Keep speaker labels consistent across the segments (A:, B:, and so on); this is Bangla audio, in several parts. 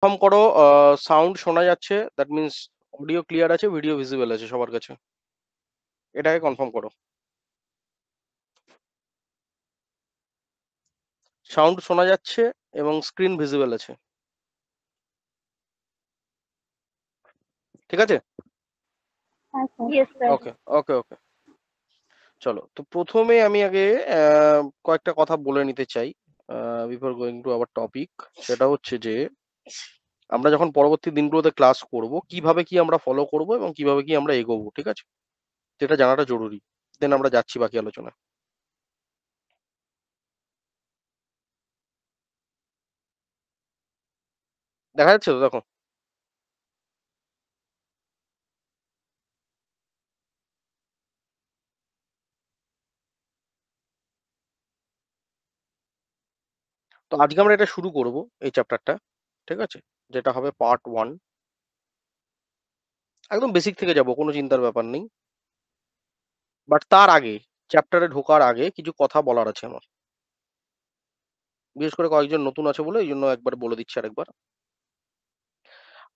A: কনফার্ম করো সাউন্ড শোনা যাচ্ছে, দ্যাট মিন্স অডিও ক্লিয়ার আছে, ভিডিও ভিজিবল আছে সবার কাছে। এটাকে কনফার্ম করো। সাউন্ড শোনা যাচ্ছে এবং স্ক্রিন ভিজিবল আছে। ঠিক আছে?
B: Yes, sir.
A: ওকে ওকে ওকে। চলো, তো প্রথমে আমি আগে কয়েকটা কথা বলে নিতে চাই before going to our topic. সেটা হচ্ছে যে আমরা যখন পরবর্তী দিনগুলোতে ক্লাস করব, কিভাবে কি আমরা ফলো করব এবং কিভাবে কি আমরা এগোবো, ঠিক আছে? সেটা জানাটা জরুরি। দেন আমরা যাচ্ছি বাকি আলোচনা। দেখা যাচ্ছে তো? দেখো, তো আজকে আমরা এটা শুরু করব, এই চ্যাপ্টারটা। ঠিক আছে? যেটা হবে পার্ট 1। একদম বেসিক থেকে যাব, কোনো চিন্তার ব্যাপার নেই। বাট তার আগে, চ্যাপ্টারে ঢোকার আগে কিছু কথা বলার আছে আমার। বিশেষ করে কয়েকজন নতুন আছে বলে এই জন্য একবার বলে দিচ্ছি আরেকবার।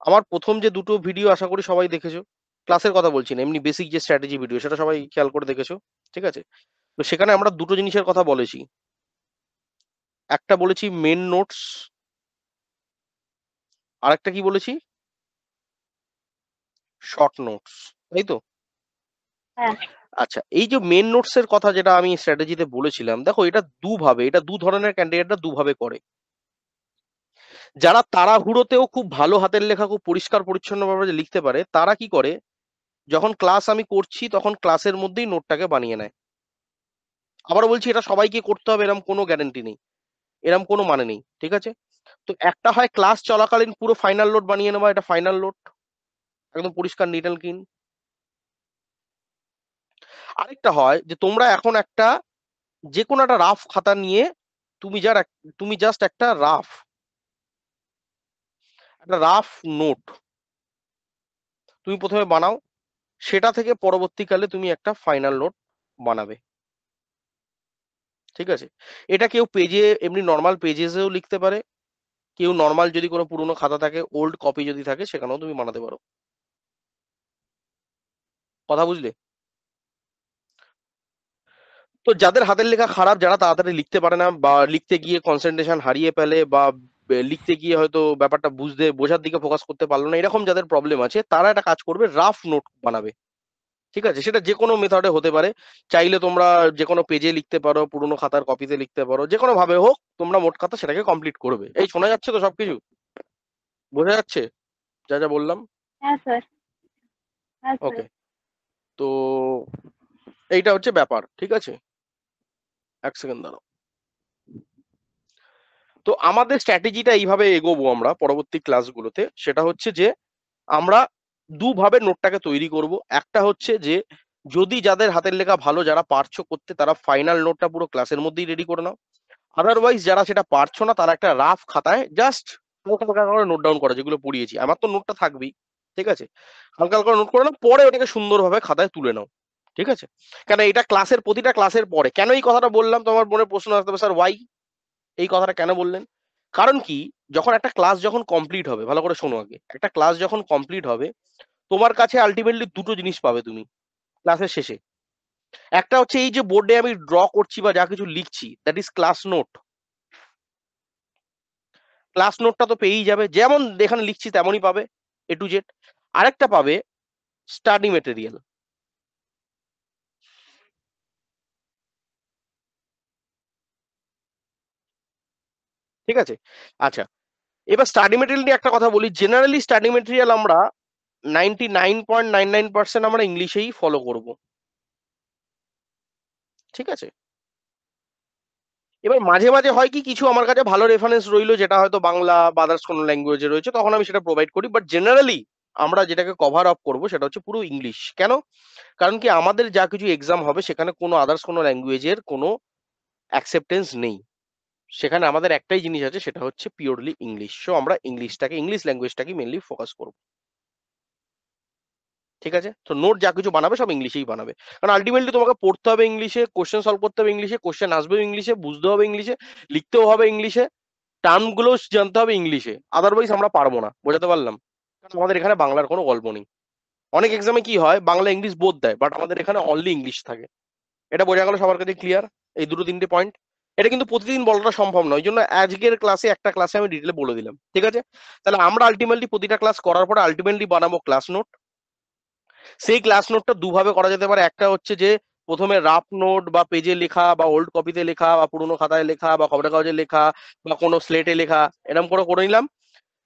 A: আমার প্রথম যে দুটো ভিডিও আশা করি সবাই দেখেছো। ক্লাসের কথা বলছি না, এমনি বেসিক যে স্ট্র্যাটেজি ভিডিও, সেটা সবাই খেয়াল করে দেখেছো। ঠিক আছে? তো সেখানে আমরা দুটো জিনিসের কথা বলেছি। একটা বলেছি মেন নোটস, আরেকটা কি বলেছি? Short notes. তাই তো?
B: হ্যাঁ।
A: আচ্ছা, এই যে মেন নোটস এর কথা যেটা আমি স্ট্র্যাটেজিতে বলেছিলাম, দেখো এটা দুভাবে, এটা দু ধরনের ক্যান্ডিডেটরা দুভাবে করে। যারা তাড়াহুড়োতেও খুব ভালো হাতের লেখা খুব পরিষ্কার পরিচ্ছন্নভাবে যে লিখতে পারে, তারা কি করে, যখন ক্লাস আমি করছি তখন ক্লাসের মধ্যেই নোটটাকে বানিয়ে নেয়। আবার বলছি, এটা সবাইকে করতে হবে এরকম কোনো গ্যারান্টি নেই, এরকম কোনো মানে নেই। ঠিক আছে? তো একটা হয় ক্লাস চলাকালীন পুরো ফাইনাল নোট বানিয়ে নেওয়া, এটা ফাইনাল নোট, একদম পরিষ্কার নিট অ্যান্ড ক্লিন। আরেকটা হয় যে তোমরা এখন একটা যে কোনো একটা রাফ খাতা নিয়ে তুমি জাস্ট একটা রাফ নোট তুমি প্রথমে বানাও, সেটা থেকে পরবর্তীকালে তুমি একটা ফাইনাল নোট বানাবে। ঠিক আছে? এটা কেউ পেজে, এমনি নর্মাল পেজেসেও লিখতে পারে, কেউ নর্মাল যদি কোনো পুরোনো খাতা থাকে, ওল্ড কপি যদি থাকে, সেখানেও তুমি বানাতে পারো। কথা বুঝলে? তো যাদের হাতের লেখা খারাপ, যারা তাড়াতাড়ি লিখতে পারে না, বা লিখতে গিয়ে কনসেন্ট্রেশন হারিয়ে ফেলে, বা লিখতে গিয়ে হয়তো ব্যাপারটা বোঝার দিকে ফোকাস করতে পারলো না, এরকম যাদের প্রবলেম আছে, তারা একটা কাজ করবে, রাফ নোট বানাবে। ঠিক আছে? সেটা যে কোনো মেথডে হতে পারে। চাইলে তোমরা যে কোনো পেজে লিখতে পারো, পুরোনো খাতার কপিতে লিখতে পারো, যে কোনো ভাবে হোক তোমরা মোট কথা সেটাকে কমপ্লিট করবে। এই শোনা যাচ্ছে তো সবকিছু? বোঝা যাচ্ছে যা যা বললাম?
B: হ্যাঁ স্যার। হ্যাঁ স্যার।
A: ওকে। তো এইটা হচ্ছে ব্যাপার। ঠিক আছে? এক সেকেন্ড দাঁড়াও। তো আমাদের স্ট্র্যাটেজিটা এইভাবে এগোবো আমরা পরবর্তী ক্লাসগুলোতে। সেটা হচ্ছে যে আমরা দুভাবে নোটটাকে তৈরি করব। একটা হচ্ছে যে যদি যাদের হাতের লেখা ভালো, যারা পারছো করতে, তারা ফাইনাল নোটটা পুরো ক্লাসের মধ্যেই রেডি করে নাও। আদারওয়াইজ যারা সেটা পারছো না, তারা একটা রাফ খাতায় জাস্ট হালকা হালকা করে নোট ডাউন করা, যেগুলো পড়িয়েছি। আমার তো নোটটা থাকবেই। ঠিক আছে? হালকা হালকা নোট করে নাও, পরে ওটাকে সুন্দরভাবে খাতায় তুলে নাও। ঠিক আছে? কেন এটা ক্লাসের, প্রতিটা ক্লাসের পরে কেন এই কথাটা বললাম, তোমার মনে প্রশ্ন আসতে পারে, স্যার ওয়াই এই কথাটা কেন বললেন? কারণ কি, যখন একটা ক্লাস যখন কমপ্লিট হবে, ভালো করে শোনো আগে, একটা ক্লাস যখন কমপ্লিট হবে, তোমার কাছে আলটিমেটলি দুটো জিনিস পাবে তুমি ক্লাসের শেষে। একটা হচ্ছে এই যে বোর্ডে আমি ড্র করছি বা যা কিছু লিখছি, that is class note. Class নোটটা তো পেয়েই যাবে, যেমন এখানে লিখছি তেমনই পাবে, A to Z। আরেকটা পাবে স্টাডি মেটেরিয়াল। ঠিক আছে? আচ্ছা, এবার স্টাডি মেটেরিয়াল নিয়ে একটা কথা বলি। জেনারেলি স্টাডি মেটেরিয়াল আমরা 99.99% আমরা ইংলিশেই ফলো করব। ঠিক আছে? এবার মাঝে মাঝে হয় কি, কিছু আমার কাছে ভালো রেফারেন্স রইলো, যেটা হয়তো বাংলা বা আদার্স কোনো ল্যাঙ্গুয়েজে রয়েছে, তখন আমি সেটা প্রোভাইড করি। বাট জেনারেলি আমরা যেটাকে কভার আপ করবো সেটা হচ্ছে পুরো ইংলিশ। কেন? কারণ কি, আমাদের যা কিছু এক্সাম হবে সেখানে কোনো আদার্স কোনো ল্যাঙ্গুয়েজের কোনো অ্যাকসেপ্টেন্স নেই। সেখানে আমাদের একটাই জিনিস আছে, সেটা হচ্ছে পিওরলি ইংলিশ। সো আমরা ইংলিশ ল্যাঙ্গুয়েজটাকে মেনলি ফোকাস করবো। ঠিক আছে? তো নোট যা কিছু বানাবে সব ইংলিশেই বানাবে। কারণ আলটিমেটলি তোমাকে পড়তে হবে ইংলিশে, কোশ্চেন সলভ করতে হবে ইংলিশে, কোশ্চেন আসবে ইংলিশে, বুঝতে হবে ইংলিশে, লিখতেও হবে ইংলিশে। টার্ম গুলো জানতে হবে ইংলিশে, আদারওয়াইজ আমরা পারবো না। বোঝাতে পারলাম? কারণ আমাদের এখানে বাংলার কোনো গল্প নেই। অনেক এক্সামে কি হয়, বাংলা ইংলিশ বোধ দেয়, বাট আমাদের এখানে অনলি ইংলিশ থাকে। এটা বোঝা গেল সবার কাছে ক্লিয়ার? এই দুটো তিনটে পয়েন্ট। এটা কিন্তু প্রতিদিন বলাটা সম্ভব নয়, ওই জন্য আজকের ক্লাসে একটা ক্লাসে আমি ডিটেলে বলে দিলাম, ঠিক আছে? তাহলে আমরা আলটিমেটলি প্রতিটা ক্লাস করার পরে আলটিমেটলি বানাবো ক্লাস নোট। সেই ক্লাস নোটটা দুভাবে করা যেতে পারে। একটা হচ্ছে যে প্রথমে রাফ নোট বা পেজে লেখা বা ওল্ড কপিতে লেখা বা পুরোনো খাতায় লেখা বা খবরের কাগজে লেখা বা কোনো স্লেটে লেখা, এরকম করে করে নিলাম।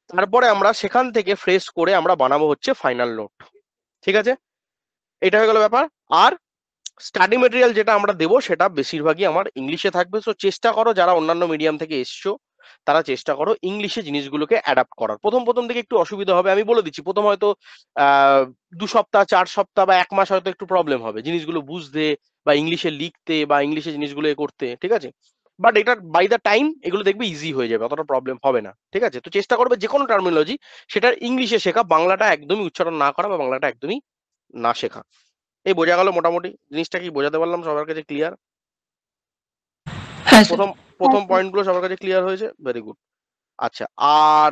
A: তারপরে আমরা সেখান থেকে ফ্রেশ করে আমরা বানাবো হচ্ছে ফাইনাল নোট, ঠিক আছে? এটা হয়ে গেল ব্যাপার। আর স্টাডি মেটেরিয়াল যেটা আমরা দেবো সেটা বেশিরভাগই আমার ইংলিশে থাকবে। সো চেষ্টা করো, যারা অন্যান্য মিডিয়াম থেকে এসছো তারা চেষ্টা করো ইংলিশে জিনিসগুলোকে অ্যাডাপ্ট করার। প্রথম প্রথম দিকে একটু অসুবিধা হবে, আমি বলে দিচ্ছি। প্রথম হয়তো 2 সপ্তাহ 4 সপ্তাহ বা 1 মাস হয়তো একটু প্রবলেম হবে জিনিসগুলো বুঝতে বা ইংলিশে লিখতে বা ইংলিশে জিনিসগুলো করতে, ঠিক আছে? বাট এটা বাই দ্য টাইম এগুলো দেখবে ইজি হয়ে যাবে, অতটা প্রবলেম হবে না, ঠিক আছে? তো চেষ্টা করবে যে কোনো টার্মিনোলজি সেটা ইংলিশে শেখা, বাংলাটা একদমই উচ্চারণ না করা বা বাংলাটা একদমই না শেখা। এই বোঝা গেল মোটামুটি জিনিসটা? কি বোঝাতে পারলাম সবার কাছে ক্লিয়ার?
C: হ্যাঁ স্যার।
A: প্রথম
B: হ্যাঁ
A: প্রথম
B: স্যার।
A: পয়েন্টগুলো সবার কাছে ক্লিয়ার হয়েছে? Very good. আচ্ছা, আর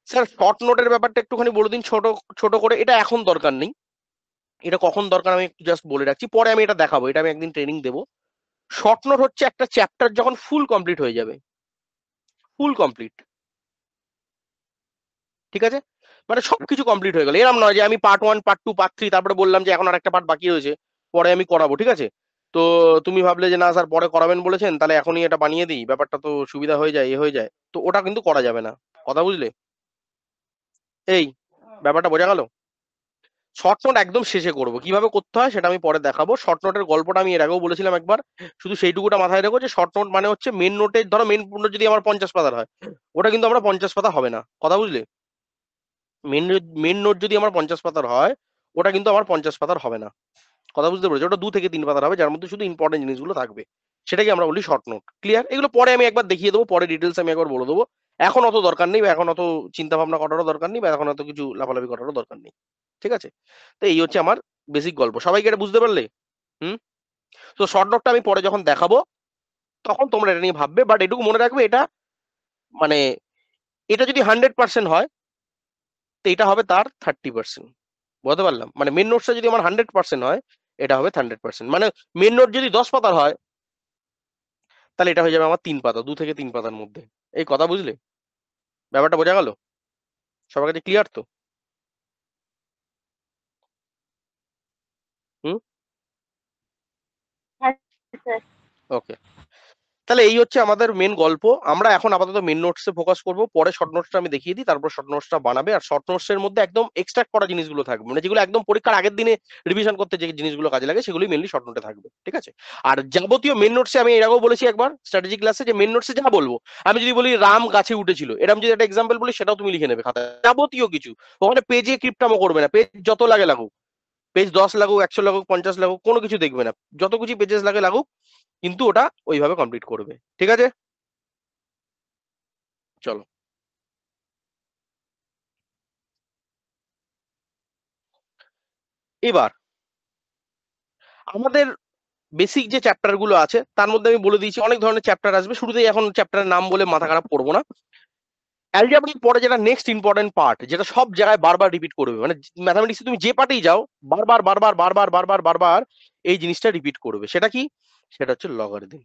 A: স্যার শর্ট নোটের ব্যাপারটা একটুখানি বলে দিন ছোট ছোট করে। এটা এখন দরকার নেই, এটা কখন দরকার আমি একটু জাস্ট বলে রাখছি, পরে আমি এটা দেখাবো, এটা আমি একদিন ট্রেনিং দেবো। শর্ট নোট হচ্ছে একটা চ্যাপ্টার যখন ফুল কমপ্লিট হয়ে যাবে, ফুল কমপ্লিট, ঠিক আছে? মানে সবকিছু কমপ্লিট হয়ে গেল, এরকম নয় যে আমি পার্ট 1 পার্ট 2 পার্ট 3 তারপরে বললাম যে এখন আর একটা পার্ট বাকি রয়েছে পরে আমি করাবো, ঠিক আছে? তো তুমি ভাবলে যে না স্যার পরে করাবেন বলেছেন তাহলে এখনই এটা বানিয়ে দিই, ব্যাপারটা তো সুবিধা হয়ে যায়, এ হয়ে যায়, তো ওটা কিন্তু করা যাবে না। কথা বুঝলে? এই ব্যাপারটা বোঝা গেল? শর্ট নোট একদম শেষে করবো, কিভাবে করতে হয় সেটা আমি পরে দেখাবো। শর্ট নোটের গল্পটা আমি এর আগেও বলেছিলাম একবার, শুধু সেইটুকুটা মাথায় রেখো যে শর্ট নোট মানে হচ্ছে মেন নোটের, ধরো মেন নোট যদি আমার 50 পাতার হয়, ওটা কিন্তু আমরা 50 পাতা হবে না। কথা বুঝলে? মেন নোট যদি আমার 50 পাতার হয়, ওটা কিন্তু আমার 50 পাতার হবে না। কথা বুঝতে পেরেছো? ওটা 2 থেকে 3 পাতার হবে, যার মধ্যে শুধু ইম্পর্টেন্ট জিনিসগুলো থাকবে। সেটাকে আমরা বলি শর্ট নোট। ক্লিয়ার? এগুলো পরে আমি একবার দেখিয়ে দেবো, পরে ডিটেলস আমি একবার বলে দেবো। এখন অত দরকার নেই, বা এখন অত চিন্তা ভাবনা করারও দরকার নেই, বা এখন অত কিছু লাফালাফি করারও দরকার নেই, ঠিক আছে? তো এই হচ্ছে আমার বেসিক গল্প, সবাইকে এটা বুঝতে পারলে? হুম। তো শর্ট নোটটা আমি পরে যখন দেখাবো তখন তোমরা এটা নিয়ে ভাববে, বাট এটুকু মনে রাখবে, এটা মানে এটা যদি 100% হয় তো এটা হবে তার 30%। বুঝতে পারলাম? মানে মেন নোটসটা যদি আমার 100% হয়, এটা হবে 100%। মানে মেন নোট যদি 10 পাতার হয় তাহলে এটা হয়ে যাবে আমার 3 পাতা, 2 থেকে 3 পাতার মধ্যে। এই কথা বুঝলে? ব্যাপারটা বোঝা গেল? সবার কাছে ক্লিয়ার তো? হুম।
B: হ্যাঁ স্যার।
A: ওকে, তাহলে এই হচ্ছে আমাদের মেন গল্প। আমরা এখন আপাতত মেন নোটসে ফোকাস করব, পরে শর্ট নোটসটা আমি দেখিয়ে দিই, তারপর শর্ট নোটসটা বানাবে। আর শর্ট নোটস এর মধ্যে একদম এক্সট্রাক্ট করা জিনিসগুলো থাকবে, মানে যেগুলো একদম পরীক্ষার আগের দিনে রিভিশন করতে যে জিনিসগুলো কাজে লাগে সেগুলোই মেনলি শর্ট নোটে থাকবে, ঠিক আছে? আর যাবতীয় মেন নোটসে আমি এর আগেও বলেছি একবার স্ট্র্যাটেজি ক্লাসে, যে মেন নোটসে যা বলবো, আমি যদি বলি রাম গাছে উঠেছিল, এরকম যদি একটা এক্সাম্পল বলি সেটাও তুমি লিখে নেবে খাতায়, যাবতীয় কিছু। ওখানে পেজে কিপটামো করবে না, পেজ যত লাগে লাগুক, পেজ 10 লাগুক, 100 লাগুক, 50 লাগুক, কোনো কিছু দেখবে না, যত কিছু পেজেস লাগে লাগুক, কিন্তু ওটা ওইভাবে কমপ্লিট করবে, ঠিক আছে? চলো। এবার আমাদের বেসিক যে চ্যাপ্টার গুলো আছে তার মধ্যে আমি বলে দিয়েছি অনেক ধরনের চ্যাপ্টার আসবে, শুরুতেই এখন চ্যাপ্টারের নাম বলে মাথা খারাপ করবো না। অ্যালজেব্রার পরে যেটা নেক্সট ইম্পর্টেন্ট পার্ট, যেটা সব জায়গায় বারবার রিপিট করবে, মানে ম্যাথামেটিক্সে তুমি যে পার্টেই যাও বারবার বারবার বারবার বারবার বারবার এই জিনিসটা রিপিট করবে, সেটা কি? সেটা হচ্ছে লগারিদম,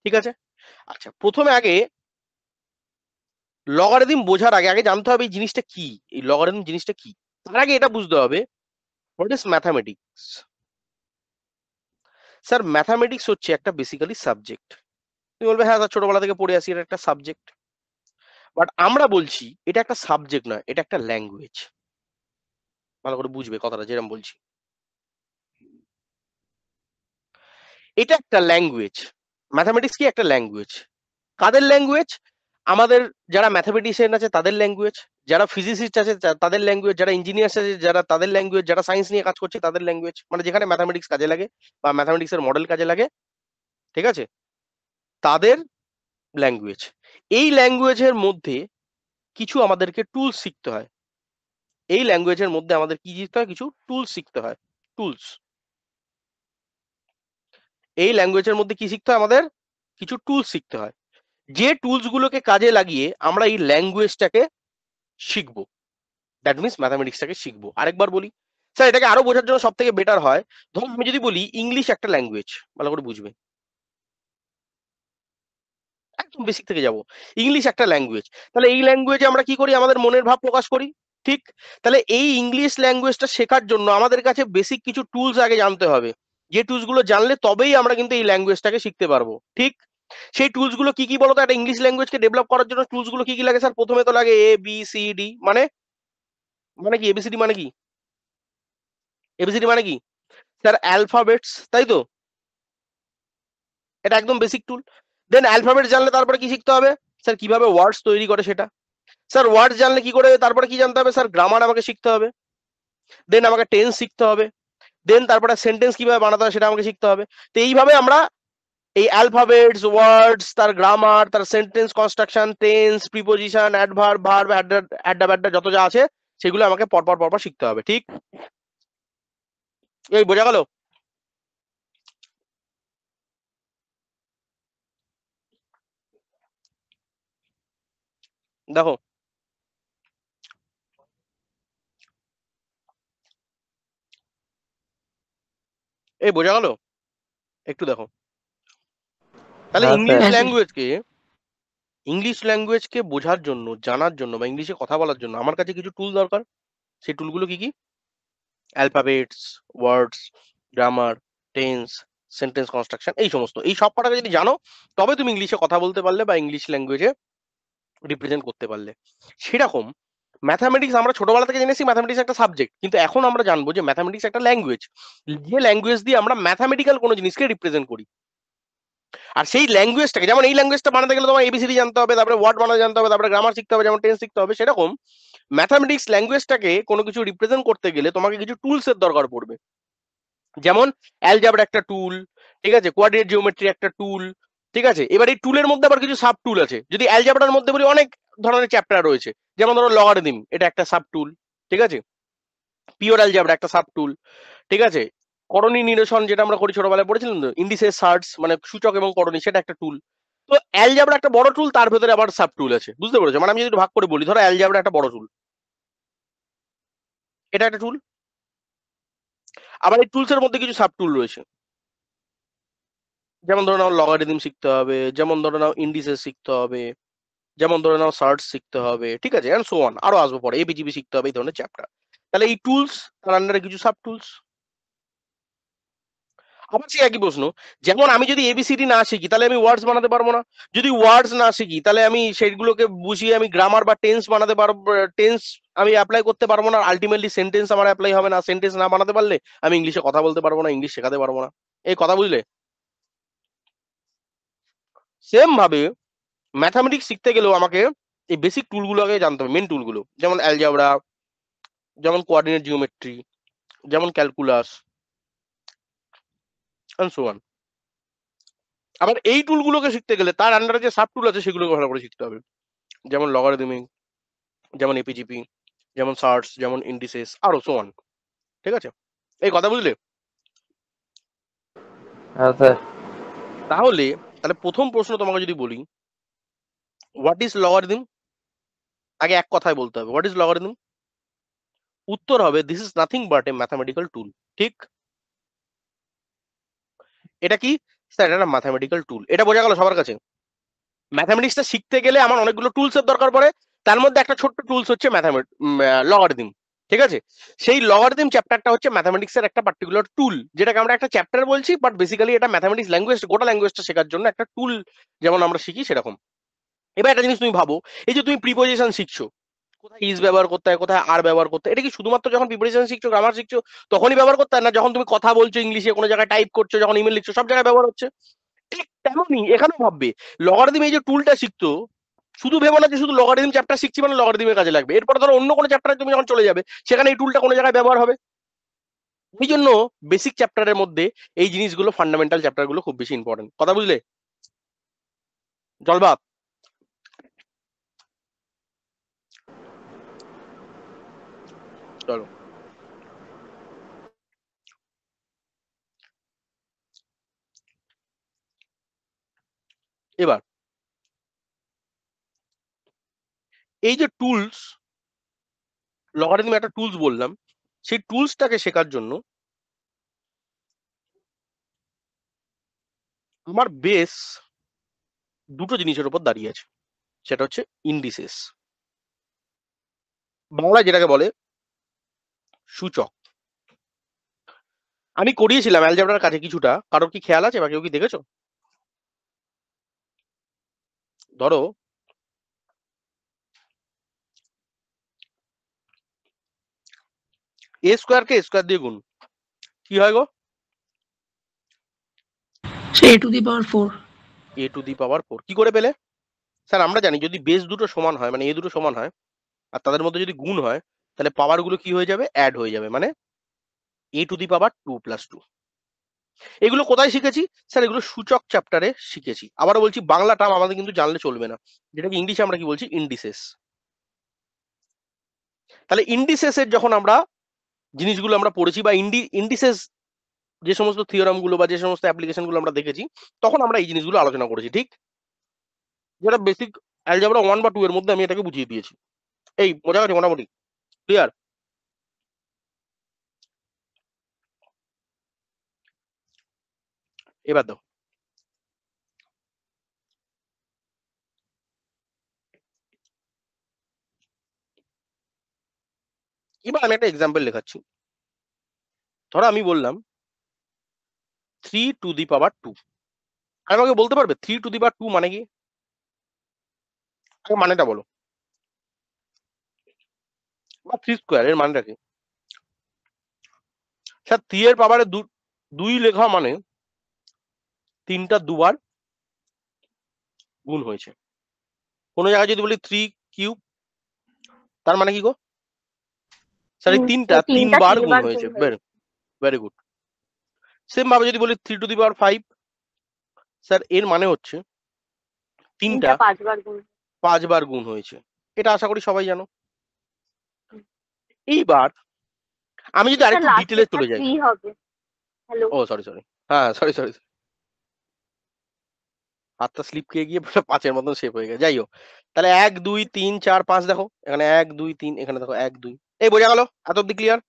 A: ঠিক আছে? আচ্ছা, প্রথমে আগে লগারিদম বোঝার আগে আগে জানতে হবে এই জিনিসটা কি, এই লগারিদম জিনিসটা কি। তার আগে এটা বুঝতে হবে what is mathematics. Sir mathematics হচ্ছে একটা বেসিক্যালি সাবজেক্ট। তুমি বলবে হ্যাঁ স্যার ছোটবেলা থেকে পড়ে আসি, এটা একটা সাবজেক্ট। বাট আমরা বলছি এটা একটা সাবজেক্ট নয়, এটা একটা ল্যাঙ্গুয়েজ। ভালো করে বুঝবে কথাটা যেরকম বলছি, এটা একটা ল্যাঙ্গুয়েজ। ম্যাথামেটিক্স কি? একটা ল্যাঙ্গুয়েজ। কাদের ল্যাঙ্গুয়েজ? আমাদের যারা ম্যাথামেটিশিয়ান আছে তাদের ল্যাঙ্গুয়েজ, যারা ফিজিসিস্ট আছে তাদের ল্যাঙ্গুয়েজ, যারা ইঞ্জিনিয়ার্স আছে যারা তাদের ল্যাঙ্গুয়েজ, যারা সায়েন্স নিয়ে কাজ করছে তাদের ল্যাঙ্গুয়েজ, মানে যেখানে ম্যাথামেটিক্স কাজে লাগে বা ম্যাথামেটিক্স এর মডেল কাজে লাগে, ঠিক আছে, তাদের ল্যাঙ্গুয়েজ। এই ল্যাঙ্গুয়েজের মধ্যে কিছু আমাদেরকে টুলস শিখতে হয়, এই ল্যাঙ্গুয়েজের মধ্যে আমাদের কি শিখতে হয়? কিছু টুলস শিখতে হয়, টুলস। এই ল্যাঙ্গুয়েজের মধ্যে কি শিখতে হয় আমাদের? কিছু টুলস শিখতে হয়, যে টুলস গুলোকে কাজে লাগিয়ে আমরা এই ল্যাঙ্গুয়েজটাকে শিখবো। দ্যাট মিনস ম্যাথামেটিক্সটাকে শিখবো। আরেকবার বলি স্যার, এটাকে আরো বোঝার জন্য সব থেকে বেটার হয়, ধরুন আমি যদি বলি ইংলিশ একটা ল্যাঙ্গুয়েজ, ভালো করে বুঝবে, একদম বেসিক থেকে যাব। ইংলিশ একটা ল্যাঙ্গুয়েজ, তাহলে এই ল্যাঙ্গুয়েজে আমরা কি করি, আমাদের মনের ভাব প্রকাশ করি, ঠিক? তাহলে এই ইংলিশ ল্যাঙ্গুয়েজটা শেখার জন্য আমাদের কাছে বেসিক কিছু টুলস আগে জানতে হবে, যে টুলস গুলো জানলে তবেই আমরা কিন্তু এই ল্যাঙ্গুয়েজটাকে শিখতে পারবো, ঠিক? সেই টুলস গুলো কি কি বলতো, একটা ইংলিশ ল্যাঙ্গুয়েজকে ডেভেলপ করার জন্য টুলস গুলো কি কি লাগে স্যার? প্রথমে তো লাগে ABCD, মানে মানে কি এবিসিডি মানে কি? এবিসিডি মানে কি স্যার? অ্যালফাবেটস, তাই তো? এটা একদম বেসিক টুল। দেন অ্যালফাবেট জানলে তারপরে কি শিখতে হবে স্যার? কিভাবে ওয়ার্ডস তৈরি করে সেটা। স্যার ওয়ার্ডস জানলে কি করে, তারপরে কি জানতে হবে স্যার? গ্রামার আমাকে শিখতে হবে। দেন আমাকে টেন্স শিখতে হবে। দেন তারপরে সেন্টেন্স কিভাবে বানাতে হয় সেটা আমাকে শিখতে হবে। তো এইভাবে আমরা এই অ্যালফাবেটস, ওয়ার্ডস, তার গ্রামার, তার sentence construction, tense, preposition, adverb, verb, অ্যাডা ব্যাডা যত যা আছে সেগুলো আমাকে পরপর পরপর শিখতে হবে, ঠিক? এই বোঝা গেল? দেখো, এই বোঝা গেল? একটু দেখো, তাহলে
C: হ্যাঁ
A: ইংলিশ
C: স্যার।
A: ল্যাঙ্গুয়েজকে, ইংলিশ ল্যাঙ্গুয়েজকে বোঝার জন্য, জানার জন্য বা ইংলিশে কথা বলার জন্য আমার কাছে কিছু টুল দরকার। সেই টুলগুলো কি কি? অ্যালফাবেটস, ওয়ার্ডস, গ্রামার, টেন্স, সেন্টেন্স কনস্ট্রাকশন, এই সমস্ত, এই সব কটাকে যদি জানো তবে তুমি ইংলিশে কথা বলতে পারলে বা ইংলিশ ল্যাঙ্গুয়েজে রিপ্রেজেন্ট করতে পারলে। সেরকম ম্যাথামেটিক্স আমরা ছোটবেলা থেকে জেনেছি ম্যাথামেটিক্স একটা সাবজেক্ট, কিন্তু এখন আমরা জানবো যে ম্যাথামেটিক্স একটা ল্যাঙ্গুয়েজ, যে ল্যাঙ্গুয়েজ দিয়ে আমরা ম্যাথামেটিক্যাল কোনো জিনিসকে রিপ্রেজেন্ট করি। আর সেই ল্যাঙ্গুয়েজটাকে, যেমন এই ল্যাঙ্গুয়েজটা বানাতে গেলে তোমার এবিসিডি জানতে হবে, তারপরে ওয়ার্ড বানাতে জানতে হবে, তারপরে গ্রামার শিখতে হবে, যেমন টেন্স শিখতে হবে, সেরকম ম্যাথামেটিক্স ল্যাঙ্গুয়েজটাকে কোনো কিছু রিপ্রেজেন্ট করতে গেলে তোমাকে কিছু টুলস এর দরকার পড়বে। যেমন অ্যালজাবরা একটা টুল, ঠিক আছে? কোয়াড্রেট জিওমেট্রি একটা টুল, ঠিক আছে? এবার এই টুলের মধ্যে আবার কিছু সাব টুল আছে। যদি অ্যালজাবরার মধ্যে বলি অনেক ধরনের চ্যাপ্টার রয়েছে, যেমন ধরো লগারিদম, এটা একটা সাব টুল, ঠিক আছে? পিওর অ্যালজাবরা একটা সাব টুল, ঠিক আছে? করণী নিরসন, যেটা আমরা করি ছোটবেলায় পড়েছিলাম তো, ইন্ডিসেস সার্টস, মানে সূচক এবং করণী, সেটা একটা টুল। তো অ্যালজাবরা একটা বড় টুল, তার ভেতরে আবার সাব টুল আছে, বুঝতে পেরেছো? মানে আমি যদি ভাগ করে বলি, ধরো অ্যালজাবরা একটা বড় টুল, এটা একটা টুল। আবার এই টুলস এর মধ্যে কিছু সাব টুল রয়েছে, যেমন ধরে নাও লগারিদম শিখতে হবে, যেমন ধরে নাও ইন্ডিসেস শিখতে হবে, যেমন ধরে নাও সার্চ শিখতে হবে, ঠিক আছে? এন্ড সো অন, আরো আসবো পরে, এবিজিবি শিখতে হবে, এই ধরনের চ্যাপ্টার। তাহলে এই টুলস, তার আন্ডারে কিছু সাব টুলস। আবার সেই একই প্রশ্ন, যেমন আমি যদি এবিসিডি না শিখি তাহলে আমি ওয়ার্ডস বানাতে পারবো না। যদি ওয়ার্ডস না শিখি তাহলে আমি সেইগুলোকে বুঝিয়ে আমি গ্রামার বা টেন্স বানাতে পারবো, টেন্স আমি অ্যাপ্লাই করতে পারবো না, আলটিমেটলি সেন্টেন্স আমার অ্যাপ্লাই হবে না। সেন্টেন্স না বানাতে পারলে আমি ইংলিশে কথা বলতে পারবো না, ইংলিশ শেখাতে পারবো না। এই কথা বুঝলে? সেম ভাবে ম্যাথামেটিক্স শিখতে গেলেও আমাকে এই বেসিক টুলগুলো আগে জানতে হবে, মেন টুলগুলো, যেমন অ্যালজাবরা, যেমন কোঅর্ডিনেট জিওমেট্রি, যেমন ক্যালকুলাস, এন্ড সো অন। আবার এই টুলগুলোকে শিখতে গেলে তার আন্ডারে যে সাব টুল আছে সেগুলোকে ভালো করে শিখতে হবে, যেমন লগারিদমিক, যেমন এপিজিপি, যেমন সার্চ, যেমন ইন্ডিসেস, আরো সো অন। ঠিক আছে? এই কথা বুঝলে?
C: হ্যাঁ স্যার।
A: তাহলে তাহলে প্রথম প্রশ্ন তোমাকে যদি বলি, হোয়াট ইজ লগারিদম, আগে এক কথায় বলতে হবে, হোয়াট ইজ লগারিদম? উত্তর হবে, this is nothing but a mathematical tool. ঠিক? এটা কি স্যার? এটা ম্যাথামেটিক্যাল টুল। এটা বোঝা গেল সবার কাছে? ম্যাথামেটিক্সটা শিখতে গেলে আমার অনেকগুলো টুলস এর দরকার পড়ে, তার মধ্যে একটা ছোট্ট টুলস হচ্ছে লগারিদম। ঠিক আছে? সেই লগারিদম চ্যাপ্টারটা হচ্ছে ম্যাথামেটিক্সের একটা পার্টিকুলার টুল, যেটাকে আমরা একটা চ্যাপ্টার বলছি, বাট বেসিক্যালি এটা ম্যাথামেটিক্স ল্যাঙ্গুয়েজ, গোটা ল্যাঙ্গুয়েজটা শেখার জন্য একটা টুল, যেমন আমরা শিখি সেরকম। এবার একটা জিনিস তুমি ভাবো, এই যে তুমি প্রিপোজিশন শিখছো, কোথায় ইজ ব্যবহার করতে হয়, কোথায় আর ব্যবহার করতে হয়, এটা কি শুধুমাত্র যখন প্রিপোজিশন শিখছো, গ্রামার শিখছো তখনই ব্যবহার করতে হয়, না যখন তুমি কথা বলছো ইংলিশে, কোনো জায়গায় টাইপ করছো, যখন ইমেল লিখছো, সব জায়গায় ব্যবহার হচ্ছে? ঠিক তেমনই এখানেও ভাববে, লগারিদম, এই যে টুলটা শিখতো, শুধু ভেবো না যে শুধু লগারিদম চ্যাপ্টার শিখছি মানে লগারিদমের কাজে লাগবে। এরপরে ধরো অন্য কোনো চ্যাপ্টারে তুমি যখন চলে যাবে, সেখানে এই টুলটা কোনো জায়গায় ব্যবহার হবে। এই জন্য বেসিক চ্যাপ্টারের মধ্যে এই জিনিসগুলো, ফান্ডামেন্টাল চ্যাপ্টার গুলো খুব বেশি ইম্পর্টেন্ট। কথা বুঝলে? জলবাদ। চলো, এই যে টুলস, লগারিদম একটা টুলস বললাম, সেই টুলসটাকে শেখার জন্য আমার বেস দুটো জিনিসের উপর দাঁড়িয়ে আছে, সেটা হচ্ছে ইন্ডিসেস, বাংলায় যেটাকে বলে সূচক। আমি করিয়েছিলাম অ্যালজেব্রার কাছে কিছুটা, কারোর কি খেয়াল আছে বা কেউ কি দেখেছো? ধরো এ স্কোয়ার কে স্কোয়ার দিয়ে গুণ, কি হয় গো?
C: a to the power 4.
A: A to the power 4। কি করে পেলে? স্যার আমরা জানি যদি বেস দুটো সমান হয়, মানে এ দুটো সমান হয়, আর তাদের মধ্যে যদি গুণ হয়, তাহলে পাওয়ার গুলো কি হয়ে যাবে? অ্যাড হয়ে যাবে, মানে এ টু দি পাওয়ার 2 প্লাস 2। এগুলো কোথায় শিখেছি? স্যার এগুলো সূচক চ্যাপ্টারে শিখেছি। আবারও বলছি, বাংলা টার্ম আমাদের কিন্তু জানলে চলবে না, যেটাকে ইংলিশে আমরা কি বলছি? ইন্ডিসেস। তাহলে ইন্ডিসেসের যখন আমরা জিনিসগুলো আমরা পড়েছি, বা ইন্ডিসেস যে সমস্ত থিওরাম গুলো বা যে সমস্ত অ্যাপ্লিকেশন গুলো আমরা দেখেছি, তখন আমরা এই জিনিসগুলো আলোচনা করেছি, ঠিক? যেটা বেসিক অ্যালজেব্রা 1 বা 2 এর মধ্যে আমি এটাকে বুঝিয়ে দিয়েছি। এই বোঝা গেছে মোটামুটি? ক্লিয়ার? এবার দাও, এবার আমি একটা এক্সাম্পল লেখাচ্ছি। ধরো আমি বললাম 3 টু দি পাওয়ার 2। আমাকে বলতে পারবে 3 টু দি পাওয়ার 2 মানে কি? আগে মানেটা বলো, বা 3 স্কোয়ার এর মানেটা কি? স্যার 3 এর পাওয়ারে 2 লেখা মানে 3টা দুবার গুণ হয়েছে। কোনো জায়গায় যদি বলি 3 কিউব, তার মানে কি গো? স্যার এই 3টা 3 বার গুণ হয়েছে। Very good. সেম ভাবে যদি বলি 3 টু দি পাওয়ার 5, স্যার এর মানে হচ্ছে 3টা 5 বার গুণ হয়েছে। এটা আশা করি সবাই জানো। এইবার আমি যদি আরেকটু ডিটেলে চলে যাই, ও সরি সরি, হ্যাঁ সরি সরি, হাতটা স্লিপ খেয়ে গিয়ে পুরো 5-এর মতন শেপ হয়ে গেছে। যাই হোক, তাহলে 1 2 3 4 5 দেখো, এখানে 1 2 3, এখানে দেখো 1 2। এই বোঝা গেল? এত অব্দি ক্লিয়ার?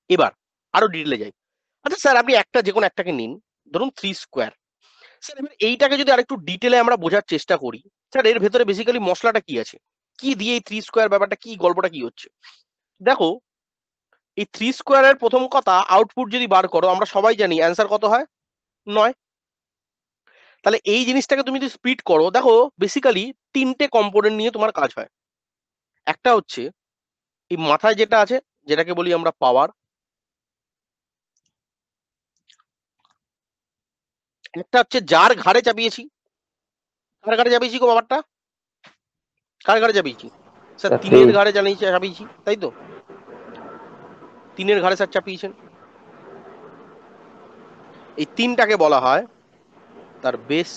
A: এবার আরো ডিটেলে যাই। আচ্ছা স্যার আপনি একটা যে কোনো একটাকে নিন, ধরুন 3 স্কোয়ার। স্যার এবার এইটাকে যদি আরেকটু ডিটেলে আমরা বোঝার চেষ্টা করি, স্যার এর ভেতরে বেসিক্যালি মশলাটা কি আছে, কি দিয়ে এই 3 স্কোয়ার ব্যাপারটা কি, গল্পটা কি হচ্ছে? দেখো, এই 3 স্কোয়ারের প্রথম কথা, আউটপুট যদি বার করো, আমরা সবাই জানি অ্যান্সার কত হয়? 9। তাহলে এই জিনিসটাকে তুমি যদি স্প্লিট করো, দেখো বেসিক্যালি 3টে কম্পোনেন্ট নিয়ে তোমার কাজ হয়। একটা হচ্ছে এই মাথায় যেটা আছে, যেটাকে বলি আমরা পাওয়ার। একটা হচ্ছে যার ঘাড়ে চাপিয়েছি, কার ঘাড়ে চাপিয়েছি গো ব্যাপারটা? কার ঘাড়ে চাপিয়েছি? স্যার 3-এর ঘাড়ে চাপিয়েছি, তাই তো? 3-এর ঘাড়ে স্যার চাপিয়েছেন। এই 3টাকে বলা হয় তার বেস।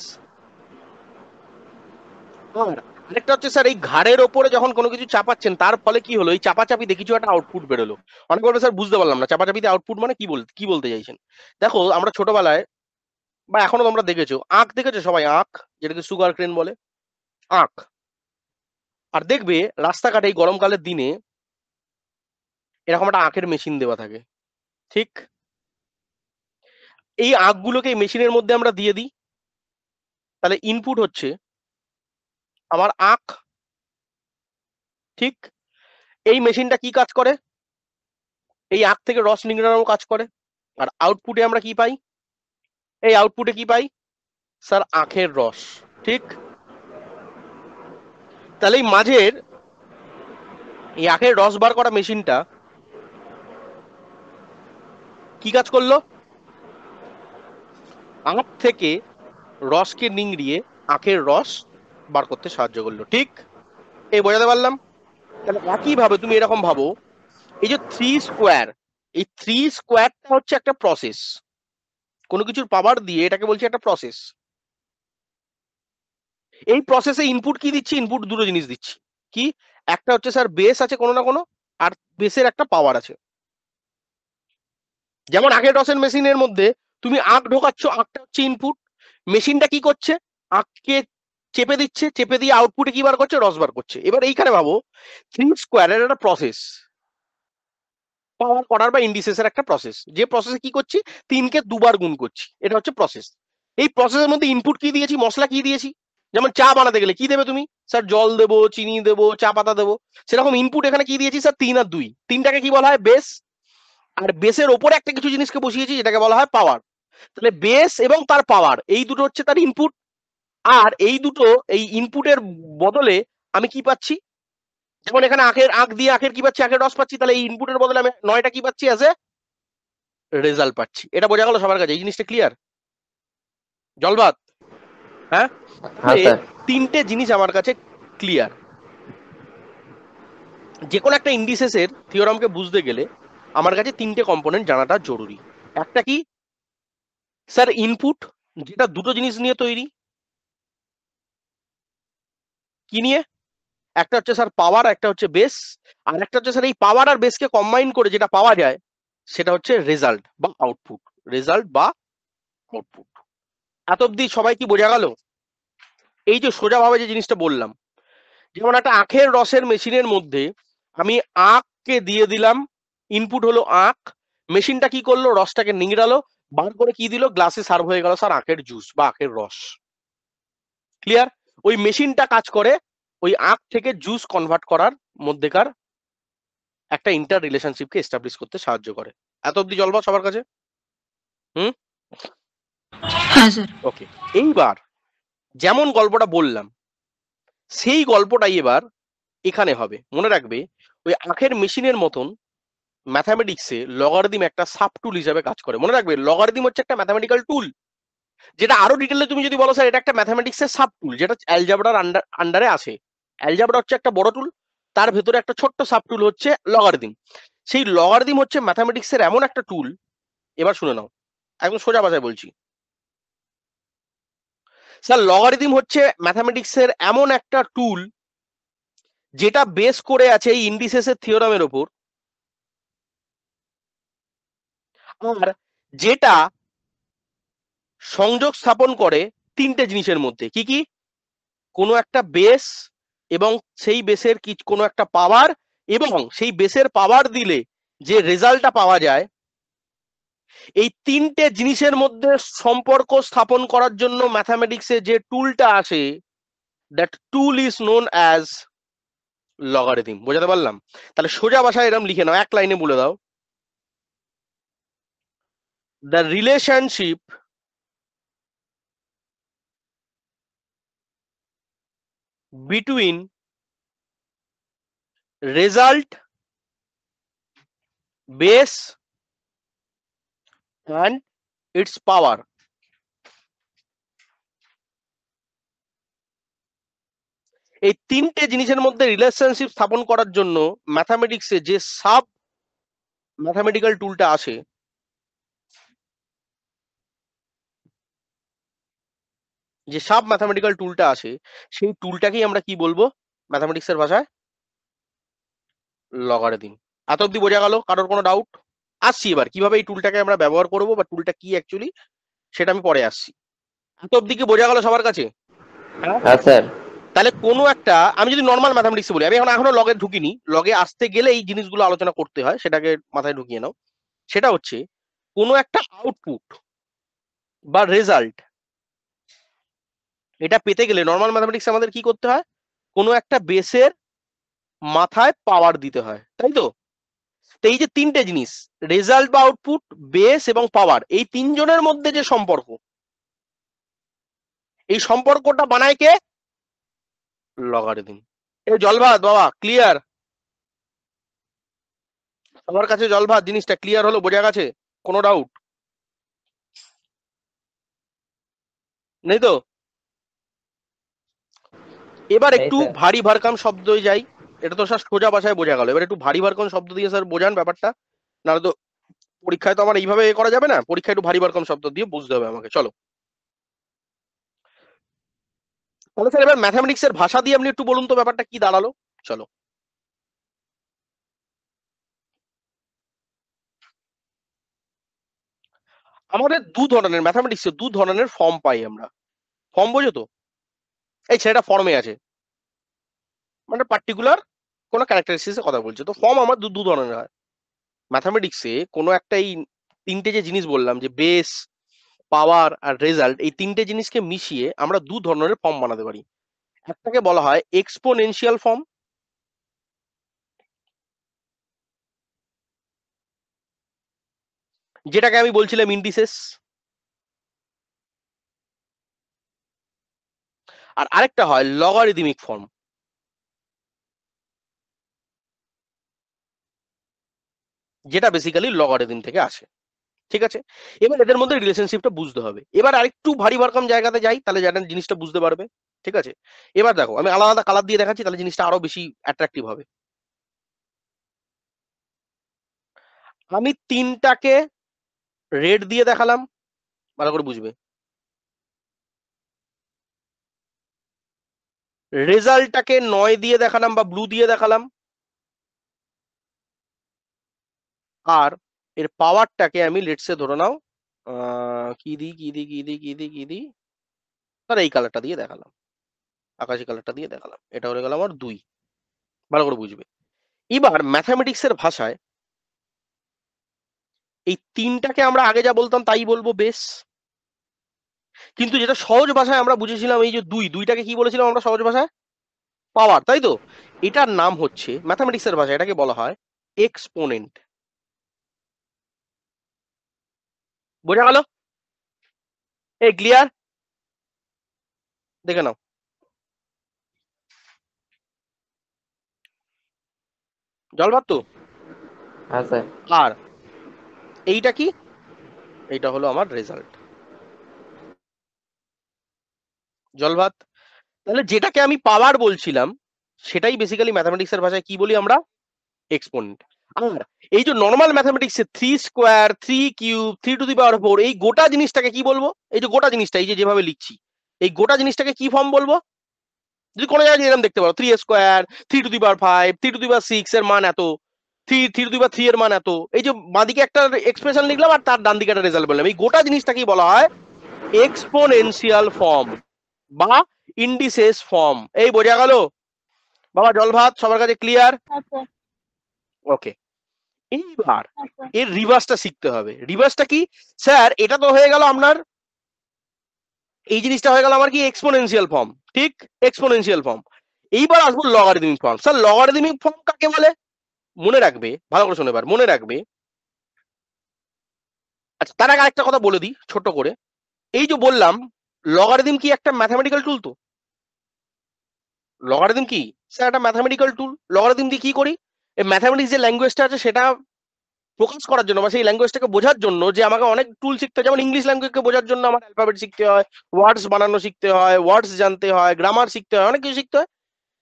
A: আর আরেকটা হচ্ছে স্যার এই ঘাড়ের ওপরে যখন কোনো কিছু চাপাচ্ছেন, তার ফলে কি হলো? এই চাপাচাপিতে কিছু একটা আউটপুট বেরোলো। অনেক বলবে স্যার বুঝতে পারলাম না, চাপাচাপিতে আউটপুট মানে কি বলতে চাইছেন? দেখো আমরা ছোটবেলায় বা এখনো তোমরা দেখেছো, আঁক দেখেছো সবাই? আঁক, যেটাকে সুগার ক্রেন বলে, আঁক। আর দেখবে রাস্তাঘাটে এই গরমকালের দিনে এরকম একটা আঁকের মেশিন দেওয়া থাকে, ঠিক? এই আঁকগুলোকে এই মেশিনের মধ্যে আমরা দিয়ে দিই, তাহলে ইনপুট হচ্ছে আমার আঁক, ঠিক? এই মেশিনটা কি কাজ করে? এই আঁক থেকে রস নিংড়ানোর কাজ করে। আর আউটপুটে আমরা কি পাই? এই আউটপুটে কি পাই? স্যার আখের রস, ঠিক? তাহলে এই মাঝের এই আখের রস বার করা মেশিনটা কি কাজ করলো? আখ থেকে রসকে নিংড়িয়ে আখের রস বার করতে সাহায্য করলো, ঠিক? এই বোঝাতে পারলাম? তাহলে একই ভাবে তুমি এরকম ভাবো, এই যে 3 স্কোয়ার, এই 3 স্কোয়ারটা হচ্ছে একটা প্রসেস। কোনো কিছুর পাওয়ার দিয়ে এটাকে বলছি একটা প্রসেস। এই প্রসেসে ইনপুট কি দিচ্ছি? ইনপুট দুটো জিনিস দিচ্ছি। কি? একটা হচ্ছে স্যার বেস আছে কোনো না কোনো, আর বেসের একটা পাওয়ার আছে। যেমন আগের রসের মেশিনের মধ্যে তুমি আখ ঢোকাচ্ছ, আখটা হচ্ছে ইনপুট। মেশিনটা কি করছে? আখকে চেপে দিচ্ছে, চেপে দিয়ে আউটপুটে কি বার করছে, রস বার করছে। এবার এইখানে ভাবো 3 স্কোয়ারের একটা প্রসেস, পাওয়ার করার বা ইন্ডিসেসের একটা প্রসেস, যে প্রসেসে কি করছি, 3 কে দুবার গুণ করছি, এটা হচ্ছে প্রসেস। এই প্রসেসের মধ্যে ইনপুট কি দিয়েছি, মশলা কি দিয়েছি, যেমন চা বানাতে গেলে কি দেবে তুমি, স্যার জল দেবো, চিনি দেবো, চা পাতা দেবো, সেরকম ইনপুট এখানে কি দিয়েছি স্যার, 3 আর 2, তিনটাকে কি বলা হয়, বেস। আর বেসের ওপরে একটা কিছু জিনিসকে বসিয়েছি যেটাকে বলা হয় পাওয়ার। তাহলে বেস এবং তার পাওয়ার, এই দুটো হচ্ছে তার ইনপুট। আর এই দুটো, এই ইনপুটের বদলে আমি কি পাচ্ছি, যেমন এখানে আখের আখ দিয়ে আখের কি পাচ্ছি, আখের রস পাচ্ছি, তাহলে এই ইনপুটের বদলে আমি 9টা কি পাচ্ছি, অ্যাজ এ রেজাল্ট পাচ্ছি। এটা বোঝা গেল সবার কাছে, এই জিনিসটা ক্লিয়ার? জলবাদ? হ্যাঁ,
D: হ্যাঁ
A: তাহলে
D: স্যার।
A: 3টে জিনিস আমার কাছে ক্লিয়ার। যে কোনো একটা ইন্ডিসেসের থিওরামকে বুঝতে গেলে আমার কাছে 3টে কম্পোনেন্ট জানাটা জরুরি। একটা কি স্যার, ইনপুট, যেটা দুটো জিনিস নিয়ে তৈরি। কি নিয়ে? একটা হচ্ছে স্যার পাওয়ার, একটা হচ্ছে বেস। আর একটা হচ্ছে স্যার এই পাওয়ার আর বেসকে কম্বাইন করে যেটা পাওয়া যায় সেটা হচ্ছে রেজাল্ট বা আউটপুট। রেজাল্ট বা আউটপুট। এত অব্দি সবাই কি বোঝা গেল? এই যে সোজাভাবে যে জিনিসটা বললাম, যেমন একটা আখের রসের মেশিনের মধ্যে আমি আখকে দিয়ে দিলাম, ইনপুট হলো আখ, মেশিনটা কি করলো, রসটাকে নিংড়ালো, বার করে কি দিল, গ্লাসে সার্ভ হয়ে গেল স্যার আখের জুস বা আখের রস। ক্লিয়ার? ওই মেশিনটা কাজ করে ওই আখ থেকে জুস কনভার্ট করার মধ্যেকার একটা ইন্টার রিলেশনশিপকে এস্টাবলিশ করতে সাহায্য করে। এত অব্দি জলবা সবার কাছে? হুম,
C: হ্যাঁ স্যার।
A: ওকে। এইবার যেমন গল্পটা বললাম সেই গল্পটাই এবার এখানে হবে। মনে রাখবে ওই আখের মেশিনের মতন ম্যাথামেটিক্সে লগারিদম একটা সাব টুল হিসেবে কাজ করে। মনে রাখবে লগারিদম হচ্ছে একটা ম্যাথামেটিক্যাল টুল, যেটা আরো ডিটেলে তুমি যদি বলো স্যার এটা একটা ম্যাথামেটিক্সের সাব টুল, যেটা অ্যালজাবরার আন্ডারে আসে। অ্যালজাবরা হচ্ছে একটা বড় টুল, তার ভেতরে একটা ছোট্ট সাব টুল হচ্ছে লগারিদম। সেই লগারিদম হচ্ছে ম্যাথামেটিক্সের এমন একটা টুল, এবার শুনে নাও একদম সোজা ভাষায় বলছি। স্যার লগারিদম হচ্ছে ম্যাথামেটিক্সের এমন একটা টুল যেটা বেস করে আছে এই ইন্ডিসেসের থিওরামের ওপর, আর যেটা সংযোগ স্থাপন করে 3টে জিনিসের মধ্যে। কি কি? কোনো একটা বেস, এবং সেই বেসের কি কোনো একটা পাওয়ার, এবং সেই বেসের পাওয়ার দিলে যে রেজাল্টটা পাওয়া যায়, এই 3টে জিনিসের মধ্যে সম্পর্ক স্থাপন করার জন্য ম্যাথামেটিক্সে যে টুলটা আসে, that tool is known as logarithm. বোঝাতে পারলাম? তাহলে সোজা ভাষায় এরকম লিখে নাও, এক লাইনে বলে দাও, the relationship between result, base and its power. এই 3টে জিনিসের মধ্যে রিলেশনশিপ স্থাপন করার জন্য ম্যাথামেটিক্সে যে সাব ম্যাথামেটিক্যাল টুলটা আসে, যে সাব ম্যাথামেটিক্যাল টুলটা আসে, সেই টুলটাকেই আমরা কি বলবো ম্যাথামেটিক্সের ভাষায়? লগারিদম। এত অব্দি বোঝা গেল? কারোর কোনো ডাউট? আসছি এবার কিভাবে এই টুলটাকে আমরা ব্যবহার করব, বা টুলটা কি অ্যাকচুয়ালি, সেটা আমি পরে আসছি। এত অব্দি কি বোঝা গেল সবার কাছে? হ্যাঁ,
D: হ্যাঁ স্যার।
A: তাহলে কোনো একটা, আমি যদি নর্মাল ম্যাথামেটিক্স বলি, আমি এখনো লগে ঢুকিনি, লগে আসতে গেলে এই জিনিসগুলো আলোচনা করতে হয়, সেটাকে মাথায় ঢুকিয়ে নাও। সেটা হচ্ছে কোনো একটা আউটপুট বা রেজাল্ট, এটা পেতে গেলে নর্মাল ম্যাথামেটিক্স আমাদের কি করতে হয়, কোনো একটা বেসের মাথায় পাওয়ার দিতে হয়, তাই তো? তো এই যে 3টে জিনিস, রেজাল্ট বা আউটপুট, বেস এবং পাওয়ার, এই 3জনের মধ্যে যে সম্পর্ক, এই সম্পর্কটা বানায় কে? লগারিদম। এই জলভাত বাবা, ক্লিয়ার? সবার কাছে জলভাত জিনিসটা ক্লিয়ার হলো, বোঝা গেছে? কোনো ডাউট নেই তো? এবার
D: নেই
A: একটু
D: স্যার।
A: ভারী ভারকাম শব্দ যাই। এটা তো স্যার সোজা ভাষায় বোঝা গেল, এবার একটু ভারী ভারকাম শব্দ দিয়ে স্যার বোঝান ব্যাপারটা, নাহলে তো পরীক্ষায় তো আমার এইভাবে করা যাবে না, পরীক্ষায় একটু ভারী ভারকাম শব্দ দিয়ে বুঝতে হবে আমাকে। চলো তাহলে স্যার এবার ম্যাথামেটিক্স এর ভাষা দিয়ে আপনি একটু বলুন তো ব্যাপারটা কি দাঁড়ালো। চলো, আমাদের দু ধরনের ম্যাথামেটিক্সে দু ধরনের ফর্ম পাই আমরা। ফর্ম বোঝো তো? এই ছেলেটা ফর্মে আছে, মানে পার্টিকুলার কোনো ক্যারেক্টারিস্টিক্সের কথা বলছে। তো ফর্ম আমার দু ধরনের হয় ম্যাথামেটিক্সে। কোনো একটা এই তিনটে যে জিনিস বললাম, যে বেস, পাওয়ার আর রেজাল্ট, এই তিনটে জিনিসকে মিশিয়ে আমরা দু ধরনের ফর্ম বানাতে পারি। একটাকে বলা হয় এক্সপোনেনশিয়াল ফর্ম, যেটাকে আমি বলছিলাম ইন্ডিসেস। আর আরেকটা হয় লগারিদমিক ফর্ম, যেটা বেসিক্যালি লগারিদম থেকে আসে। ঠিক আছে, এবার এদের মধ্যে রিলেশনশিপটা বুঝতে হবে। এবার আরেকটু ভারী ভরকম জায়গাতে যাই, তাহলে যেন জিনিসটা বুঝতে পারবে। ঠিক আছে, এবার দেখো আমি আলাদা আলাদা কালার দিয়ে দেখাচ্ছি, তাহলে জিনিসটা আরো বেশি অ্যাট্রাকটিভ হবে। আমি তিনটাকে রেড দিয়ে দেখালাম, ভালো করে বুঝবে। রেজাল্টটাকে 9 দিয়ে দেখালাম বা ব্লু দিয়ে দেখালাম। আর এর পাওয়ারটাকে আমি লেটসে ধরে নাও কি দিই কি দিই কি দিই কি দিই কি দিই, তার এই কালারটা দিয়ে দেখালাম, আকাশি কালারটা দিয়ে দেখালাম। এটা হয়ে গেল আমার 2। ভালো করে বুঝবে। এবার ম্যাথামেটিক্সের ভাষায় এই তিনটাকে আমরা আগে যা বলতাম তাই বলবো, বেস। কিন্তু যেটা সহজ ভাষায় আমরা বুঝেছিলাম, এই যে দুইটাকে কি বলেছিলাম আমরা সহজ ভাষায়? পাওয়ার, তাই তো? এটার নাম হচ্ছে ম্যাথামেটিক্সের ভাষায় এটাকে বলা হয় এক্সপোনেন্ট। বোঝা গেল? এই ক্লিয়ার? দেখে নাও। জল ভাত তো।
D: হ্যাঁ স্যার।
A: আর এইটা কি? এইটা হলো আমার রেজাল্ট, জল ভাত। তাহলে যেটাকে আমি পাওয়ার বলছিলাম, সেটাই বেসিক্যালি ম্যাথামেটিক্সের ভাষায় কি বলি আমরা? এক্সপোনেন্ট। আর এই যে নর্মাল ম্যাথামেটিক্সে 3 স্কোয়ার, 3 কিউব, 3⁴, এই গোটা জিনিসটাকে কি বলবো? এই যে গোটা জিনিসটা, এই যে যেভাবে লিখছি, এই গোটা জিনিসটাকে কি ফর্ম বলবো? যদি কোনো জায়গায় এরকম দেখতে পারো 3 স্কোয়ার, 3⁵, 3⁶ এর মান এত, 3 এর মান এত, এই যে বাঁদিকে একটা এক্সপ্রেশন লিখলাম আর তার ডান দিকে একটা রেজাল্ট বললাম, এই গোটা জিনিসটাকেই বলা হয় এক্সপোনেনশিয়াল ফর্ম বা ইন্ডিসেস ফর্ম। এই বোঝা গেল বাবা? জল ভাত সবার কাছে ক্লিয়ার?
B: আচ্ছা
A: ওকে। এইবার
B: আচ্ছা
A: এর রিভার্সটা শিখতে হবে। রিভার্সটা কি স্যার? এটা তো হয়ে গেল আপনার, এই জিনিসটা হয়ে গেল আমার কি? Exponential form. ঠিক, এক্সপোনেনশিয়াল ফর্ম। এইবার আসবো logarithmic form. Sir logarithmic form কাকে বলে? মনে রাখবে, ভালো করে শোনো, এবার মনে রাখবে। আচ্ছা, তার আগে আরেকটা কথা বলে দিই ছোট করে। এই যে বললাম লগারিদম কি একটা ম্যাথামেটিক্যাল টুল, তো লগারিদম কি স্যার একটা ম্যাথামেটিক্যাল টুল। লগারিদম দিয়ে কি করি? এই ম্যাথামেটিক্স যে ল্যাঙ্গুয়েজটা আছে সেটা প্রকাশ করার জন্য বা সেই ল্যাঙ্গুয়েজটাকে বোঝার জন্য যে আমাকে অনেক টুল শিখতে হয়। যেমন ইংলিশ ল্যাঙ্গুয়েজকে বোঝার জন্য আমার অ্যালফাবেট শিখতে হয়, ওয়ার্ডস বানানো শিখতে হয়, ওয়ার্ডস জানতে হয়, গ্রামার শিখতে হয়, অনেক কিছু শিখতে হয়।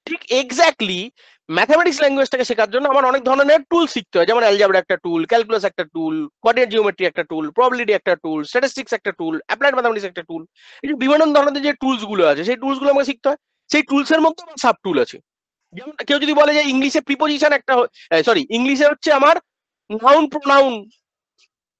A: ঠিক এক্স্যাক্টলি ম্যাথামেটিক্স ল্যাঙ্গুয়েজটাকে শেখার জন্য আমার অনেক ধরনের টুল শিখতে হয়। যেমন অ্যালজেব্রা একটা টুল, ক্যালকুলাস একটা টুল, কোঅর্ডিনেট জিওমেট্রি একটা টুল, প্রবাবিলিটি একটা টুল, স্ট্যাটিস্টিক্স একটা টুল, অ্যাপ্লাইড ম্যাথামেটিক্স একটা টুল। এই যে বিভিন্ন ধরনের যে টুলস গুলো আছে, সেই টুলস গুলো আমাকে শিখতে হয়। সেই টুলস এর মধ্যে আমার সাব টুল আছে। যেমন কেউ যদি বলে যে ইংলিশে প্রিপোজিশন একটা, সরি, ইংলিশে হচ্ছে আমার নাউন প্রোনাউন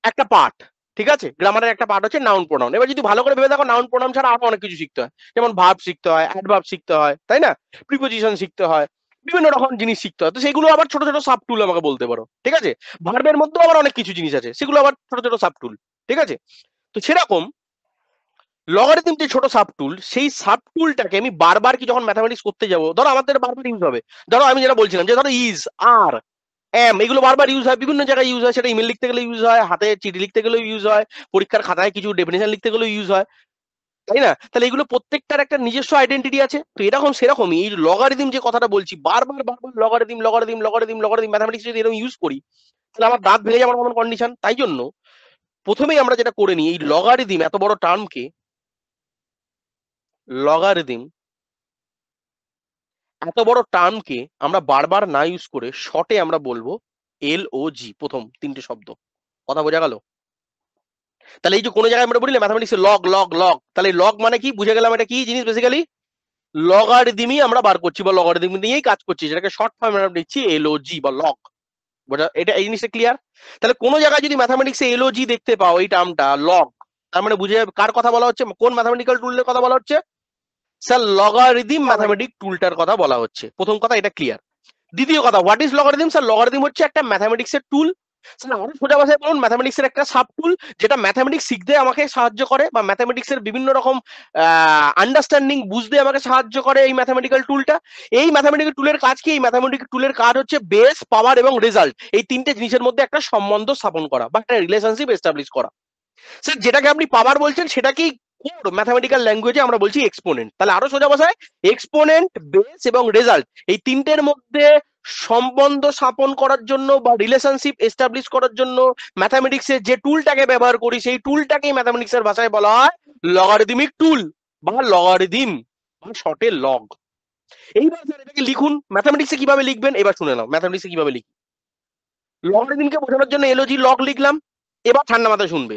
A: একটা পার্ট, ঠিক আছে, গ্রামারের একটা পার্ট হচ্ছে নাউন প্রোনাউন। এবার যদি ভালো করে ভেবে দেখো, নাউন প্রোনাউন ছাড়া আরো অনেক কিছু শিখতে হয়। যেমন ভার্ব শিখতে হয়, অ্যাডভার্ব শিখতে হয়, তাই না? প্রিপোজিশন শিখতে হয়, বিভিন্ন রকম জিনিস শিখতে হয়। তো সেগুলো আবার ছোট ছোট সাব টুল আমাকে বলতে পারো। ঠিক আছে, ভার্বের মধ্যেও আবার অনেক কিছু জিনিস আছে, সেগুলো আবার ছোট ছোট সাব টুল। ঠিক আছে, তো সেরকম লগারিদম যে ছোট সাব টুল, সেই সাব টুলটাকে আমি বারবার কি যখন ম্যাথামেটিক্স করতে যাবো, ধরো আমাদের বারবার ইউজ হবে। ধরো আমি যেটা বলছিলাম যে ধরো ইজ, আর, এম, এগুলো বারবার ইউজ হয়, বিভিন্ন জায়গায় ইউজ হয়। সেটা ইমেল লিখতে গেলে ইউজ হয়, হাতে চিঠি লিখতে গেলেও ইউজ হয়, পরীক্ষার খাতায় কিছু ডেফিনেশন লিখতে গেলেও ইউজ হয়, তাই না? তাহলে এগুলো প্রত্যেকটার একটা নিজস্ব আইডেন্টিটি আছে। তো এরকম সেরকমই এই লগারিদম যে কথাটা বলছি, বারবার বারবার logarithm logarithm logarithm logarithm mathematics যদি এরকম ইউজ করি, তাহলে আমার দাঁত ভেঙে যাওয়ার মতন কন্ডিশন। তাই জন্য প্রথমেই আমরা যেটা করে নিই, এই লগারিদম এত বড় টার্মকে, লগারিদম এত বড় টার্মকে আমরা বারবার না ইউজ করে শর্টে আমরা বলবো এল ও জি, প্রথম তিনটে শব্দ। কথা বোঝা গেল? তাহলে এই যে কোনো জায়গায় আমরা বলি না ম্যাথামেটিক্সে লগ লগ লগ, তাহলে লগ মানে কি? বুঝে গেলাম এটা কি জিনিস। বেসিক্যালি লগারিদমই আমরা বার করছি বা লগারিদম নিয়েই কাজ করছি, যেটাকে শর্ট ফর্মে আমরা দিচ্ছি এলওজি বা লগ। বোঝা? এটা এই জিনিসটা ক্লিয়ার? তাহলে কোনো জায়গায় যদি ম্যাথামেটিক্সে এলওজি দেখতে পাও, এই টার্মটা লগ, তার মানে বুঝে যাবে কার কথা বলা হচ্ছে, কোন ম্যাথামেটিক্যাল টুলের কথা বলা হচ্ছে? স্যার লগারিদম ম্যাথামেটিক টুলটার কথা বলা হচ্ছে। প্রথম কথা এটা ক্লিয়ার। দ্বিতীয় কথা, what is logarithm? Sir logarithm হচ্ছে একটা ম্যাথামেটিক্স এর টুল। স্যার আরো সোজা ভাষায় বলুন, ম্যাথামেটিক্স এর একটা সাব টুল, যেটা ম্যাথামেটিক্স শিখতে আমাকে সাহায্য করে বা ম্যাথামেটিক্স এর বিভিন্ন রকম আন্ডারস্ট্যান্ডিং বুঝতে আমাকে সাহায্য করে এই ম্যাথামেটিক্যাল টুলটা। এই ম্যাথামেটিক্যাল টুলের কাজ কি? এই ম্যাথামেটিক্যাল টুলের কাজ হচ্ছে বেস, পাওয়ার এবং রেজাল্ট, এই তিনটে জিনিসের মধ্যে একটা সম্বন্ধ স্থাপন করা বা একটা রিলেশনশিপ এস্টাবলিশ করা। স্যার যেটাকে আপনি পাওয়ার বলছেন সেটা কি কোড? ম্যাথামেটিক্যাল ল্যাঙ্গুয়েজে আমরা বলছি এক্সপোনেন্ট। তাহলে আরো সোজা ভাষায় এক্সপোনেন্ট, বেস এবং রেজাল্ট, এই তিনটের মধ্যে সম্বন্ধ স্থাপন করার জন্য বা রিলেশনশিপ এস্টাবলিশ করার জন্য ম্যাথামেটিক্সের যে টুলটাকে ব্যবহার করি, সেই টুলটাকেই ম্যাথামেটিক্সের ভাষায় বলা হয় লগারিদমিক টুল বা লগারিদম বা শর্টে লগ। এইবার স্যার এটাকে লিখুন, ম্যাথামেটিক্সে কিভাবে লিখবেন এবার শুনে নাও। ম্যাথামেটিক্সে কিভাবে লিখি? লগারিদমকে বোঝানোর জন্য এলজি লগ লিখলাম। এবার ঠান্ডা মাথায় শুনবে,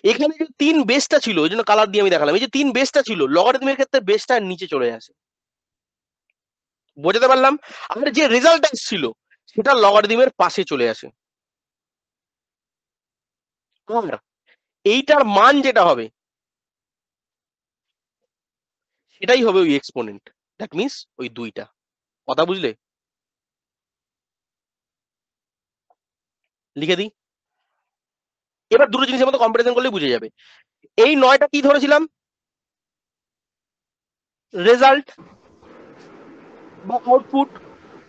A: এখানে যে তিন বেসটা ছিল, ওই জন্য কালার দিয়ে আমি দেখালাম, এই যে তিন বেসটা ছিল লগারিদমের ক্ষেত্রে বেসটা নিচে চলে আসে, বোঝাতে পারলাম? আর যে রেজাল্ট ছিল সেটা লগারিদমের পাশে চলে আসে। আর এইটার মান যেটা হবে সেটাই হবে ওই এক্সপোনেন্ট। দ্যাট মিনস ওই দুইটা। কথা বুঝলে? লিখে দিই। এবার দুটো জিনিসের মধ্যে কম্পারিজন করলে বুঝে যাবে। এই 9টা কি ধরেছিলাম? রেজাল্ট বা আউটপুট।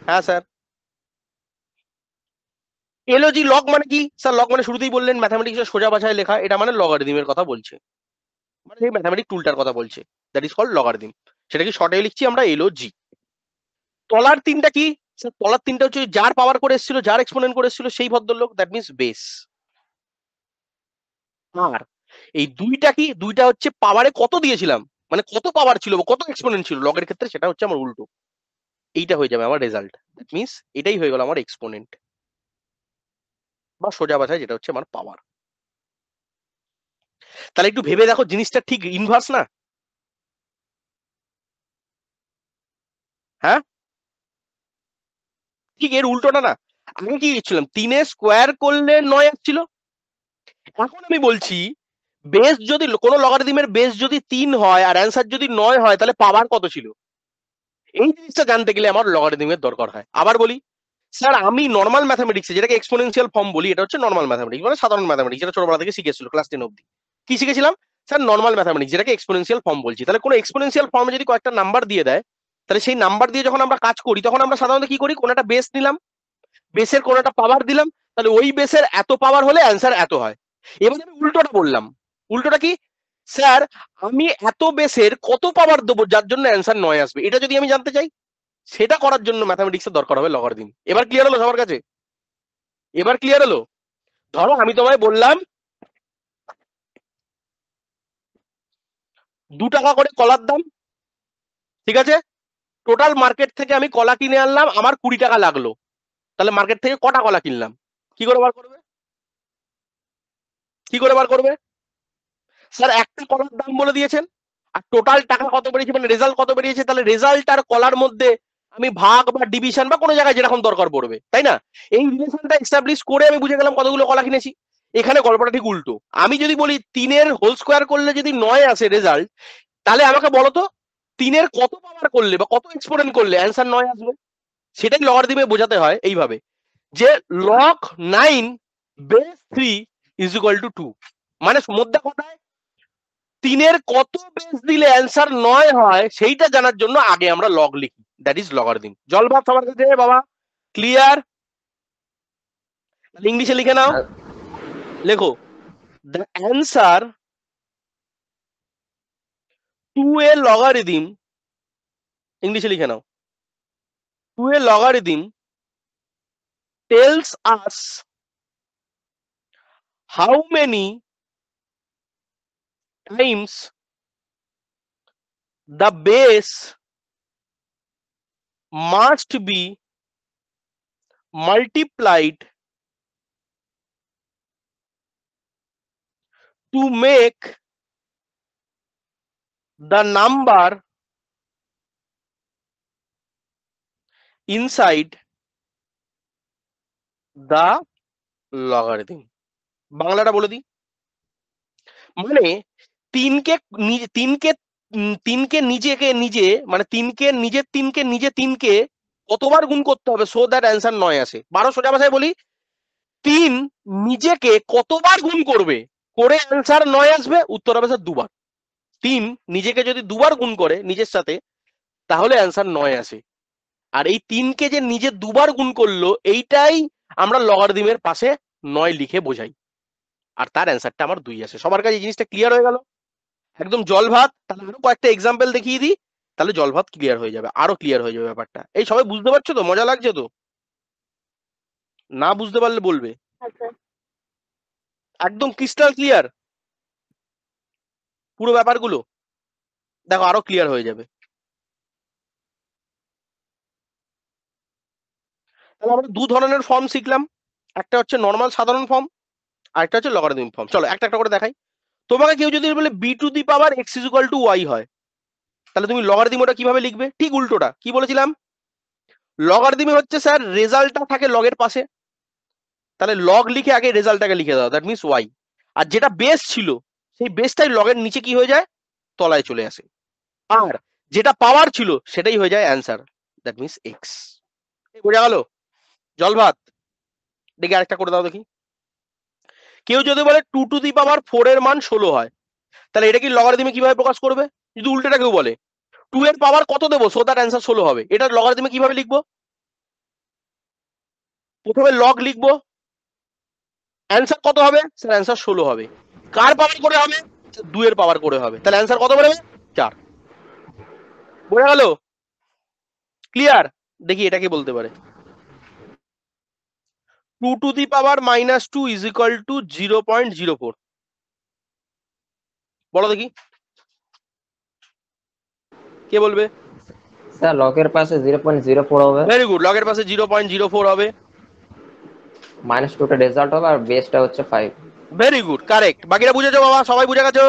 A: হ্যাঁ স্যার। এলজি লগ মানে কি? স্যার লগ মানে শুরুতেই বললেন ম্যাথামেটিক্সের সোজা ভাষায় লেখা, এটা মানে লগারিদমের কথা বলছে, মানে এই ম্যাথামেটিক টুলটার কথা বলছে, দ্যাট ইজ কল্ড লগারিদম। সেটা কি শর্টে লিখছি আমরা এলজি। তলার তিনটা কি? স্যার তলার তিনটা হচ্ছে যার পাওয়ার করে এসেছিল, যার এক্সপোনেন্ট করে এসেছিল সেই ভদ্রলোক, দ্যাট মিনস বেস। আর এই দুইটা কি? দুইটা হচ্ছে পাওয়ারে কত দিয়েছিলাম, মানে কত পাওয়ার ছিল বা কত এক্সপোনেন্ট ছিল লগের ক্ষেত্রে, সেটা হচ্ছে আমার উল্টো। এইটা হয়ে যাবে আমার রেজাল্ট, দ্যাট মিনস এটাই হয়ে গেল আমার এক্সপোনেন্ট বা সোজা ভাষায় যেটা হচ্ছে আমার পাওয়ার। তাহলে একটু ভেবে দেখো, জিনিসটা ঠিক ইনভার্স না? হ্যাঁ, ঠিক এর উল্টোটা না? আমি কি ছিলাম 3 স্কোয়ার করলে 9 আসছিল। এখন আমি বলছি বেস যদি কোনো লগারিদমের বেস যদি 3 হয় আর অ্যান্সার যদি 9 হয়, তাহলে পাওয়ার কত ছিল? এই জিনিসটা জানতে গেলে আমার লগারিদমের দরকার হয়। আবার বলি স্যার, আমি নর্মাল ম্যাথামেটিক্সে যেটাকে এক্সপোনেনশিয়াল ফর্ম বলি, এটা হচ্ছে নর্মাল ম্যাথামেটিক্স মানে সাধারণ ম্যাথামেটিক্স, যেটা ছোটবেলা থেকে শিখেছিল ক্লাস 10 অবধি। কি শিখেছিলাম? স্যার নর্মাল ম্যাথামেটিক্স, যেটাকে এক্সপোনেনশিয়াল ফর্ম বলছি। তাহলে কোনো এক্সপোনেনশিয়াল ফর্মে যদি কয়েকটা নাম্বার দিয়ে দেয়, তাহলে সেই নাম্বার দিয়ে যখন আমরা কাজ করি তখন আমরা সাধারণত কি করি? কোনো একটা বেস নিলাম, বেসের কোনো একটা পাওয়ার দিলাম, তাহলে ওই বেসের এত পাওয়ার হলে অ্যান্সার এত হয়। এবার আমি উল্টোটা বললাম। উল্টোটা কি? স্যার আমি এত বেসের কত পাওয়ার দেবো যার জন্য অ্যান্সার 9 আসবে, এটা যদি আমি জানতে চাই, সেটা করার জন্য ম্যাথামেটিক্সের দরকার হবে লগারিদম। এবার ক্লিয়ার হলো সবার কাছে? এবার ক্লিয়ার হলো? ধরো আমি তোমায় বললাম 2 টাকা করে কলার দাম, ঠিক আছে? টোটাল মার্কেট থেকে আমি কলা কিনে আনলাম, আমার 20 টাকা লাগলো। তাহলে মার্কেট থেকে কটা কলা কিনলাম? কি করে বার করবে? কি করে বার করবে? স্যার একটা কলার দাম বলে দিয়েছেন, আর টোটাল টাকা কত বেরিয়েছে মানে রেজাল্ট কত বেরিয়েছে, তাহলে রেজাল্ট আর কলার মধ্যে আমি ভাগ বা ডিভিশন বা কোনো জায়গায় যেরকম দরকার পড়বে, তাই না? এই রিলেশনটা এস্টাবলিশ করে আমি বুঝে গেলাম কতগুলো কলা কিনেছি। এখানে গল্পটা ঠিক উল্টো। আমি যদি বলি 3-এর হোল স্কোয়ার করলে যদি 9 আসে রেজাল্ট, তাহলে আমাকে বলো তো 3-এর কত পাওয়ার করলে বা কত এক্সপোনেন্ট করলে অ্যান্সার 9 আসবে? সেটাই লগারিদমে বোঝাতে হয় এইভাবে, যে log 9 base 3 is equal two 2। মানে মধ্যে কথায় 3-এর কত বেস দিলে অ্যান্সার 9 হয় সেইটা জানার জন্য আগে আমরা লগ লিখি, দ্যাট ইজ লগারিদম। জল ভাত সবার কাছে বাবা? ক্লিয়ার? ইংলিশে লিখে নাও, লেখো the answer to a logarithm. ইংলিশে লিখে নাও, to a logarithm tells us how many times the base must be multiplied to make the number inside the logarithm। বাংলাটা বলে দিই, মানে তিনকে তিনকে নিজে মানে তিনকে নিজে কতবার গুণ করতে হবে সো দ্যাট অ্যান্সার 9 আসে। 12 সোজা ভাষায় বলি, 3 নিজেকে কতবার গুণ করবে করে অ্যান্সার 9 আসবে? উত্তর হবে স্যার দুবার। 3 নিজেকে যদি দুবার গুণ করে নিজের সাথে তাহলে অ্যান্সার 9 আসে। আর এই 3কে যে নিজে দুবার গুণ করলো এইটাই আমরা লগারিদমের পাশে 9 লিখে বোঝাই, আর তার অ্যান্সারটা আমার 2 আসে। সবার কাছে এই জিনিসটা ক্লিয়ার হয়ে গেল? একদম জল ভাত। তাহলে আরো কয়েকটা এক্সাম্পল দেখিয়ে দিই, তাহলে জল ভাত ক্লিয়ার হয়ে যাবে, আরো ক্লিয়ার হয়ে যাবে ব্যাপারটা। এই সবাই বুঝতে পারছো তো? মজা লাগছে তো? না বুঝতে পারলে বলবে।
B: হ্যাঁ স্যার।
A: একদম ক্রিস্টাল ক্লিয়ার পুরো ব্যাপারগুলো, দেখো আরো ক্লিয়ার হয়ে যাবে। তাহলে আমরা দু ধরনের ফর্ম শিখলাম, একটা হচ্ছে নর্মাল সাধারণ ফর্ম, আর একটা হচ্ছে লগারিদমিক ফর্ম। চলো একটা একটা করে দেখাই। তোমাকে কেউ যদি বলে b to the power x is equal to y হয়, তাহলে তুমি লগারিদম ওটা কিভাবে লিখবে? ঠিক উল্টোটা। কি বলেছিলাম? লগারিদমে হচ্ছে স্যার রেজাল্টটা থাকে লগের পাশে, তাহলে লগ লিখে আগে রেজাল্টটাকে লিখে দাও, দ্যাট মিনস ওয়াই। আর যেটা বেস ছিল সেই বেসটাই লগের নিচে কি হয়ে যায়? তলায় চলে আসে। আর যেটা পাওয়ার ছিল সেটাই হয়ে যায় অ্যান্সার, দ্যাট মিনস এক্স। বোঝা গেল? জল ভাত। দেখি আরেকটা করে দাও দেখি। কেউ যদি বলে 2 টু দি পাওয়ার 4 এর মান 16 হয়, তাহলে এটা কি লগারিদমে কিভাবে প্রকাশ করবে? যদি উল্টোটা কেউ বলে 2 এর পাওয়ার কত দেবো সো দ্যাট অ্যান্সার 16 হবে, এটা লগারিদমে কিভাবে লিখবো? প্রথমে লগ লিখবো, অ্যান্সার কত হবে? স্যার অ্যান্সার 16 হবে। কার পাওয়ার করে হবে? 2 এর পাওয়ার করে হবে, তাহলে অ্যান্সার কত বেরোবে? 4। বোঝা গেল? ক্লিয়ার? দেখি এটা কি বলতে পারে। 2 to the power -2 is equal two 0.04। বলো দেখি কে বলবে?
D: স্যার লগের পাশে 0.04 হবে,
A: ভেরি গুড, লগের পাশে 0.04 হবে,
D: -2টা রেজাল্ট হবে, আর বেসটা হচ্ছে 5।
A: Very good, correct. বাকিরা বুঝেছো বাবা? সবাই বুঝে গেছো?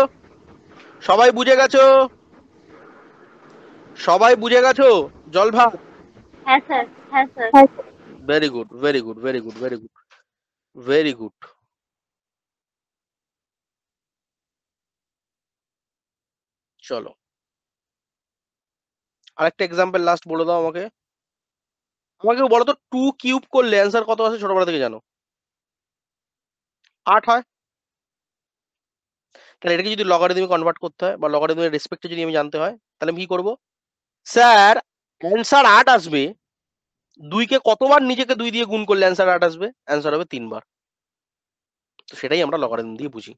A: সবাই বুঝে গেছো? সবাই বুঝে গেছো? জল ভাত।
B: হ্যাঁ স্যার। হ্যাঁ sir.
A: Very good, very good, very good, very good, very good. চলো আরেকটা এক্সাম্পল লাস্ট বলে দাও আমাকে। আমাকে বলো তো 2 কিউব করলে অ্যান্সার কত আসে ছোটবেলা থেকে জানো? 8 হয়। তাহলে এটাকে যদি লগারিদমে কনভার্ট করতে হয় বা লগারিদমের রেসপেক্টে যদি আমি জানতে হয়, তাহলে আমি কি করব? স্যার অ্যান্সার 8 আসবে, 2 কে কতবার নিজেকে 2 দিয়ে গুণ করলে অ্যান্সার 8 আসবে? অ্যান্সার হবে 3 বার। তো সেটাই আমরা লগারিদম দিয়ে বুঝি।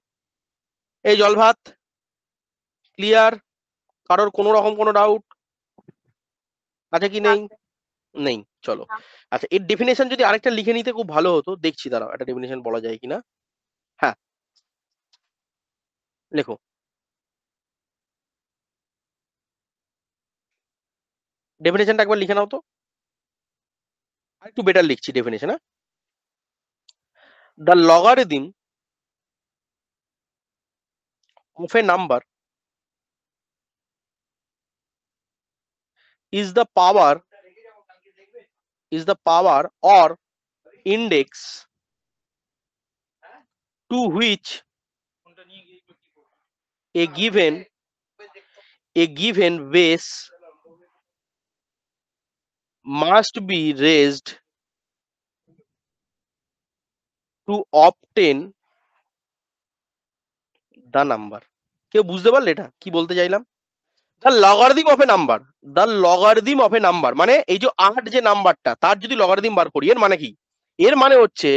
A: এই জল ভাত ক্লিয়ার? কারোর কোনো রকম কোনো ডাউট আছে কি? নেই? নেই। চলো আচ্ছা, এর ডেফিনেশন যদি আরেকটা লিখে নিতে খুব ভালো হতো, দেখছি দাঁড়াও একটা ডেফিনেশন বলা যায় কিনা। হ্যাঁ লেখো। ডেফিনেশনটা একবার লিখে নাও তো, একটু বেটার লিখছি ডেফিনেশন। হ্যাঁ, the logarithm of A number is the power or index to which a given base must be raised to obtain the number. কেউ বুঝতে পারলে এটা কি বলতে চাইলাম? The logarithm of A number, the logarithm of A number মানে এই যে 8 যে নাম্বারটা তার যদি লগারিদম বার করি, এর মানে কি? এর মানে হচ্ছে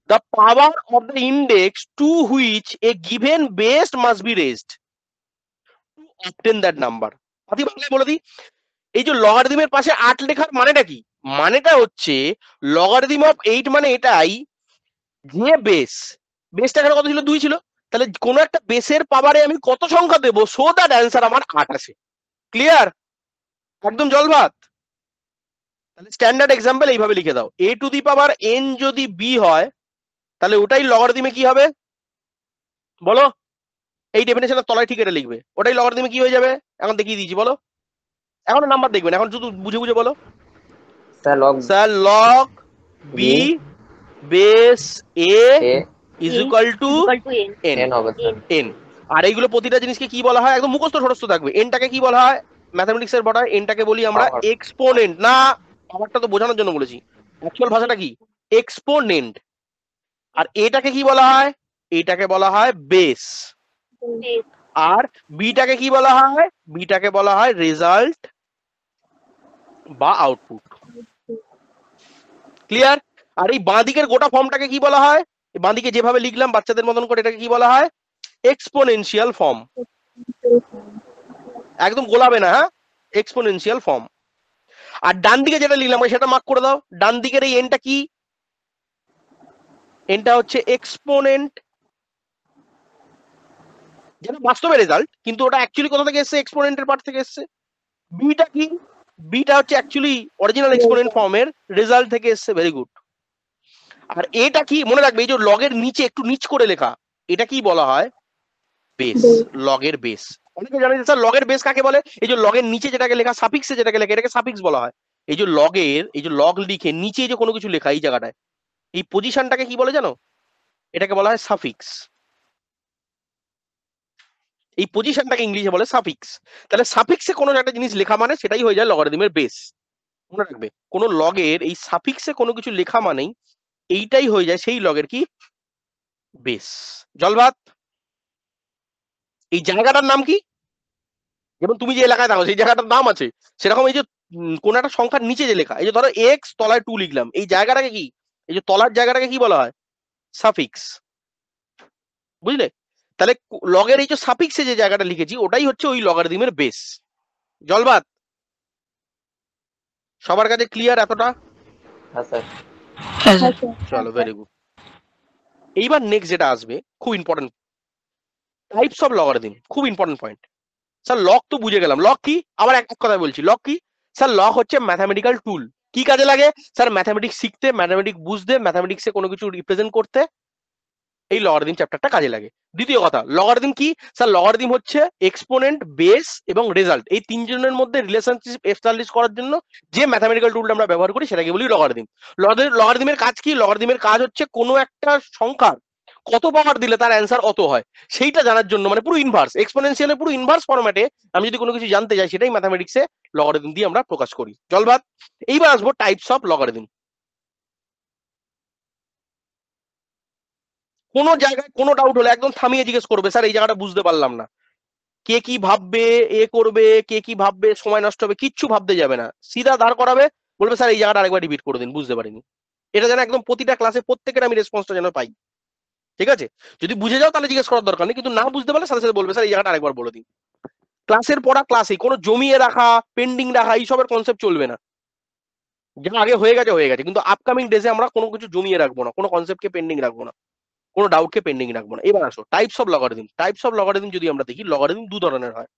A: the power of the index to which a given base must be raised to obtain that number. আদি বাংলায় বলে দিই, এই যে লগারিদমের পাশে 8 লেখার মানেটা কি? মানেটা হচ্ছে লগারিদম অফ 8 মানে এটাই যে বেসটা এখানে কত ছিল? 2 ছিল। তাহলে কোন একটা বেসের পাওয়ারে আমি কত সংখ্যা দেবো সো দ্যাট অ্যান্সার আমার 8 আসে। ক্লিয়ার? একদম জল ভাত। তাহলে স্ট্যান্ডার্ড এক্সাম্পল এইভাবে লিখে দাও, a two the power n যদি b হয় তাহলে ওটাই লগারিদমে কি হবে বলো? এই ডেফিনেশনের তলায় ঠিক এটা লিখবে, ওটাই লগারিদমে কি হয়ে যাবে? এখন দেখিয়ে দিয়েছি, বলো। এখন নাম্বার দেখবেন, এখন শুধু বুঝে বুঝে বলো। Sir log b base a is equal to
D: n হবে স্যার।
A: n। আর এইগুলো প্রতিটা জিনিসকে কি বলা হয়, একদম মুখস্থ সরস্থ থাকবে। এনটাকে কি বলা হয় ম্যাথামেটিক্স এর বড়, এনটাকে বলি আমরা
D: পাওয়ার।
A: এক্সপোনেন্ট। না, পাওয়ারটা তো বোঝানোর জন্য বলেছি, অ্যাকচুয়াল ভাষাটা কি এক্সপোনেন্ট। আর এটাকে কি বলা হয়, এটাকে বলা হয় বেস।
B: base,
A: আর বিটাকে কি বলা হয়, বিটাকে বলা হয় রেজাল্ট বা আউটপুট। ক্লিয়ার? আর এই বাঁদিকের গোটা ফর্মটাকে কি বলা হয়, বাঁদিকে যেভাবে লিখলাম বাচ্চাদের মতন করে, এটাকে কি বলা হয় এক্সপোনেনশিয়াল ফর্ম। একদম গোলাবে না, হ্যাঁ, এক্সপোনেনশিয়াল ফর্ম। আর ডান দিকে যেটা লিখলাম সেটা মার্ক করে দাও। ডান দিকের এই এনটা কি, এনটা হচ্ছে এক্সপোনেন্ট, যেটা বাস্তবে রেজাল্ট, কিন্তু ওটা অ্যাকচুয়ালি কোথা থেকে এসেছে, এক্সপোনেন্টের পার্ট থেকে এসেছে। বিটা কি, বিটা হচ্ছে অ্যাকচুয়ালি অরিজিনাল এক্সপোনেন্ট ফর্মের রেজাল্ট থেকে এসেছে। Very good. আর এটা কি মনে রাখবে, এই যে লগের নিচে একটু নিচ করে লেখা, এটা কি বলা হয় বেস, লগের বেস। অনেকে জানে যে স্যার লগের বেস কাকে বলে, এই যে লগের নিচে যেটাকে লেখা সাফিক্সে যেটাকে লেখা এটাকে সাফিক্স বলা হয়। এই যে লগের, এই যে লগ লিখে নিচে যে কোনো কিছু লেখা এই জায়গাটায়, এই পজিশনটাকে কি বলে জানো, এটাকে বলা হয় সাফিক্স। এই পজিশনটাকে ইংলিশে বলে সাফিক্স। তাহলে সাফিক্সে কোনো একটা জিনিস লেখা মানে সেটাই হয়ে যায় লগারিদমের বেস। মনে রাখবে, কোনো লগের এই সাফিক্সে কোনো কিছু লেখা মানেই এইটাই হয়ে যায় সেই লগের কি বেস। জলভাত। এই জায়গাটার নাম কি, যেমন তুমি যে এলাকায় থাকো সেই জায়গাটার নাম আছে, সেরকম এই যে কোন একটা সংখ্যার নিচে যে লেখা, এই যে ধরো এক্স তলায় 2 লিখলাম, এই জায়গাটাকে কি, এই যে তলার জায়গাটাকে কি বলা হয় সাফিক্স। বুঝলে? তাহলে লগের এই যে সাফিক্সে যে জায়গাটা লিখেছি ওটাই হচ্ছে ওই লগারিদমের বেস। জলবাদ সবার কাছে ক্লিয়ার এতটা?
D: হ্যাঁ স্যার।
C: হ্যাঁ স্যার।
A: চলো, ভেরি গুড। এইবার নেক্সট যেটা আসবে খুব ইম্পর্টেন্ট, টাইপস অফ লগারিদম, খুব ইম্পর্টেন্ট পয়েন্ট। স্যার লগ তো বুঝে গেলাম, লগ কি, আবার এক কথা বলছি, লগ কি স্যার, লগ হচ্ছে ম্যাথামেটিক্যাল টুল। কি কাজে লাগে স্যার, ম্যাথামেটিক্স শিখতে, ম্যাথামেটিক্স বুঝতে, ম্যাথামেটিক্সে কোনো কিছু রিপ্রেজেন্ট করতে এই লগারিদম চ্যাপ্টারটা কাজে লাগে। দ্বিতীয় কথা, লগারিদম কি স্যার, লগারিদম হচ্ছে এক্সপোনেন্ট, বেস এবং রেজাল্ট, এই তিনজনের মধ্যে রিলেশনশিপ এস্টাবলিশ করার জন্য যে ম্যাথামেটিক্যাল টুলটা আমরা ব্যবহার করি সেটাকে বলি লগারিদম। লগারিদমের কাজ কি, লগারিদমের কাজ হচ্ছে কোনো একটা সংখ্যার কত পাওয়ার দিলে তার অ্যান্সার অত হয় সেইটা জানার জন্য, মানে পুরো ইনভার্স এক্সপোনেনশিয়ালের পুরো ইনভার্স ফরম্যাটে আমি যদি কোনো কিছু জানতে চাই সেটাই ম্যাথামেটিক্সে লগারিদম দিয়ে আমরা প্রকাশ করি। জলভাত। এইবার আসবো টাইপস অফ লগারিদম। কোনো জায়গায় কোনো ডাউট হলে একদম থামিয়ে জিজ্ঞেস করবে, স্যার এই জায়গাটা বুঝতে পারলাম না। কে কি ভাববে, এ করবে, কে কি ভাববে, সময় নষ্ট হবে, কিচ্ছু ভাবতে যাবে না, সিধা দাঁড় করাবে, বলবে স্যার এই জায়গাটা আরেকবার রিপিট করে দিন, বুঝতে পারিনি। এটা যেন একদম প্রতিটা ক্লাসে প্রত্যেকের আমি রেসপন্সটা যেন পাই। ঠিক আছে? যদি বুঝে যাও তাহলে জিজ্ঞেস করার দরকার নেই, কিন্তু না বুঝতে পারলে সাথে সাথে বলবে স্যার এই জায়গাটা আরেকবার বলে দিন। ক্লাসের পড়া ক্লাসে, কোনো জমিয়ে রাখা, পেন্ডিং রাখা এইসবের কনসেপ্ট চলবে না। যা আগে হয়ে গেছে হয়ে গেছে, কিন্তু আপকামিং ডেজে আমরা কোনো কিছু জমিয়ে রাখবো না, কোনো কনসেপ্টকে পেন্ডিং রাখবো না, কোনো ডাউটকে পেন্ডিং রাখবো না। এবার আসো types of logarithm. Types of logarithm যদি আমরা দেখি, লগারিদম দু ধরনের হয়।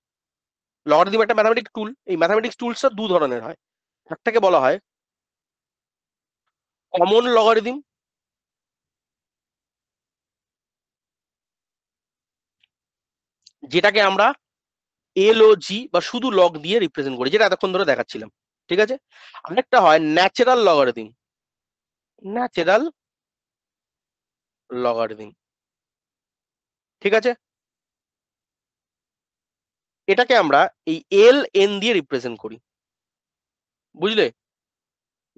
A: লগারিদম একটা ম্যাথমেটিক্স টুল, এই ম্যাথমেটিক্স টুলসটা দু ধরনের হয়। একটাকে বলা হয় কমন লগারিদম, যেটাকে আমরা এল ও জি বা শুধু লগ দিয়ে রিপ্রেজেন্ট করি, যেটা এতক্ষণ ধরে দেখাচ্ছিলাম। ঠিক আছে? আরেকটা হয় ন্যাচারাল লগারিদম, ন্যাচারাল লগারিদম। ঠিক আছে? এটাকে আমরা এই এল এন দিয়ে রিপ্রেজেন্ট করি। বুঝলে?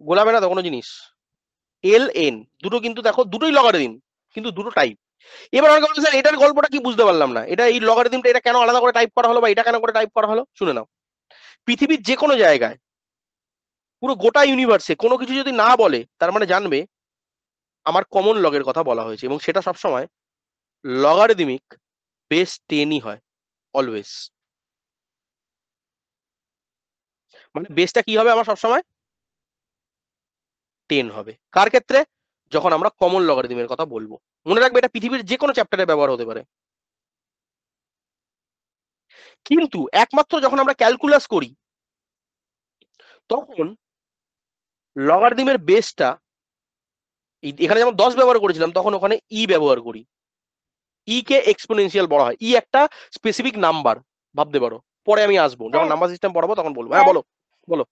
A: গোলাবে না তো কোনো জিনিস। এল এন দুটো, কিন্তু দেখো দুটোই লগারিদম, কিন্তু দুটো টাইপ। এবার অনেকে বলছে স্যার এটার গল্পটা কি, বুঝতে পারলাম না, এটা এই লগারিদমটা এটা কেন আলাদা করে টাইপ করা হলো বা এটা কেন করে টাইপ করা হলো। শুনে নাও, পৃথিবীর যে কোনো জায়গায়, পুরো গোটা ইউনিভার্সে কোনো কিছু যদি না বলে তার মানে জানবে আমার কমন লগের কথা বলা হয়েছে, এবং সেটা সবসময় লগারিদমিক বেস 10ই হয় অলওয়েজ। মানে বেসটা কি হবে আমার সবসময় 10 হবে। কার ক্ষেত্রে? যখন আমরা কমন লগারিদমের কথা বলবো। মনে রাখবে এটা পৃথিবীর যে কোনো চ্যাপ্টারে ব্যবহার হতে পারে, কিন্তু একমাত্র যখন আমরা ক্যালকুলাস করি তখন লগারিদমের বেসটা, এখানে যেমন 10 ব্যবহার করেছিলাম তখন ওখানে ই ব্যবহার করি। ই কে এক্সপোনেনশিয়াল বলা হয়, ই একটা স্পেসিফিক নাম্বার ভাবতে পারো, পরে আমি আসবো যখন নাম্বার সিস্টেম পড়াবো তখন বলবো। হ্যাঁ বলো বলো।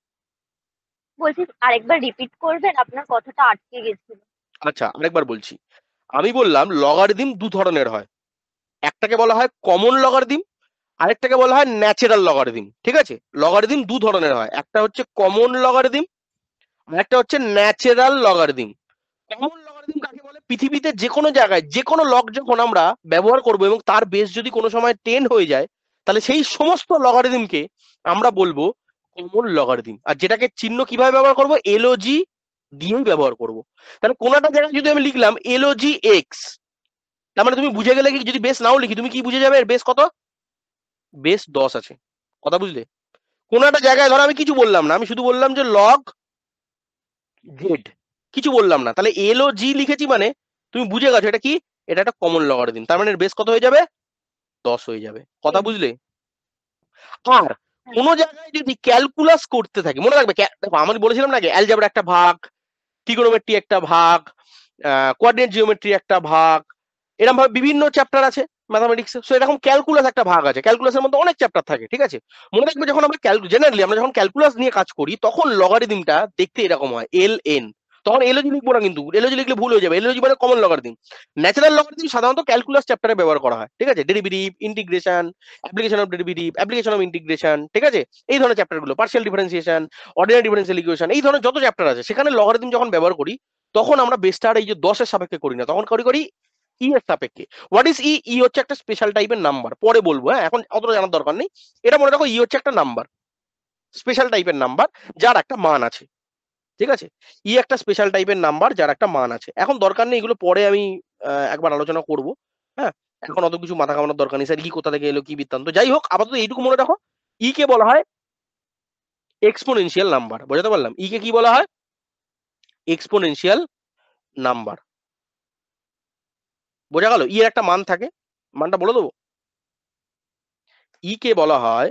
B: বলছি আরেকবার রিপিট করবেন, আপনার কথাটা আটকে গেছিল।
A: আচ্ছা আরেকবার বলছি, আমি বললাম লগারিদম দু ধরনের হয়। একটাকে বলা হয় কমন লগারিদম, আরেকটাকে বলা হয় ন্যাচারাল লগারিদম। ঠিক আছে, লগারিদম দু ধরনের হয়, একটা হচ্ছে কমন লগারিদম, আরেকটা হচ্ছে ন্যাচারাল লগারিদম। কমন লগারিদম কাকে বলে? পৃথিবীতে যে কোনো জায়গায় যে কোনো লগ যখন আমরা ব্যবহার করব এবং তার বেস যদি কোনো সময় 10 হয়ে যায়, তাহলে সেই সমস্ত লগারিদমকে আমরা বলবো কমন লগারিদম। আর যেটাকে চিহ্ন কিভাবে ব্যবহার করব? এলওজি দিয়েই ব্যবহার করব। তাহলে কোনো একটা জায়গায় যদি আমি লিখলাম এলওজি এক্স, তার মানে তুমি বুঝে গেলে কি, যদি বেস নাও লিখি তুমি কি বুঝে যাবে এর বেস কত? বেস 10 আছে। কথা বুঝলে? কোনো একটা জায়গায় ধরো আমি কিছু বললাম না, আমি শুধু বললাম যে লগ জেড, কিছু বললাম না, তাহলে এল ও জি লিখেছি মানে তুমি বুঝে গেছো এটা কি, এটা একটা কমন লগারিদম। তার মানে এর বেস কত হয়ে যাবে? 10 হয়ে যাবে। কথা
B: 10।
A: বুঝলে? আর কোন জায়গায় যদি ক্যালকুলাস করতে থাকি, মনে রাখবে দেখো আমি বলেছিলাম না অ্যালজেব্রা একটা ভাগ, ট্রিগোনোমেট্রি একটা ভাগ, কোঅর্ডিনেট জিওমেট্রি একটা ভাগ, এরকম ভাবে বিভিন্ন চ্যাপ্টার আছে ম্যাথামেটিক্স। সো এরকম ক্যালকুলাস একটা ভাগ আছে, ক্যালকুলাসের মধ্যে অনেক চ্যাপ্টার থাকে। ঠিক আছে, মনে রাখবে যখন আমরা জেনারেলি আমরা যখন ক্যালকুলাস নিয়ে কাজ করি তখন লগারিদমটা দেখতে এরকম হয় এল এন। তখন এলওজি লিখবো না, কিন্তু এলওজি লিখলে ভুল হয়ে যাবে। এলওজি মানে কমন লগারিদম। ন্যাচারাল লগারিদম সাধারণত ক্যালকুলাস চ্যাপ্টারে ব্যবহার করা হয়। ঠিক আছে, derivative, integration, application of derivative, application of integration, ঠিক আছে, এই ধরনের চ্যাপ্টারগুলো, partial differentiation, ordinary differential equation, এই ধরনের যত চ্যাপ্টার আছে সেখানে লগারিদম যখন ব্যবহার করি তখন আমরা বেসটার এই যে 10-এর সাপেক্ষে করি না, তখন করি ই এর সাপেক্ষে। হোয়াট ইজ ই? ই হচ্ছে একটা স্পেশাল টাইপের নাম্বার, পরে বলবো, হ্যাঁ এখন অতটা জানার দরকার নেই। এটা মনে রাখো, ই হচ্ছে একটা নাম্বার, স্পেশাল টাইপের নাম্বার যার একটা মান আছে। ঠিক আছে, ই একটা স্পেশাল টাইপের নাম্বার যার একটা মান আছে। এখন দরকার নেই, এগুলো পরে আমি একবার আলোচনা করব। হ্যাঁ, এখন অত কিছু মাথা ঘামানোর দরকার নেই, স্যার ই কোথা থেকে এলো কি বৃত্তান্ত। যাই হোক, আপাতত এইটুকু মনে রাখো, ই কে বলা হয় এক্সপোনেনশিয়াল নাম্বার। বোঝাতে পারলাম? ই কে কি বলা হয়? Exponential number. বোঝা গেল? ই এর একটা মান থাকে, মানটা বলে দেবো। ই কে বলা হয়,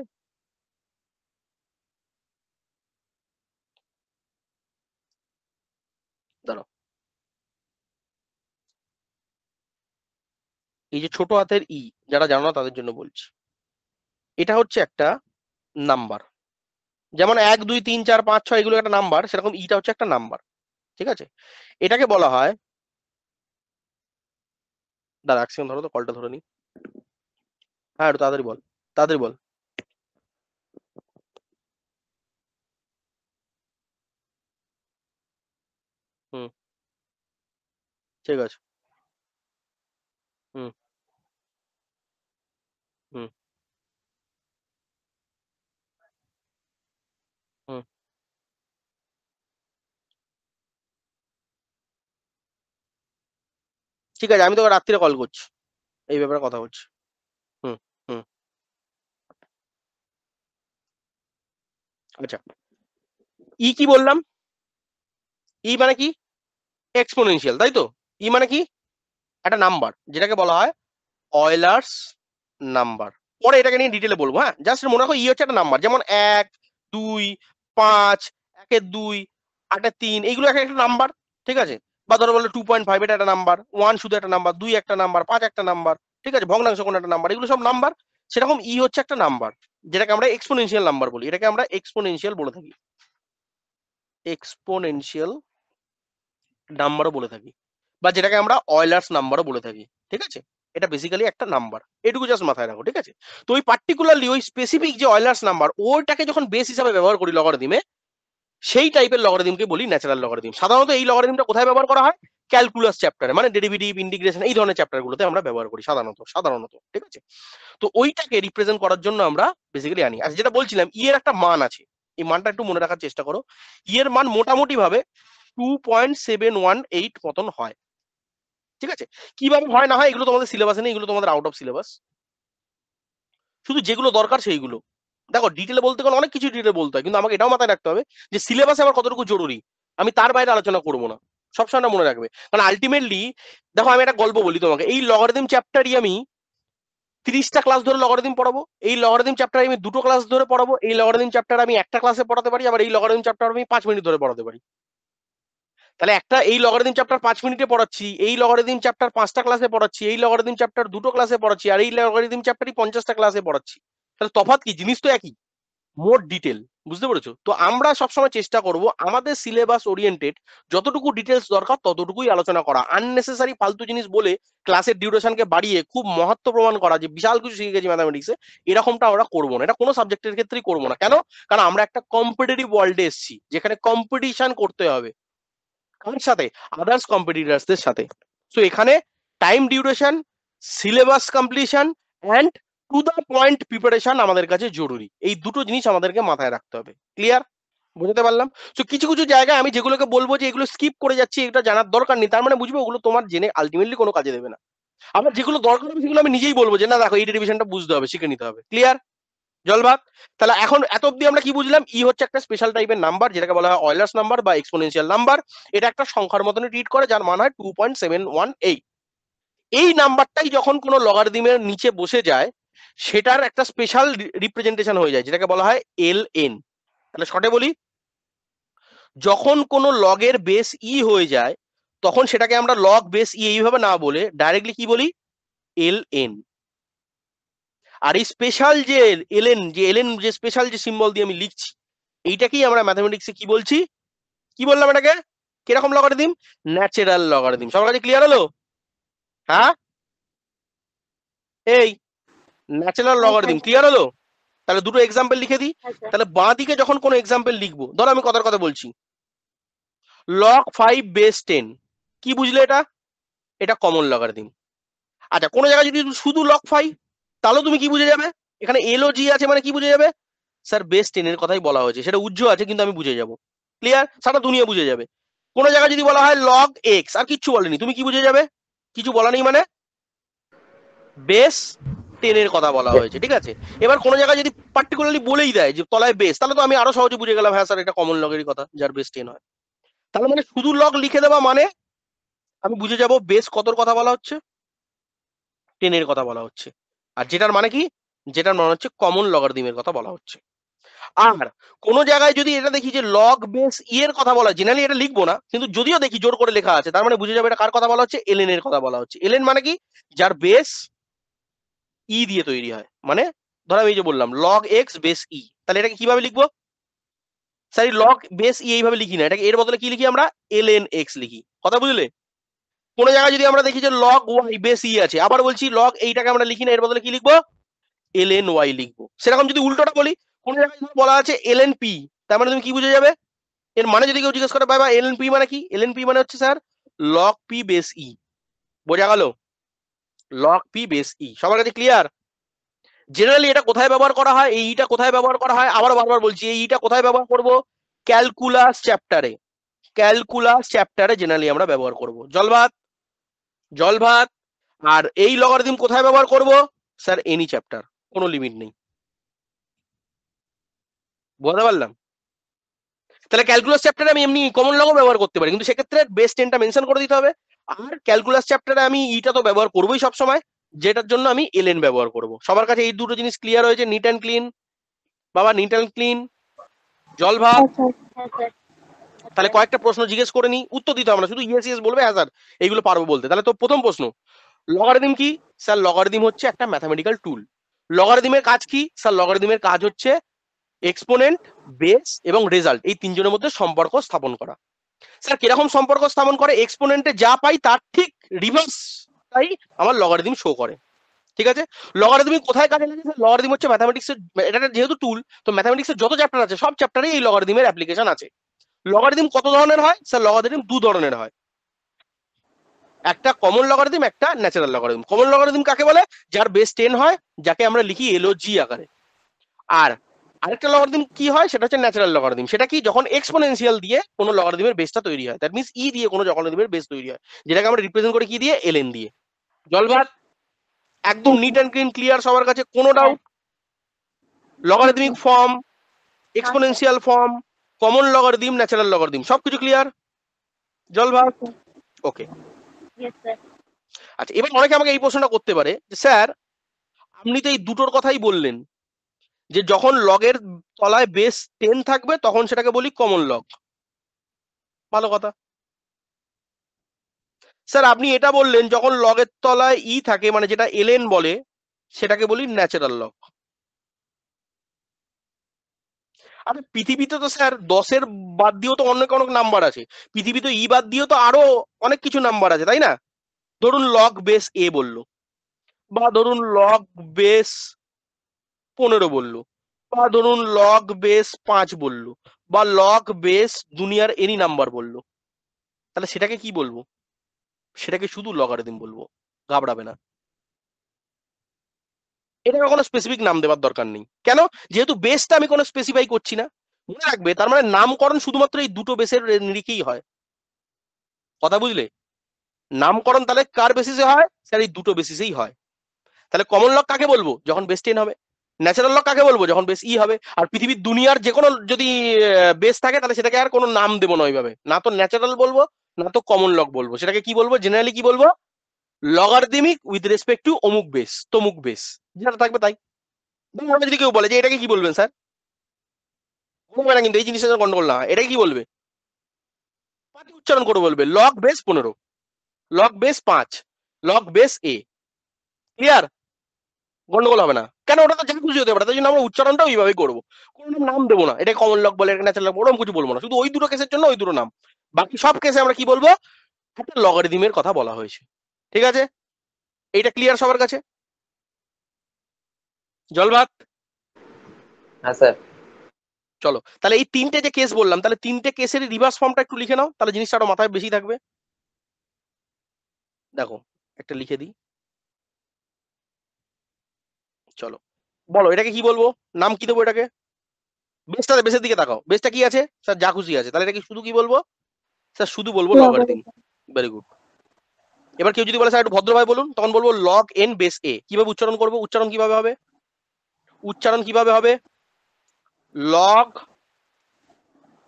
A: দাঁড়াও, এই যে ছোট হাতের ই, যারা জানো না তাদের জন্য বলছি, এটা হচ্ছে একটা নাম্বার। যেমন 1 2 3 4 5 6 এগুলো একটা নাম্বার, সেরকম ইটা হচ্ছে একটা নাম্বার। ঠিক আছে, এটাকে বলা হয়, দাঁড়া এক সেকেন্ড, ধরো তো কলটা ধরে নি। হ্যাঁ একটু তাড়াতাড়ি বল, তাড়াতাড়ি বল। হুম, ঠিক আছে। হুম, হুম, হুম, ঠিক আছে, আমি তোকে রাত্রিরে কল করছি, এই ব্যাপারে কথা হচ্ছে। হুম, হুম, আচ্ছা, ই কি বললাম? ই মানে কি? এক্সপোনেনশিয়াল, তাই তো? ই মানে কি? একটা নাম্বার যেটাকে বলা হয় অয়লার্স নাম্বার। পরে এটাকে নিয়ে ডিটেলে বলবো। হ্যাঁ, জাস্ট মনে রাখো ই হচ্ছে একটা নাম্বার, যেমন 1 2 5, 1-2, 8-3, এইগুলো একটা নাম্বার। ঠিক আছে, বা ধরো বলো 2.5, এটা একটা নাম্বার, 1 শুধু একটা নাম্বার, 2 একটা নাম্বার, 5 একটা নাম্বার। ঠিক আছে, ভগ্নাংশ কোন একটা নাম্বার, এগুলো সব নাম্বার। সেরকম ই হচ্ছে একটা নাম্বার যেটাকে আমরা এক্সপোনেনশিয়াল নাম্বার বলি, এটাকে আমরা এক্সপোনেনশিয়াল বলে থাকি, এক্সপোনেনশিয়াল নাম্বারও বলে থাকি, বা যেটাকে আমরা অয়লার্স নাম্বারও বলে থাকি। ঠিক আছে, এটা বেসিক্যালি একটা নাম্বার, এটুকু জাস্ট মাথায় রাখো। ঠিক আছে, তো ওই পার্টিকুলারলি ওই স্পেসিফিক যে অয়লার্স নাম্বার, ওইটাকে যখন বেস হিসাবে ব্যবহার করি লগারিদমে, সেই টাইপের লগারিদমকে বলি ন্যাচারাল লগারিদম। সাধারণত এই লগারিদমটা কোথায় ব্যবহার করা হয়? ক্যালকুলাস চ্যাপ্টারে, মানে ডেরিভেটিভ, ইন্টিগ্রেশন, এই ধরনের চ্যাপ্টারগুলোতে আমরা ব্যবহার করি সাধারণত। ঠিক আছে, তো ওইটাকে রিপ্রেজেন্ট করার জন্য আমরা বেসিক্যালি আনি। আচ্ছা, যেটা বলছিলাম, ই এর একটা মান আছে, এই মানটা একটু মনে রাখার চেষ্টা করো। ই এর মান মোটামুটি ভাবে 2.718 মতন হয়। ঠিক আছে, কিভাবে হয় না হয় এগুলো তোমাদের সিলেবাসে নেই, এগুলো তোমাদের আউট অফ সিলেবাস। শুধু যেগুলো দরকার সেইগুলো দেখো। ডিটেলে বলতে গেলে অনেক কিছু ডিটেলে বলতে হয়, কিন্তু আমাকে এটাও মাথায় রাখতে হবে যে সিলেবাসে আমার কতটুকু জরুরি, আমি তার বাইরে আলোচনা করবো না। সবসময় মনে রাখবে, কারণ আলটিমেটলি দেখো, আমি একটা গল্প বলি তোমাকে, এই লগারিদম চ্যাপ্টারই আমি 30টা ক্লাস ধরে লগারিদম পড়াবো, এই লগারিদম চ্যাপ্টার আমি 2টো ক্লাস ধরে পড়াবো, এই লগারিদম চ্যাপ্টার আমি একটা ক্লাসে পড়াতে পারি, আবার এই লগারিদম চ্যাপ্টার আমি 5 মিনিট ধরে পড়াতে পারি। তাহলে একটা এই লগারিদম চ্যাপ্টার 5 মিনিটে পড়াচ্ছি, এই লগারিদম চ্যাপ্টার 5টা ক্লাসে পড়াচ্ছি, এই লগারিদম চ্যাপ্টার 2টো ক্লাসে পড়াচ্ছি, আর এই লগারিদম চ্যাপ্টারই 50টা ক্লাসে পড়াচ্ছি। তাহলে তফাৎ কি? জিনিস তো একই, মোর ডিটেল। বুঝতে পেরেছো? তো আমরা সবসময় চেষ্টা করব আমাদের সিলেবাস ওরিয়েন্টেড যতটুকু ডিটেলস দরকার ততটুকুই আলোচনা করা, আননেসেসারি ফালতু জিনিস বলে ক্লাসের ডিউরেশনকে বাড়িয়ে খুব মহত্ব প্রমাণ করা যে বিশাল কিছু শিখে গেছি ম্যাথামেটিক্সে, এরকমটা আমরা করবো না। এটা কোনো সাবজেক্টের ক্ষেত্রেই করবো না। কেন? কারণ আমরা একটা কম্পিটিটিভ ওয়ার্ল্ডে এসেছি যেখানে কম্পিটিশন করতে হবে কার সাথে? আদার্স কম্পিটিটার্সদের সাথে। তো এখানে time duration, syllabus completion and to the point preparation আমাদের কাছে জরুরি। এই দুটো জিনিস আমাদেরকে মাথায় রাখতে হবে। ক্লিয়ার? বুঝতে পারলাম? তো কিছু কিছু জায়গায় আমি যেগুলোকে বলবো যে এগুলো স্কিপ করে যাচ্ছি, এটা জানার দরকার নেই, তার মানে বুঝবে ওগুলো তোমার জেনে আলটিমেটলি কোনো কাজে দেবে না। আবার যেগুলো দরকার হবে সেগুলো আমি নিজেই বলবো যে না দেখো এই ডেরিভেশনটা বুঝতে হবে, শিখে নিতে হবে। ক্লিয়ার? জলভাত? তাহলে এখন এত অব্দি আমরা কি বুঝলাম? ই হচ্ছে একটা স্পেশাল টাইপের নাম্বার যেটাকে বলা হয় অয়লার্স নাম্বার বা এক্সপোনেনশিয়াল নাম্বার। এটা একটা সংখ্যার মতনই ট্রিট করে যার মান হয় 2.718। এই নাম্বারটাই যখন কোনো লগারিদমের নিচে বসে যায় সেটার একটা স্পেশাল রিপ্রেজেন্টেশন হয়ে যায় যেটাকে বলা হয় ln। তাহলে শর্টে বলি, যখন কোনো লগের বেস ই হয়ে যায় তখন সেটাকে আমরা লগ বেস ই এইভাবে না বলে ডাইরেক্টলি কি বলি? ln। আর এই স্পেশাল যে ln যে স্পেশাল যে সিম্বল দিয়ে আমি লিখছি এইটাকেই আমরা ম্যাথমেটিক্সে কি বলছি? কি বললাম এটাকে? কিরকম লগারিদম? Natural logarithm. সবার কাছে ক্লিয়ার হলো? হ্যাঁ, এই ন্যাচারাল
B: হ্যাঁ
A: লগারিদম
B: স্যার।
A: ক্লিয়ার হলো? তাহলে দুটো এক্সাম্পল লিখে দিই।
B: হ্যাঁ স্যার।
A: তাহলে বাঁ দিকে যখন কোনো এক্সাম্পল লিখবো, ধরো আমি কথার কথা বলছি log 5 বেস 10, কি বুঝলে এটা? এটা কমন লগারিদম। আচ্ছা, কোনো জায়গায় যদি শুধু log 5 তাহলেও তুমি কি বুঝে যাবে? এখানে এল ও জি আছে মানে কি বুঝে যাবে? স্যার বেস 10 এর কথাই বলা হয়েছে, সেটা উজ্জ্ব আছে কিন্তু আমি বুঝে যাবো। ক্লিয়ার? সারা দুনিয়া বুঝে যাবে। কোনো জায়গায় যদি বলা হয় log x আর কিচ্ছু বলেনি, তুমি কি বুঝে যাবে? কিছু বলা নেই মানে বেস 10 এর কথা বলা হয়েছে। ঠিক আছে, এবার কোনো জায়গায় যদি পার্টিকুলারলি বলেই দেয় যে তলায় বেস, তাহলে তো আমি আরো সহজে বুঝে গেলাম হ্যাঁ স্যার এটা কমন লগেরই কথা যার বেস 10 হয়। তাহলে মানে শুধু লগ লিখে দেওয়া মানে আমি বুঝে যাব বেস কতর কথা বলা হচ্ছে? 10 এর কথা বলা হচ্ছে। আর যেটার মানে কি? যেটার মানে হচ্ছে কমন লগারিদমের কথা বলা হচ্ছে। আর কোন জায়গায় যদি এটা দেখি যে লগ বেস ই এর কথা বলা, জেনারেলি এটা লিখবো না কিন্তু যদিও দেখি জোর করে লেখা আছে, তার মানে বুঝে যাবে এটা কার কথা বলা হচ্ছে? ln এর কথা বলা হচ্ছে। ln মানে কি? যার বেস ই দিয়ে তৈরি হয়। মানে ধরো আমি এই যে বললাম লগ এক্স বেস ই, তাহলে এটাকে কিভাবে লিখবো? স্যার লগ বেস ই এইভাবে লিখি না, এটাকে এর বদলে কি লিখি আমরা? ln এক্স লিখি। কথা বুঝলে? কোন জায়গায় যদি আমরা দেখি যে লগ ওয়াই বেস ই আছে, আবার বলছি লগ এইটাকে আমরা লিখি না, এর বদলে কি লিখবো? ln ওয়াই লিখবো। সেরকম যদি উল্টোটা বলি, কোন জায়গায় যদি বলা আছে ln পি, তার মানে তুমি কি বুঝে যাবে? এর মানে যদি কেউ জিজ্ঞেস করে ভাই ln পি মানে কি, ln পি মানে হচ্ছে স্যার লগ পি বেস ই। বোঝা গেল? লগ পি বেস ই সবার কাছে ক্লিয়ার? জেনারেলি এটা কোথায় ব্যবহার করা হয়? এই ইটা কোথায় ব্যবহার করা হয়? আবার বারবার বলছি এই ইটা কোথায় ব্যবহার করব? ক্যালকুলাস চ্যাপ্টারে। ক্যালকুলাস চ্যাপ্টারে জেনারেলি আমরা ব্যবহার করব। জলভাত? জলভাত? আর এই লগারিদম কোথায় ব্যবহার করব? স্যার এনি চ্যাপ্টার, কোনো লিমিট নেই। বুঝতে পারলাম? তাহলে ক্যালকুলাস চ্যাপ্টারে আমি এমনি কমন লগও ব্যবহার করতে পারি, কিন্তু সেক্ষেত্রে বেস 10টা মেনশন করে দিতে হবে। আর ক্যালকুলাস চ্যাপ্টারে আমি ইটা তো ব্যবহার করবোই সবসময়, যেটার জন্য আমি ln ব্যবহার করব। সবার কাছে এই দুটো জিনিস ক্লিয়ার হয়েছে? নিট অ্যান্ড ক্লিন বাবা, নিট অ্যান্ড ক্লিন। জলভাত?
B: হ্যাঁ স্যার।
A: তাহলে কয়েকটা প্রশ্ন জিজ্ঞেস করে নি, উত্তর দিতে হবে না, শুধু ইয়েস ইয়েস বলবে হ্যাঁ স্যার এইগুলো পারবো বলতে। তাহলে তো প্রথম প্রশ্ন, লগারিদম কি? স্যার লগারিদম হচ্ছে একটা ম্যাথমেটিক্যাল টুল। লগারিদমের কাজ কি? স্যার লগারিদমের কাজ হচ্ছে এক্সপোনেন্ট, বেস এবং রেজাল্ট এই তিনজনের মধ্যে সম্পর্ক স্থাপন করা। স্যার কিরকম সম্পর্ক স্থাপন করে? এক্সপোনেন্টে যা পাই তার ঠিক রিভার্স তাই আমার লগারিদম শো করে। ঠিক আছে, লগারিদম কোথায় কাজে লাগে? স্যার লগারিদম হচ্ছে ম্যাথমেটিক্সের, এটা যেহেতু টুল তো ম্যাথমেটিক্সের যত চ্যাপ্টার আছে সব চ্যাপ্টারে এই লগারিদমের অ্যাপ্লিকেশন আছে। লগারিদম কত ধরনের হয়? স্যার লগারিদম দু ধরনের হয়, একটা কমন লগারিদম, একটা ন্যাচারাল লগারিদম। কমন লগারিদম কাকে বলে? যার বেস 10 হয়, যাকে আমরা লিখি এলওজি আকারে। আর আরেকটা লগারিদম কি হয়? সেটা হচ্ছে ন্যাচারাল লগারিদম। সেটা কি? যখন এক্সপোনেনশিয়াল দিয়ে কোনো লগারিদমের বেসটা তৈরি হয়, দ্যাট মিন্স ই দিয়ে কোনো লগারিদমের বেস তৈরি হয়, যেটাকে আমরা রিপ্রেজেন্ট করি কি দিয়ে? ln দিয়ে। জলভাত? একদম নিট অ্যান্ড ক্লিন ক্লিয়ার সবার কাছে? কোনো
B: হ্যাঁ।
A: Doubt? Logarithmic form, exponential form, common logarithm, natural logarithm সবকিছু ক্লিয়ার? জলভাত? ওকে।
B: Yes sir.
A: আচ্ছা, এবার অনেকে আমাকে এই প্রশ্নটা করতে পারে যে স্যার আপনি তো এই দুটোর কথাই বললেন যে যখন লগের তলায় বেস 10 থাকবে তখন সেটাকে বলি কমন লগ। ভালো কথা। স্যার আপনি এটা বললেন যখন লগের তলায় ই থাকে মানে যেটা ln বলে সেটাকে বলি ন্যাচারাল লগ। আরে পৃথিবীতে তো স্যার 10-এর বাদ দিয়েও তো অনেক অনেক নাম্বার আছে, পৃথিবীতে ই বাদ দিয়েও তো আরো অনেক কিছু নাম্বার আছে, তাই না? ধরুন লগ বেস এ বললো, বা ধরুন লগ বেস 15 বললো, বা ধরুন লগ বেস 5 বললো, বা লগ বেস দুনিয়ার এনি নাম্বার বললো, তাহলে সেটাকে কি বলবো? সেটাকে শুধু লগারিদম বলবো, ঘাবড়াবে না। এটাকে কোনো স্পেসিফিক নাম দেওয়ার দরকার নেই। কেন? যেহেতু বেসটা আমি কোনো স্পেসিফাই করছি না। মনে রাখবে, তার মানে নামকরণ শুধুমাত্র এই দুটো বেসের নিরিখেই হয়। কথা বুঝলে? নামকরণ তাহলে কার বেসিসে হয়? স্যার এই দুটো বেসিসেই হয়। তাহলে কমন লগ কাকে বলবো? যখন বেস 10 হবে। ন্যাচারাল লগ কাকে বলবো? যখন বেস ই হবে। আর পৃথিবীর দুনিয়ার যে কোনো যদি বেস থাকে, তাহলে সেটাকে আর কোনো নাম দেবো না ওইভাবে, না তো ন্যাচারাল বলবো, না তো কমন লগ বলবো। সেটাকে কি বলবো? জেনারেলি কি বলবো? লগারিদমিক উইথ রেসপেক্ট টু অমুক বেস, তমুক বেস, যেটা থাকবে তাই। ধরুন যদি কেউ বলে যে এটাকে কি বলবেন স্যার, বলবে না কিন্তু, এই জিনিসটা গন্ডগোল না হয়, এটাকে কি বলবে? পাটি উচ্চারণ করে বলবে, log base 15, log base 5, log base a. Clear? গন্ডগোল হবে না। কেন? ওটা তো যা খুশি হতে পারে, তাই জন্য আমরা উচ্চারণটা ওইভাবেই করবো। কোনো নাম দেবো না, এটা কমন লগ বলে, এটা ন্যাচারাল লগ, ওরকম কিছু বলবো না। শুধু ওই দুটো কেসের জন্য ওই দুটো নাম, বাকি সব কেসে আমরা কি বলবো? একটা লগারিদমের কথা বলা হয়েছে। ঠিক আছে? এইটা ক্লিয়ার সবার কাছে? জলভাত?
D: হ্যাঁ স্যার।
A: চলো তাহলে এই তিনটে যে কেস বললাম, তাহলে তিনটে কেসের রিভার্স ফর্মটা একটু লিখে নাও, তাহলে জিনিসটা আরো মাথায় বেশি থাকবে। দেখো, একটা লিখে দিই। চলো বলো, এটাকে কি বলবো? নাম কি দেবো এটাকে? বেসটা, বেসের দিকে তাকাও, বেসটা কি আছে স্যার? যা খুশি আছে। তাহলে এটাকে শুধু কি বলবো? স্যার শুধু বলবো লগারিদম। Very good. এবার কেউ যদি বলে স্যার একটু ভদ্রভাবে বলুন, তখন বলবো লগ এন বেস এ। কিভাবে উচ্চারণ করবো? উচ্চারণ কিভাবে হবে? উচ্চারণ কিভাবে হবে? লগ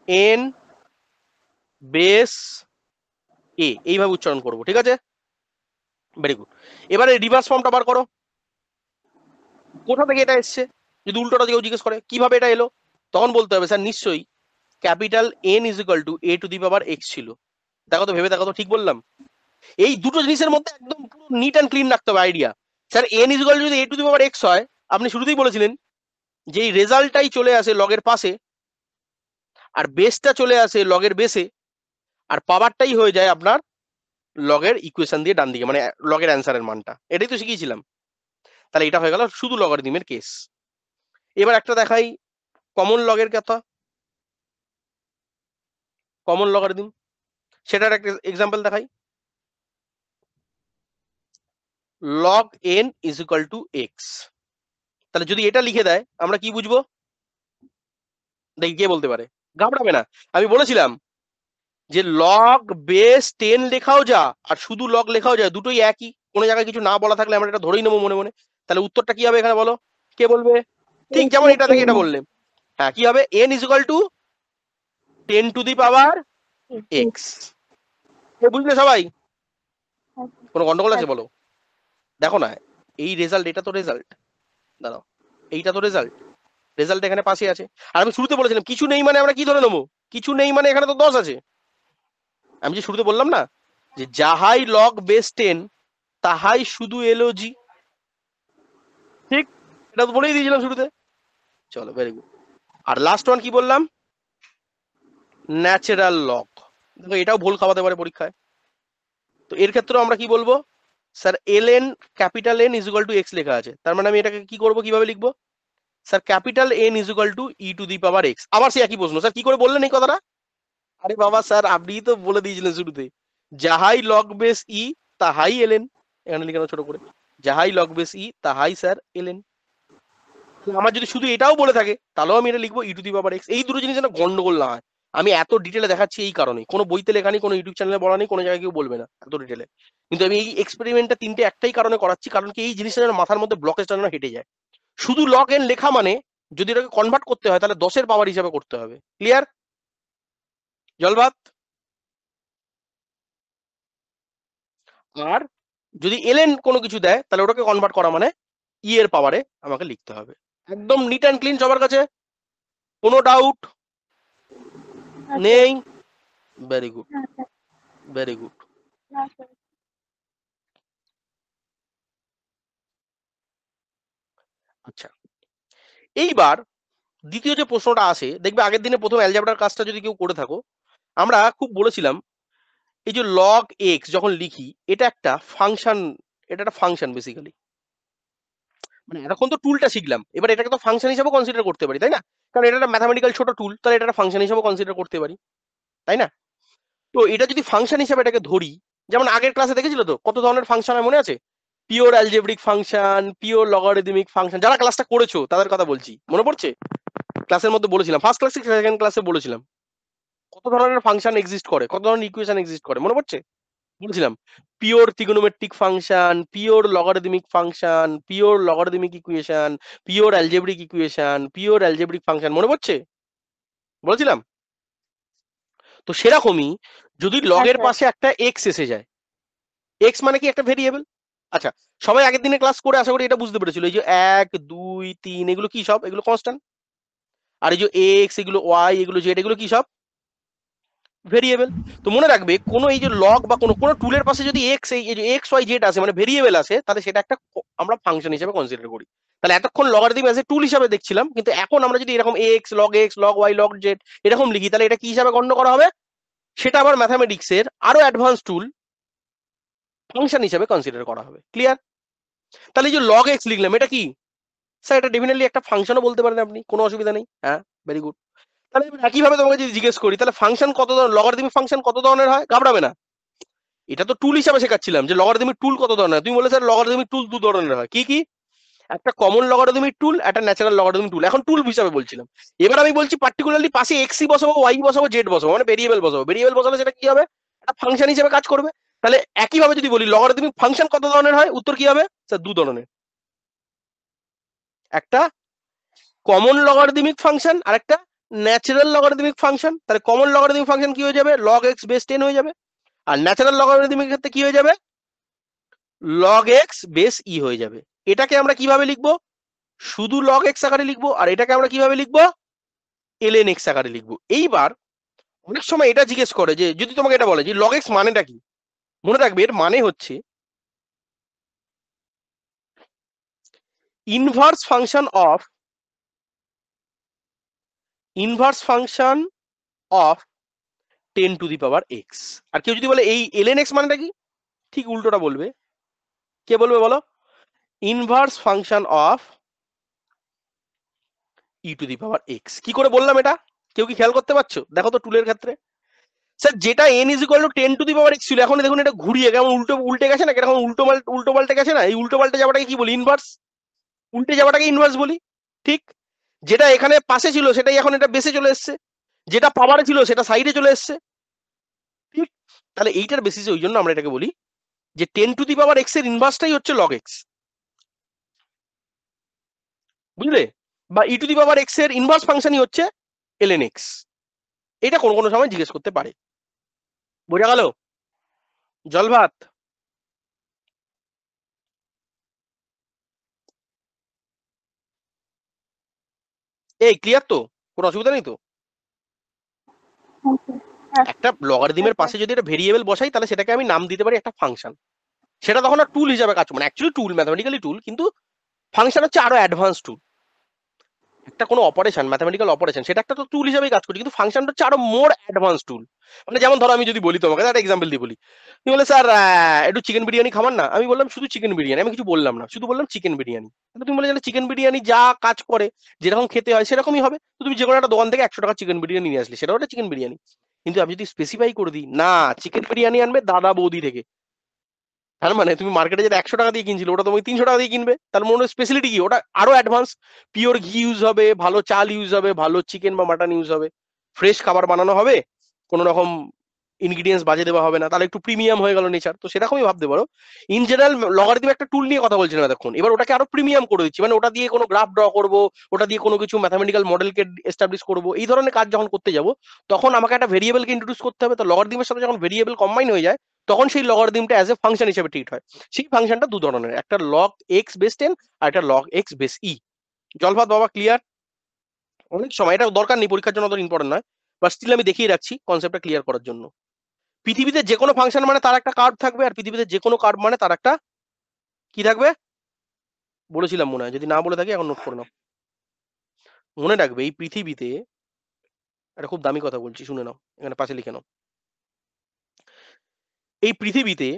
A: এন বেস এ, এইভাবে উচ্চারণ করবো। ঠিক আছে? Very good. এবারে রিভার্স ফর্মটা বার করো। কোথা থেকে এটা এসছে? যদি উল্টোটা কেউ জিজ্ঞেস করে কিভাবে এটা এলো, তখন বলতে হবে স্যার নিশ্চয়ই capital N is equal two A to the power x ছিল। দেখো তো, ভেবে দেখো তো ঠিক বললাম? এই দুটো জিনিসের মধ্যে একদম পুরো নিট অ্যান্ড ক্লিন রাখতে হবে idea. Sir N is equal two যদি এ টু দি পাওয়ার এক্স হয়, আপনি শুরুতেই বলেছিলেন যে এই রেজাল্টটাই চলে আসে লগের পাশে, আর বেসটা চলে আসে লগের বেসে, আর পাওয়ারটাই হয়ে যায় আপনার লগের ইকুয়েশন দিয়ে ডান দিকে, মানে লগের অ্যান্সারের মানটা। এটাই তো শিখিয়েছিলাম। তাহলে এটা হয়ে গেল শুধু লগারিদমের কেস। এবার একটা দেখাই কমন লগের কথা, কমন লগারিদম, সেটার একটা এক্সাম্পল দেখাই। Log N is equal two x. তাহলে যদি এটা লিখে দেয়, আমরা কি বুঝবো? দেখি কে বলতে পারে। ঘাবড়াবে না। আমি বলেছিলাম যে লগ বেস 10 লেখাও যা, আর শুধু লগ লেখাও যায়, দুটোই একই। কোনো জায়গায় কিছু না বলা থাকলে আমরা এটা ধরেই নেবো মনে মনে। তাহলে উত্তরটা কি হবে এখানে বলো? কে বলবে? ঠিক যেমন এটা থেকে এটা বললে। হ্যাঁ, কি হবে? N is equal two 10 to the power x. বুঝলে সবাই? কোনো গন্ডগোল আছে বলো? দেখো না, এই রেজাল্ট, এটা তো রেজাল্ট, দাঁড়াও, এইটা তো রেজাল্ট, রেজাল্ট এখানে পাশে আছে। আর আমি শুরুতে বলেছিলাম কিছু নেই মানে আমরা কি ধরে নেবো? কিছু নেই মানে এখানে তো 10 আছে। আমি যে শুরুতে বললাম না যে যাহাই লগ বেস 10 তাহাই শুধু এলওজি। ঠিক, এটা তো বলেই দিয়েছিলাম শুরুতে। চলো, ভেরি গুড। আর লাস্ট ওয়ান কি বললাম? Natural log. দেখো এটাও ভুল খাওয়াতে পারে পরীক্ষায়। তো এর ক্ষেত্রে আমরা কি বলবো? Sir L N, capital N is equal two x লেখা আছে, তার মানে আমি এটাকে কি করবো, কিভাবে লিখবো? Sir capital N is equal two E two the power x. আবার সে একই প্রশ্ন, স্যার কি করে বললেন এই কথাটা? আরে বাবা স্যার, আপনিই তো বলে দিয়েছিলেন শুরুতে, যাহাই লগ বেস ই তাহাই এলেন। এখানে লিখানো ছোট করে, যাহাই লগ বেস ই তাহাই স্যার এলেন। আমার যদি শুধু এটাও বলে থাকে, তাহলেও আমি এটা লিখবো ই টু দি পাওয়ার এক্স। এই দুটো জিনিস যেন গন্ডগোল না হয়। আমি এত ডিটেলে দেখাচ্ছি এই কারণে, কোনো বইতে লেখা নেই, কোনো ইউটিউব চ্যানেলে বলা নেই, কোনো জায়গায় কেউ বলবে না এত ডিটেলে। কিন্তু আমি এই এক্সপেরিমেন্টটা তিনটে একটাই কারণে করাচ্ছি, কারণ কি এই জিনিসটা যেন মাথার মধ্যে ব্লকেজটা যেন হেঁটে যায়। শুধু লগ এন লেখা মানে যদি এটাকে কনভার্ট করতে হয়, তাহলে 10-এর পাওয়ার হিসাবে করতে হবে। ক্লিয়ার? জলভাত? আর যদি এলএন কোনো কিছু দেয়, তাহলে ওটাকে কনভার্ট করা মানে ই এর পাওয়ারে আমাকে লিখতে হবে। একদম নিট অ্যান্ড ক্লিন সবার কাছে? কোনো ডাউট নেই? Very good, very good. আচ্ছা, এইবার দ্বিতীয় যে প্রশ্নটা আসে, দেখবে আগের দিনে প্রথম অ্যালজেব্রার কাজটা যদি কেউ করে থাকো, আমরা খুব বলেছিলাম এই যে লগ এক্স যখন লিখি, এটা একটা ফাংশন, এটা একটা ফাংশন বেসিক্যালি। মানে এতক্ষণ তো টুলটা শিখলাম, এবার এটাকে তো ফাংশন হিসেবে কনসিডার করতে পারি, তাই না? কারণ এটা একটা ম্যাথামেটিক্যাল ছোট টুল, তাহলে এটা একটা ফাংশন হিসেবে কনসিডার করতে পারি, তাই না? তো এটা যদি ফাংশন হিসেবে এটাকে ধরি, যেমন আগের ক্লাসে দেখেছিল তো কত ধরনের ফাংশন মনে আছে? Pure algebraic function, pure logarithmic function. যারা ক্লাসটা করেছো তাদের কথা বলছি, মনে পড়ছে? ক্লাসের মধ্যে বলেছিলাম, ফার্স্ট ক্লাসে সেকেন্ড ক্লাসে বলেছিলাম কত ধরনের ফাংশন এক্সিস্ট করে, কত ধরনের ইকুয়েশন এক্সিস্ট করে, মনে পড়ছে? বলেছিলাম pure trigonometric function, pure logarithmic function, pure logarithmic equation, pure algebraic equation, pure algebraic function, মনে পড়ছে? বলেছিলাম তো। সেরকমই যদি
B: হ্যাঁ
A: লগের
B: স্যার।
A: পাশে একটা এক্স এসে যায়, এক্স মানে কি? একটা ভেরিয়েবল। আচ্ছা, সবাই আগের দিনে ক্লাস করে আশা করি এটা বুঝতে পেরেছিল, এই যে 1 2 3 এগুলো কি? সব এগুলো কনস্ট্যান্ট। আর এই যে এক্স, এগুলো ওয়াই, এগুলো জেড, এগুলো কি? সব ভেরিয়েবল। তো মনে রাখবে, কোনো এই যে লগ বা কোনো কোনো টুলের পাশে যদি এক্স, এই যে এক্স ওয়াই জেড আসে, মানে ভেরিয়েবল আসে, তাহলে সেটা একটা আমরা ফাংশন হিসেবে কনসিডার করি। তাহলে এতক্ষণ লগারিদম অ্যাজ এ টুল হিসাবে দেখছিলাম, কিন্তু এখন আমরা যদি এরকম x log y log z এরকম লিখি, তাহলে এটা কি হিসাবে গণ্য করা হবে? সেটা আবার ম্যাথামেটিক্সের আরো অ্যাডভান্স টুল ফাংশন হিসাবে কনসিডার করা হবে। ক্লিয়ার? তাহলে এই যে লগ এক্স লিখলাম, এটা কি? স্যার এটা ডেফিনেটলি একটা ফাংশনও বলতে পারেন আপনি, কোনো অসুবিধা নেই। হ্যাঁ, ভেরি গুড। তাহলে এবার একইভাবে তোমাকে যদি জিজ্ঞেস করি, তাহলে ফাংশন কত ধরনের, লগারিদমিক ফাংশন কত ধরনের হয়? ঘাবড়াবে না, এটা তো টুল হিসাবে শেখাচ্ছিলাম যে লগারিদমিক টুল কত ধরনের। তুমি বলে স্যার লগারিদমিক টুল দু ধরনের হয়, কি কি? একটা কমন লগারিদমিক টুল, একটা ন্যাচারাল লগারিদমিক টুল। এখন টুল হিসাবে বলছিলাম। এবার আমি বলছি পার্টিকুলারলি পাশে এক্সই বসাবো, ওয়াই বসাবো, জেড বসাবো, মানে ভেরিয়েবল বসাবো। ভেরিয়েবল বসালে সেটা কি হবে? একটা ফাংশন হিসেবে কাজ করবে। তাহলে একইভাবে যদি বলি লগারিদমিক ফাংশন কত ধরনের হয়, উত্তর কি হবে? স্যার দু ধরনের, একটা কমন লগারিদমিক ফাংশন আর একটা ন্যাচারাল লগারিদমিক ফাংশন। তাহলে কমন লগারিদমিক ফাংশন কি হয়ে যাবে? লগ এক্স বেস 10 হয়ে যাবে। আর ন্যাচারাল লগারিদমিক ক্ষেত্রে কি হয়ে যাবে? লগ এক্স বেস ই হয়ে যাবে। এটাকে আমরা কিভাবে লিখবো? শুধু লগ এক্স আকারে লিখবো। আর এটাকে আমরা কিভাবে লিখবো? এলএন এক্স আকারে লিখবো। এইবার অনেক সময় এটা জিজ্ঞেস করে যে যদি তোমাকে এটা বলে যে লগ এক্স মানেটা কি, মনে রাখবে এর মানে হচ্ছে inverse function of of 10 to the power x. আর কেউ যদি বলে এই এলএন এক্স মানেটা কি, ঠিক উল্টোটা বলবে। কে বলবে বলো? Inverse function of E two the power x. কি করে বললাম এটা? কেউ কি খেয়াল করতে পারছো? দেখো তো টুলের ক্ষেত্রে, স্যার যেটা n is equal two 10 to the power x ছিল, এখন দেখুন এটা ঘুরিয়ে কেমন উল্টে গেছে না, কেমন উল্টো পাল্টে গেছে না? এই উল্টো পাল্টে যাওয়াটাকে কি বলি? ইনভার্স। উল্টে যাওয়াটাকে ইনভার্স বলি। ঠিক, যেটা এখানে পাশে ছিল সেটাই এখন এটা বেসে চলে এসছে, যেটা পাওয়ারে ছিল সেটা সাইডে চলে এসছে। ঠিক, তাহলে এইটার বেসিসে ওই জন্য আমরা এটাকে বলি যে 10 টু দি পাওয়ার এক্স এর ইনভার্সটাই হচ্ছে লগ এক্স, বুঝলে? বা ই টু দি পাওয়ার এক্স এর ইনভার্স ফাংশনই হচ্ছে এলএন এক্স। এটা কোনো কোনো সময় জিজ্ঞেস করতে পারে। বোঝা গেল? জল ভাত। এই ক্লিয়ার তো? কোনো অসুবিধা নেই তো?
B: হ্যাঁ
A: একটা লগারিদমের
B: স্যার।
A: পাশে যদি একটা ভেরিয়েবল বসাই, তাহলে সেটাকে আমি নাম দিতে পারি একটা ফাংশন। সেটা তখন আর টুল হিসাবে কাজ করে, মানে অ্যাকচুয়ালি টুল, ম্যাথমেটিক্যালি টুল, কিন্তু ফাংশন হচ্ছে আরো অ্যাডভান্স টুল। একটা কোনো অপারেশন, ম্যাথমেটিক্যাল অপারেশন, সেটা একটা তো টুল হিসাবেই কাজ করছে, কিন্তু ফাংশনটা হচ্ছে আরো মোর অ্যাডভান্স টুল। মানে যেমন ধরো আমি যদি বলি তোমাকে, একটা এক্সাম্পল দিয়ে বলি, তুমি বলে স্যার একটু চিকেন বিরিয়ানি খাবার না, আমি বললাম শুধু চিকেন বিরিয়ানি, আমি কিছু বললাম না, শুধু বললাম চিকেন বিরিয়ানি। তুমি বলে চিকেন বিরিয়ানি যা কাজ করে, যেরকম খেতে হয় সেরকমই হবে। তো তুমি যে কোনো একটা দোকান থেকে 100 টাকা চিকেন বিরিয়ানি নিয়ে আসলে, সেটা একটা চিকেন বিরিয়ানি। কিন্তু আমি যদি স্পেসিফাই করে দিই না, চিকেন বিরিয়ানি আনবে দাদা বৌদি থেকে, তার মানে তুমি মার্কেটে যেটা 100 টাকা দিয়ে কিনছিলে ওটা তুমি 300 টাকা দিয়ে কিনবে। তার মনে স্পেশালিটি কি? ওটা আরো অ্যাডভান্স। পিওর ঘি ইউজ হবে, ভালো চাল ইউজ হবে, ভালো চিকেন বা মাটন ইউজ হবে, ফ্রেশ খাবার বানানো হবে, কোনো রকম ইনগ্রিডিয়েন্টস বাজে দেওয়া হবে না, তাহলে একটু প্রিমিয়াম হয়ে গেল নেচার। তো সেরকমই ভাবতে পারো। ইন জেনারেল লগারিদম একটা টুল নিয়ে কথা বলছিলাম এতক্ষণ, এবার ওটাকে আরো প্রিমিয়াম করে দিচ্ছি, মানে ওটা দিয়ে কোনো গ্রাফ ড্র করবো, ওটা দিয়ে কোনো কিছু ম্যাথামেটিক্যাল মডেলকে এস্টাবলিশ করবো, এই ধরনের কাজ যখন করতে যাবো, তখন আমাকে একটা ভেরিয়েবলকে ইন্ট্রোডিউস করতে হবে। তো লগারিদমের সাথে যখন ভেরিয়েবল কম্বাইন হয়ে যায়, তখন সেই লগারিদমটা অ্যাজ এ ফাংশন হিসেবে ট্রিট হয়। সেই ফাংশনটা দু ধরনের, একটা লগ এক্স বেস 10 আর একটা লগ এক্স বেস ই। জলভাত বাবা, ক্লিয়ার? অনেক সময় এটা দরকার নেই, পরীক্ষার জন্য অত ইম্পর্টেন্ট নয়, বাট স্টিল আমি দেখিয়ে রাখছি কনসেপ্টটা ক্লিয়ার করার জন্য। পৃথিবীতে যে কোনো ফাংশন মানে তার একটা কার্ভ থাকবে, আর পৃথিবীতে যে কোনো কার্ভ মানে তার একটা কি থাকবে? বলেছিলাম মনে হয়, যদি না বলে থাকি এখন নোট করে নাও। মনে রাখবে এই পৃথিবীতে একটা খুব দামি কথা বলছি, শুনে নাও, এখানে পাশে লিখে নাও। এই পৃথিবীতে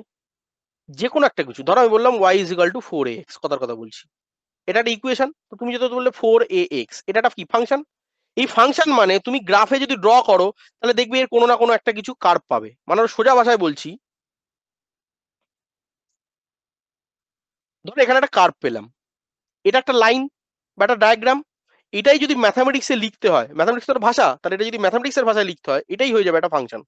A: যে কোনো একটা কিছু, ধরো আমি বললাম y is equal to 4ax, কথার কথা বলছি, এটা একটা ইকুয়েশন। তো তুমি যেটা বললে 4ax, এটা একটা কি ফাংশন। এই ফাংশন মানে তুমি গ্রাফে যদি ড্র করো তাহলে দেখবে এর কোনো না কোনো একটা কিছু কার্ভ পাবে। মানে সোজা ভাষায় বলছি, ধরো এখানে একটা কার্ভ পেলাম, এটা একটা লাইন বা একটা ডায়াগ্রাম। এটাই যদি ম্যাথামেটিক্সে লিখতে হয়, ম্যাথামেটিক্স এর ভাষা, তাহলে এটা যদি ম্যাথামেটিক্স এর ভাষায় লিখতে হয়, এটাই হয়ে যাবে একটা ফাংশন।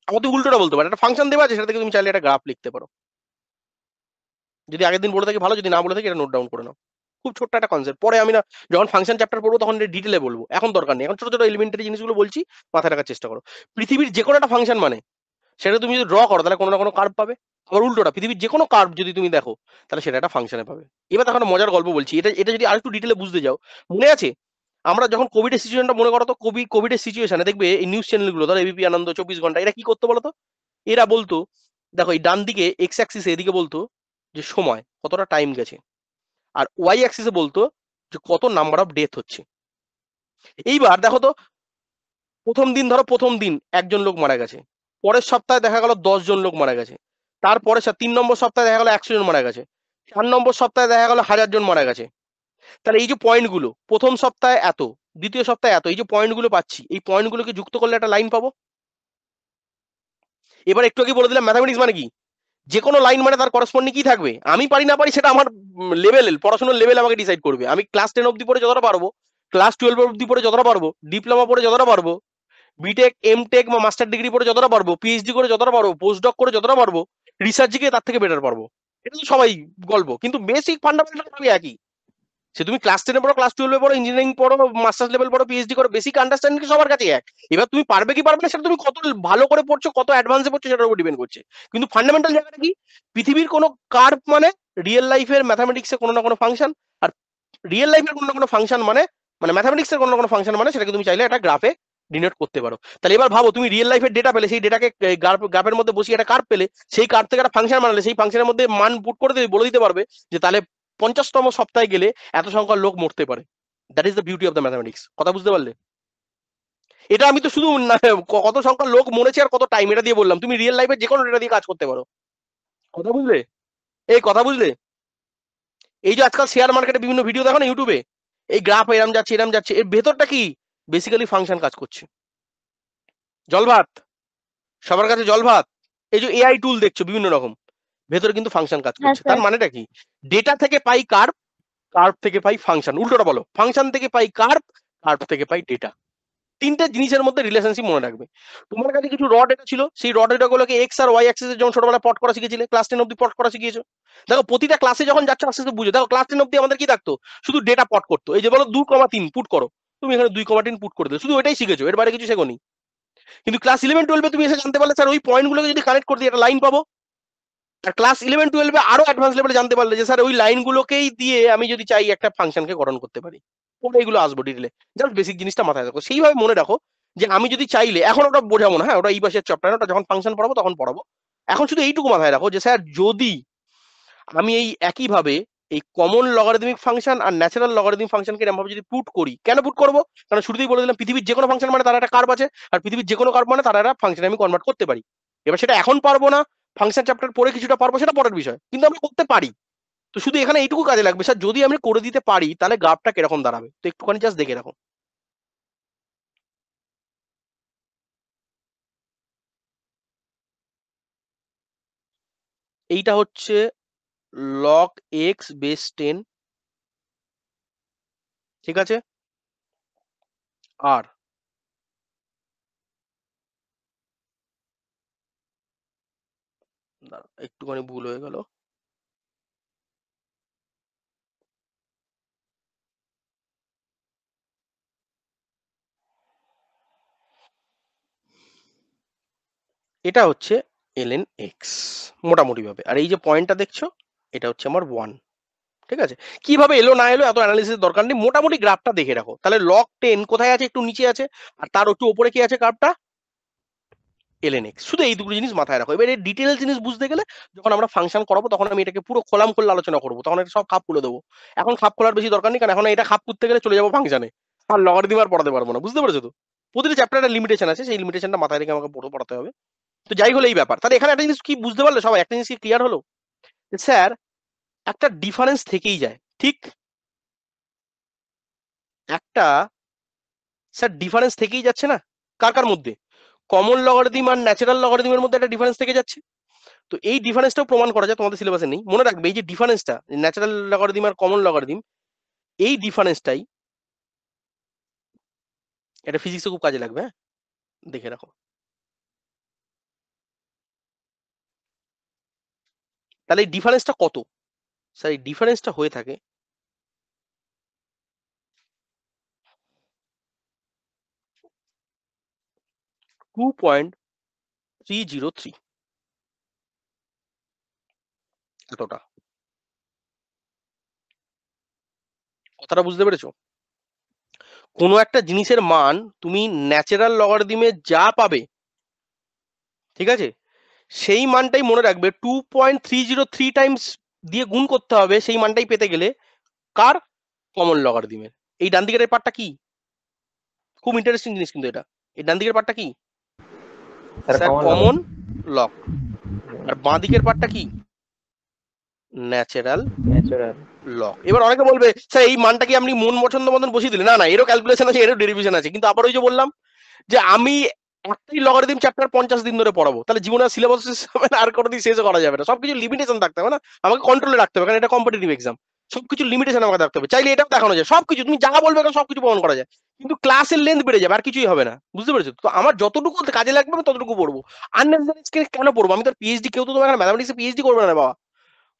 A: আমাদের উল্টোটা বলতে পারে, একটা ফাংশন দেওয়া আছে, সেটা থেকে তুমি চাইলে একটা গ্রাফ লিখতে পারো। যদি আগের দিন বলে থাকি ভালো, যদি না বলে থাকি এটা নোট ডাউন করে নাও। খুব ছোট্ট একটা কনসেপ্ট, পরে আমি না যখন ফাংশন চ্যাপ্টার পড়বো তখন ডিটেলে বলবো, এখন দরকার নেই। এখন ছোট ছোট এলিমেন্টারি জিনিসগুলো বলছি, মাথায় রাখার চেষ্টা করো। পৃথিবীর যে কোনো একটা ফাংশন মানে সেটা তুমি যদি ড্র করো তাহলে কোনো না কোনো কার্ভ পাবে। আবার উল্টোটা, পৃথিবীর যে কোনো কার্ভ যদি তুমি দেখো তাহলে সেটা একটা ফাংশনে পাবে। এবার দেখো একটা মজার গল্প বলছি, এটা এটা যদি আরেকটু ডিটেলে বুঝতে যাও, মনে আছে আমরা যখন কোভিডের সিচুয়েশনটা মনে করো তো, কোভিডের সিচুয়েশনে দেখবে এই নিউজ চ্যানেলগুলো, ধরো এবিপি আনন্দ, 24 ঘন্টা, এরা কি করতো বলতো? এরা বলতো, দেখো এই ডান দিকে এক্স অ্যাক্সিস এদিকে বলতো যে সময় কতটা টাইম গেছে, আর ওয়াই অ্যাক্সিসে বলতো যে কত নাম্বার অফ ডেথ হচ্ছে। এইবার দেখো তো, প্রথম দিন ধরো, প্রথম দিন একজন লোক মারা গেছে, পরের সপ্তাহে দেখা গেল 10 জন লোক মারা গেছে, তারপরে 3 নম্বর সপ্তাহে দেখা গেল 100 জন মারা গেছে, 4 নম্বর সপ্তাহে দেখা গেল 1000 জন মারা গেছে। তাহলে এই যে পয়েন্টগুলো, প্রথম সপ্তাহে এত, দ্বিতীয় সপ্তাহে এত, এই যে পয়েন্টগুলো পাচ্ছি, এই পয়েন্টগুলোকে যুক্ত করলে একটা লাইন পাবো। এবার একটু আগে বলে দিলাম ম্যাথামেটিক্স মানে কি, যে কোনো লাইন মানে তার করসপন্ডিং কি থাকবে। আমি পারি না পারি সেটা আমার লেভেল, পড়াশোনার লেভেল আমাকে ডিসাইড করবে। আমি ক্লাস 10 অব্দি পড়ে যতটা পারবো, ক্লাস 12 অব্দি পড়ে যতটা পারবো, ডিপ্লোমা পড়ে যতটা পারবো, বিটেক এমটেক বা মাস্টার ডিগ্রি পড়ে যতটা পারবো, পিএইচডি করে যতটা পারবো, পোস্ট ডক করে যতটা পারবো, রিসার্চ গিয়ে তার থেকে বেটার পারবো। এটা তো সবাই গল্প, কিন্তু বেসিক ফান্ডামেন্টাল সবই একই। সে তুমি ক্লাস 10 পড়ো, ক্লাস 12 পড়ো, ইঞ্জিনিয়ারিং পড়ো, মাস্টার্স লেভেল পড়ো, পিএইচডি করো, বেসিক আন্ডারস্ট্যান্ডিং সবার কাছে এক। এবার তুমি পারবে কি পারবে না সেটা তুমি কত ভালো করে পড়ছো, কত অ্যাডভান্সে পড়ছো, সেটার উপর ডিপেন্ড করছে। কিন্তু ফান্ডামেন্টাল জায়গাটা কি, পৃথিবীর কোনো কার্ভ মানে রিয়েল লাইফের ম্যাথামেটিক্সে কোনো না কোনো ফাংশন, আর রিয়েল লাইফের কোনো না কোনো ফাংশন মানে, মানে ম্যাথামেটিক্সের কোনো না কোনো ফাংশন মানে সেটাকে তুমি চাইলে একটা গ্রাফে ডিনোট করতে পারো। তাহলে এবার ভাবো, তুমি রিয়েল লাইফের ডেটা পেলে, সেই ডেটাকে গ্রাফের মধ্যে বসিয়ে একটা কার্ভ পেলে, সেই কার্ভ থেকে একটা ফাংশন বানালে, সেই ফাংশনের মধ্যে মান পুট করে দিয়ে বলে দিতে পারবে যে তাহলে 50তম সপ্তাহে গেলে এত সংখ্যার লোক মরতে পারে। That is the beauty of the mathematics. কথা বুঝতে পারলে? এটা আমি তো শুধু কত সংখ্যার লোক মরেছে আর কত টাইম এটা দিয়ে বললাম, তুমি রিয়েল লাইফে যে কোনো ডেটা দিয়ে কাজ করতে পারো। কথা বুঝলে? এই কথা বুঝলে? এই যে আজকাল শেয়ার মার্কেটে বিভিন্ন ভিডিও দেখো না ইউটিউবে, এই গ্রাফ এরম যাচ্ছে এরম যাচ্ছে, এর ভেতরটা কি? বেসিক্যালি ফাংশন কাজ করছে। জল ভাত, সবার কাছে জল ভাত। এই যে এআই টুল দেখছো বিভিন্ন রকম, ভেতরে কিন্তু ফাংশন কাজ
B: হ্যাঁ
A: করছে। তার
B: স্যার।
A: মানেটা কি? ডেটা থেকে পাই কার্ভ, কার্ভ থেকে পাই ফাংশন। উল্টোটা বলো, ফাংশন থেকে পাই কার্ভ, কার্ভ থেকে পাই ডেটা। তিনটে জিনিসের মধ্যে রিলেশনশিপ মনে রাখবে। তোমার কাছে কিছু র ডেটা ছিল, সেই র ডেটা গুলোকে এক্স আর ওয়াই অ্যাক্সিসে যেমন ছোটবেলায় প্লট করা শিখেছিলে, ক্লাস 10 অব্দি প্লট করা শিখিয়েছো। দেখো প্রতিটা ক্লাসে যখন যাচ্ছ আস্তে আস্তে বুঝো। দেখো ক্লাস 10 অব্দি আমাদের কি থাকতো, শুধু ডেটা প্লট করতো। এই যে বলো 2,3 পুট করো, তুমি এখানে 2,3 পুট করে দিলে, শুধু ওইটাই শিখেছো, এর বাইরে কিছু শেখোনি। কিন্তু ক্লাস 11-12 তুমি এসে জানতে পারলে স্যার ওই পয়েন্টগুলোকে যদি কানেক্ট করে দিই একটা লাইন পাবো। আর ক্লাস 11-12 আরো অ্যাডভান্স লেভেলে জানতে পারলে যে স্যার ওই লাইনগুলোকেই দিয়ে আমি যদি চাই একটা ফাংশনকে গঠন করতে পারি। পরে এগুলো আসবো ডিটেলে, জাস্ট বেসিক জিনিসটা মাথায় রাখো। সেইভাবে মনে রাখো যে আমি যদি চাইলে, এখন ওটা বোঝাবো না, হ্যাঁ ওটা এই পাশের চ্যাপ্টার, ওটা যখন ফাংশন পড়াবো তখন পড়াবো। এখন শুধু এইটুকু মাথায় রাখো যে স্যার যদি আমি এই একইভাবে এই কমন লগারিদমিক ফাংশন আর ন্যাচারাল লগারিদমিক ফাংশনকে এরকম ভাবে যদি পুট করি, কেন পুট করবো? কারণ শুরুতেই বলে দিলাম পৃথিবীর যে কোনো ফাংশন মানে তার একটা কার্ভ আছে, আর পৃথিবীর যে কোনো কার্ভ মানে তার একটা ফাংশন আমি কনভার্ট করতে পারি। এবার সেটা এখন পারবো না, ফাংশন চ্যাপ্টার পরে কিছুটা পারবো, সেটা পরের বিষয়, কিন্তু আমি করতে পারি। তো শুধু এখানে এইটুকু কাজে লাগবে, স্যার যদি আমি করে দিতে পারি তাহলে গ্রাফটা কিরকম দাঁড়াবে, তো একটুখানি জাস্ট দেখে রাখো। এইটা হচ্ছে log x বেস 10, ঠিক আছে? আর দাঁড়া, একটুখানি ভুল হয়ে গেল। এটা হচ্ছে ln x মোটামুটি ভাবে, আর এই যে পয়েন্টটা দেখছো এটা হচ্ছে আমার 1। ঠিক আছে? কিভাবে এলো না এলো এত অ্যানালিসিস দরকার নেই, মোটামুটি গ্রাফটা দেখে রাখো। তাহলে log 10 কোথায় আছে? একটু নিচে আছে, আর তার একটু উপরে কি আছে কার্ভটা? ln x। শুধু এই দুটো জিনিস মাথায় রাখো। এবার এই ডিটেল জিনিস বুঝতে গেলে যখন আমরা ফাংশন করাবো তখন আমি এটাকে পুরো খোলাম খোলা আলোচনা করবো, তখন এটা সব খাপ খুলে দেবো। এখন খাপ খোলার বেশি দরকার নেই, কারণ এখন এটা খাপ করতে গেলে চলে যাবো ফাংশনে, আর লগারিদম আর পড়াতে পারবো না। বুঝতে পেরেছো তো? প্রতিটা চ্যাপ্টারের লিমিটেশন আছে, সেই লিমিটেশনটা মাথায় রেখে আমাকে পড়াতে হবে। তো যাই হলো এই ব্যাপার। তাহলে এখানে একটা জিনিস কি বুঝতে পারলে সবাই? একটা জিনিস কি ক্লিয়ার হলো? স্যার একটা ডিফারেন্স থেকেই যায়, ঠিক? একটা স্যার ডিফারেন্স থেকেই যাচ্ছে না? কার কার মধ্যে? কমন লগারিদম আর ন্যাচারাল লগারিদমের মধ্যে একটা ডিফারেন্স থেকে যাচ্ছে। তো এই ডিফারেন্সটাও প্রমাণ করা যায়, তোমাদের সিলেবাসে নেই, মনে রাখবে এই যে ডিফারেন্সটা ন্যাচারাল লগারিদম আর কমন লগারিদম, এই ডিফারেন্সটাই এটা ফিজিক্সে খুব কাজে লাগবে। হ্যাঁ, দেখে রাখো। তাহলে এই ডিফারেন্সটা কত? স্যার এই ডিফারেন্সটা হয়ে থাকে 2.303, এতটা। কথাটা বুঝতে পেরেছো? কোনো একটা জিনিসের মান তুমি ন্যাচারাল লগারিদমে যা পাবে, ঠিক আছে, সেই মানটাই মনে রাখবে 2.303 টাইমস দিয়ে গুণ করতে হবে সেই মানটাই পেতে গেলে। কার? কমন লগারিদমের। এই ডান দিকের পার্টটা কি? খুব ইন্টারেস্টিং জিনিস কিন্তু এটা। এই ডান দিকের পার্টটা কি?
D: Sir
A: sir
D: common
A: common log. আর বাঁ দিকের পার্টটা কি? Natural
D: natural
A: log. এবার অনেকে বলবে স্যার এই মানটা কি আপনি মন পছন্দ মতন বসিয়ে দিলেন? না না, এরও ক্যালকুলেশন আছে, এরও ডেরিভেশন আছে। কিন্তু আবার ওই যে বললাম যে আমি একটাই লগারিদম চ্যাপ্টার 50 দিন ধরে পড়াবো, তাহলে জীবনে সিলেবাস শেষ হবে না, আর কোনোদিন শেষ করা যাবে না। সবকিছু লিমিটেশন থাকতে হবে না, আমাকে কন্ট্রোলে রাখতে হবে, কারণ এটা কম্পিটিটিভ এক্সাম। সবকিছু লিমিটেশন আমাকে রাখতে হবে। চাইলে এটাও দেখানো যায়, সবকিছু তুমি যা বলবে সবকিছু প্রমাণ করা যায়, কিন্তু ক্লাসের লেন্থ বেড়ে যাবে, আর কিছুই হবে না। বুঝতে পেরেছো তো? আমার যতটুকু কাজে লাগবে আমি ততটুকু পড়বো। আননেসেসারি কেন পড়বো? আমি তো পিএইচডি, কেউ তো তোমার ম্যাথামেটিক্সে পিএইচডি করবে না বাবা।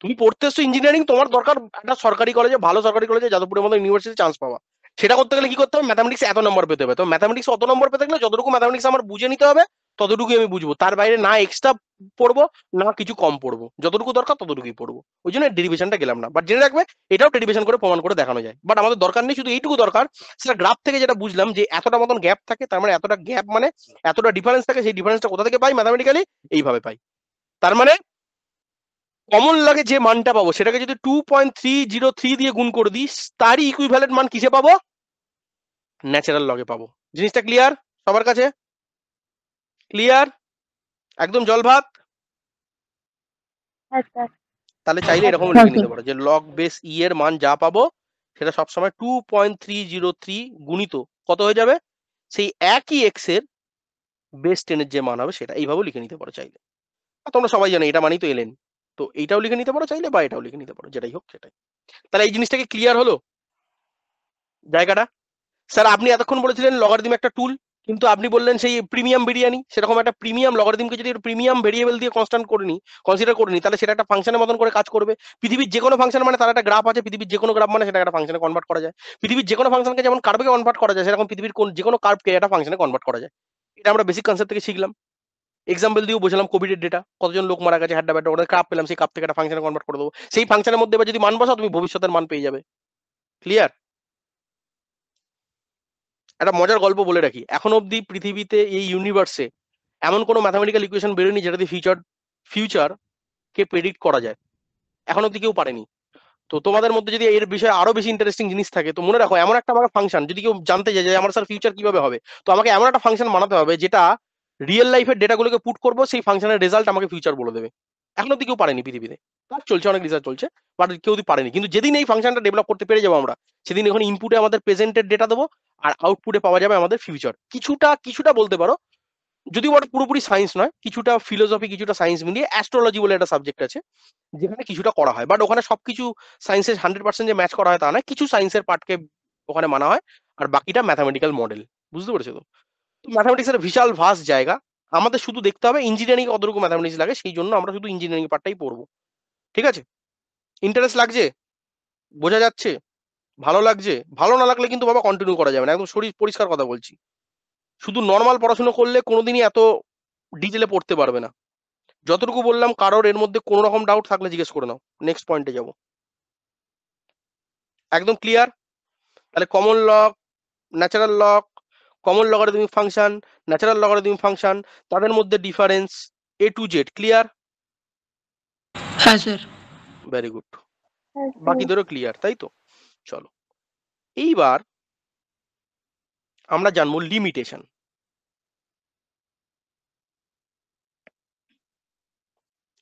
A: তুমি পড়তে এসছো ইঞ্জিনিয়ারিং, তোমার দরকার একটা সরকারি কলেজে, ভালো সরকারি কলেজে, যাদবপুরের মতো ইউনিভার্সিটি চান্স পাওয়া। সেটা করতে গেলে কি করতে হবে? ম্যাথামেটিক্স এত নম্বর পেতে হবে। তো ম্যাথামেটিক্স অত নম্বর পেতে গেলে যতটুকু ম্যাথামেটিক্স আমার বুঝে নিতে হবে ততটুকুই আমি বুঝবো, তার বাইরে না এক্সট্রা পড়বো না কিছু কম পড়বো, যতটুকু দরকার ততটুকুই পড়বো। ওই জন্য ডেরিভেশনটা গেলাম না, বাট জেনে রাখবে এটাও ডেরিভেশন করে প্রমাণ করে দেখানো যায়। বাট আমাদের দরকার নেই, শুধু এইটুকু দরকার, সেটা গ্রাফ থেকে যেটা বুঝলাম যে এতটা মতন গ্যাপ থাকে, তার মানে এতটা গ্যাপ মানে এতটা ডিফারেন্স থাকে, সেই ডিফারেন্সটা কোথা থেকে পাই? ম্যাথামেটিক্যালি এইভাবে পাই। তার মানে কমন লাগে যে মানটা পাবো সেটাকে যদি 2.303 দিয়ে গুণ করে দিই, তারই ইকুইভ্যালেন্ট মান কিসে পাবো? ন্যাচারাল লগে পাবো। জিনিসটা ক্লিয়ার সবার কাছে? ক্লিয়ার? একদম জল ভাত?
B: হ্যাঁ স্যার।
A: তাহলে চাইলে এরকম
C: হ্যাঁ
A: লিখে
C: স্যার।
A: নিতে পারো যে লগ বেস ই এর মান যা পাবো সেটা সবসময় 2.303 গুণিত কত হয়ে যাবে? সেই একই এক্স এর বেস 10 এর যে মান হবে সেটা। এইভাবেও লিখে নিতে পারো চাইলে। আর তোমরা সবাই জানো এটা মানেই তো এলেন। তো এইটাও লিখে নিতে পারো চাইলে, বা এটাও লিখে নিতে পারো, যেটাই হোক সেটাই। তাহলে এই জিনিসটাকে ক্লিয়ার হলো জায়গাটা? স্যার আপনি এতক্ষণ বলেছিলেন লগারিদম একটা টুল, কিন্তু আপনি বললেন সেই প্রিমিয়াম বিরিয়ানি, সেরকম একটা প্রিমিয়াম লগারিদমকে যদি প্রিমিয়াম ভেরিয়েবল দিয়ে কনস্ট্যান্ট করে নি, কনসিডার করে নি, তাহলে সেটা একটা ফাংশনের মতন করে কাজ করবে। পৃথিবীর যে কোনো ফাংশন মানে তার একটা গ্রাফ আছে, পৃথিবীর যে কোনো গ্রাফ মানে সেটা একটা ফাংশনে কনভার্ট করা যায়। পৃথিবীর যে কোনো ফাংশনকে যেমন কার্ভকে কনভার্ট করা যায়, সেরকম পৃথিবীর যে কোনো কার্ভকে একটা ফাংশনে কনভার্ট করা যায়। এটা আমরা বেসিক কনসেপ্ট থেকে শিখলাম, এক্সাম্পল দিয়েও বোঝালাম। কোভিডের ডেটা, কতজন লোক মারা গেছে, হ্যাড্ডা ব্যাড্ডা, ওদের কাপ পেলাম, সেই কাপ থেকে একটা ফাংশনে কনভার্ট করে দেবো। সেই ফাংশনের মধ্যে এবার যদি মান বসাও তুমি ভবিষ্যতের মান পেয়ে যাবে। ক্লিয়ার? একটা মজার গল্প বলে রাখি, এখন অব্দি পৃথিবীতে এই ইউনিভার্সে এমন কোনো ম্যাথামেটিক্যাল ইকুয়েশন বেরোয়নি যেটা দিয়ে ফিউচার কে প্রেডিক্ট করা যায়, এখন অব্দি কেউ পারেনি। তো তোমাদের মধ্যে যদি এর বিষয়ে আরো বেশি ইন্টারেস্টিং জিনিস থাকে তো মনে রাখো, এমন একটা আমার ফাংশন যদি কেউ জানতে চায় যে আমার স্যার ফিউচার কিভাবে হবে, তো আমাকে এমন একটা ফাংশন বানাতে হবে যেটা রিয়েল লাইফের ডেটাগুলোকে পুট করবো, সেই ফাংশনের রেজাল্ট আমাকে ফিউচার বলে দেবে। এখন অব্দি কেউ পারেনি পৃথিবীতে, কাজ চলছে, অনেক রিসার্চ চলছে, বাট কেউ পারেনি। কিন্তু যেদিন এই ফাংশনটা ডেভেলপ করতে পেরে যাবো আমরা, সেদিন এখন ইনপুটে আমাদের প্রেজেন্টের ডেটা দেবো, আর আউটপুটে পাওয়া যাবে আমাদের ফিউচার। কিছুটা কিছুটা বলতে পারো, যদিও ওটা পুরোপুরি সায়েন্স নয়, কিছুটা ফিলোসফি কিছুটা সায়েন্স মিলিয়ে অ্যাস্ট্রোলজি বলে একটা সাবজেক্ট আছে, যেখানে কিছুটা করা হয়। বাট ওখানে সবকিছু সায়েন্সের 100% যে ম্যাচ করা হয় তা নয়, কিছু সায়েন্সের পার্টকে ওখানে মানা হয়, আর বাকিটা ম্যাথামেটিক্যাল মডেল। বুঝতে পেরেছো তো? ম্যাথামেটিক্স এর বিশাল ভাস্ট জায়গা, আমাদের শুধু দেখতে হবে ইঞ্জিনিয়ারিং কতটুকু ম্যাথামেটিক্স লাগে, সেই জন্য আমরা শুধু ইঞ্জিনিয়ারিং পার্টটাই পড়বো। ঠিক আছে? ইন্টারেস্ট লাগছে? বোঝা যাচ্ছে? ভালো লাগছে? ভালো না লাগলে কিন্তু বাবা কন্টিনিউ করা যাবে না, একদম শরীর পরিষ্কার কথা বলছি। শুধু নর্মাল পড়াশোনা করলে কোনোদিনই এত ডিটেলে পড়তে পারবে না। যতটুকু বললাম, কারোর এর মধ্যে কোনো রকম ডাউট থাকলে জিজ্ঞেস করে নাও, নেক্সট পয়েন্টে যাব। একদম ক্লিয়ার? তাহলে common log, natural log, common logarithmic function, natural logarithmic function, তাদের মধ্যে difference A to Z clear?
C: হ্যাঁ স্যার।
A: ভেরি গুড,
B: হ্যাঁ
A: বাকি
B: স্যার।
A: ধরো ক্লিয়ার, তাই তো? চলো এইবার আমরা জানবো লিমিটেশন।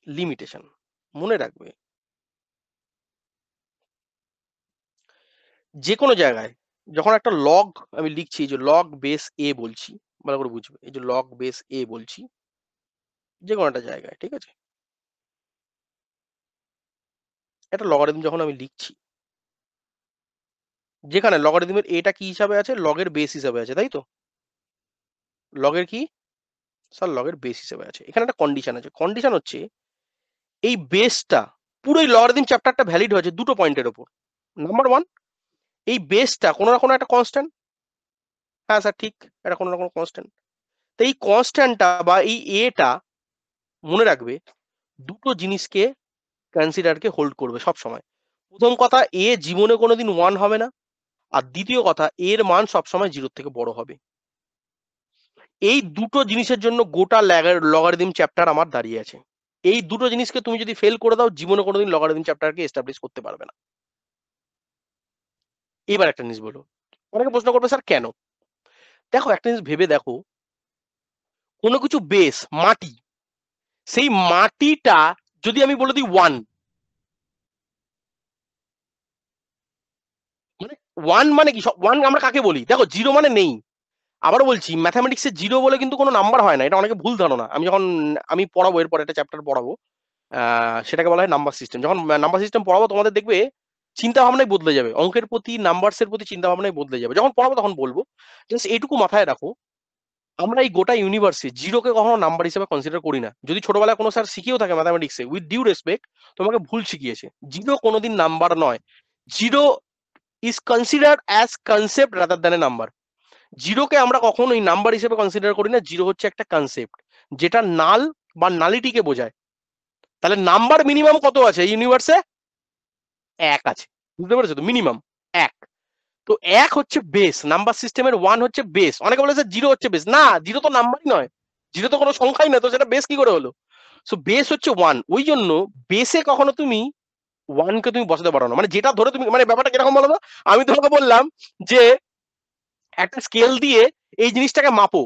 A: লিমিটেশন মনে রাখবে, যে কোনো জায়গায় যখন একটা লগ আমি লিখছি, এই যে লগ বেস এ বলছি, ভালো করে বুঝবে, এই যে লগ বেস এ বলছি যে কোনো একটা জায়গায়, ঠিক আছে? একটা লগারিদম যখন আমি লিখছি, যেখানে লগারিদমের এটা কি হিসাবে আছে, লগের বেস হিসাবে আছে, তাই তো? লগের কি স্যার? লগের বেস হিসাবে আছে। এখানে একটা কন্ডিশন আছে, কন্ডিশন হচ্ছে এই বেসটা পুরো এই লগারিদম চ্যাপ্টারটা ভ্যালিড হয়েছে দুটো পয়েন্টের ওপর। নাম্বার ওয়ান, এই বেসটা কোনো না কোনো একটা কনস্ট্যান্ট। হ্যাঁ স্যার ঠিক, এটা কোনো না কোনো কনস্ট্যান্ট। তো এই কনস্ট্যান্টটা বা এই এটা মনে রাখবে দুটো জিনিসকে কনসিডারকে হোল্ড করবে সব সময়। প্রথম কথা, এ জীবনে কোনোদিন 1 হবে না, আর দ্বিতীয় কথা, এর মান সবসময় 0 থেকে বড় হবে। এই দুটো জিনিসের জন্য গোটা লগারিদম চ্যাপ্টার আমার দাঁড়িয়ে আছে। এই দুটো জিনিসকে তুমি যদি ফেল করে দাও, জীবনে কোনোদিন লগারিদম চ্যাপ্টারকে এস্টাবলিশ করতে পারবে না। এবার একটা জিনিস বলো, অনেকে প্রশ্ন করবে স্যার কেন? দেখো একটা জিনিস ভেবে দেখো, কোনো কিছু বেস মাটি, সেই মাটিটা যদি আমি বলে দিই 1, মানে 1 মানে কি? 1 আমরা কাকে বলি? দেখো 0 মানে নেই। আবারও বলছি, ম্যাথামেটিক্সে 0 বলে কিন্তু কোনো নাম্বার হয় না, এটা অনেকে ভুল ধারণা। আমি পড়াবো এরপর একটা চ্যাপ্টার পড়াবো, সেটাকে বলা হয় নাম্বার সিস্টেম। যখন নাম্বার সিস্টেম পড়াবো তোমাদের দেখবে চিন্তা ভাবনাই বদলে যাবে, অঙ্কের প্রতি নাম্বারসের প্রতি চিন্তা ভাবনাই বদলে যাবে। যখন পড়াবো তখন বলবো। জাস্ট এইটুকু মাথায় রাখো, আমরা এই গোটা ইউনিভার্সে জিরোকে কখনো নাম্বার হিসেবে কনসিডার করি না। যদি ছোটবেলায় কোনো স্যার শিখিয়েও থাকে ম্যাথামেটিক্সে, উইথ ডিউ রেসপেক্ট, তোমাকে ভুল শিখিয়েছে। জিরো কোনোদিন নাম্বার নয়। Zero is considered as concept rather than a number. জিরোকে আমরা কখনোই নাম্বার হিসেবে কনসিডার করি না। জিরো হচ্ছে একটা কনসেপ্ট যেটা নাল বা নালিটিকে বোঝায়। তাহলে নাম্বার মিনিমাম কত আছে এই ইউনিভার্সে? 1 আছে, বুঝতে পেরেছো তো? মিনিমাম 1। তো 1 হচ্ছে বেস, নাম্বার সিস্টেমের 1 হচ্ছে বেস। অনেকে বলে স্যার 0 হচ্ছে বেস। না, 0 তো নাম্বারই নয়, 0 তো কোনো সংখ্যাই নয়, তো সেটা বেস কি করে হলো? সো বেস হচ্ছে 1। ওই জন্য বেসে কখনো তুমি 1 কে তুমি বসাতে পারো না। মানে যেটা ধরে তুমি, মানে ব্যাপারটা কিরকম বলো তো? আমি তোমাকে বললাম যে একটা স্কেল দিয়ে এই জিনিসটাকে মাপো,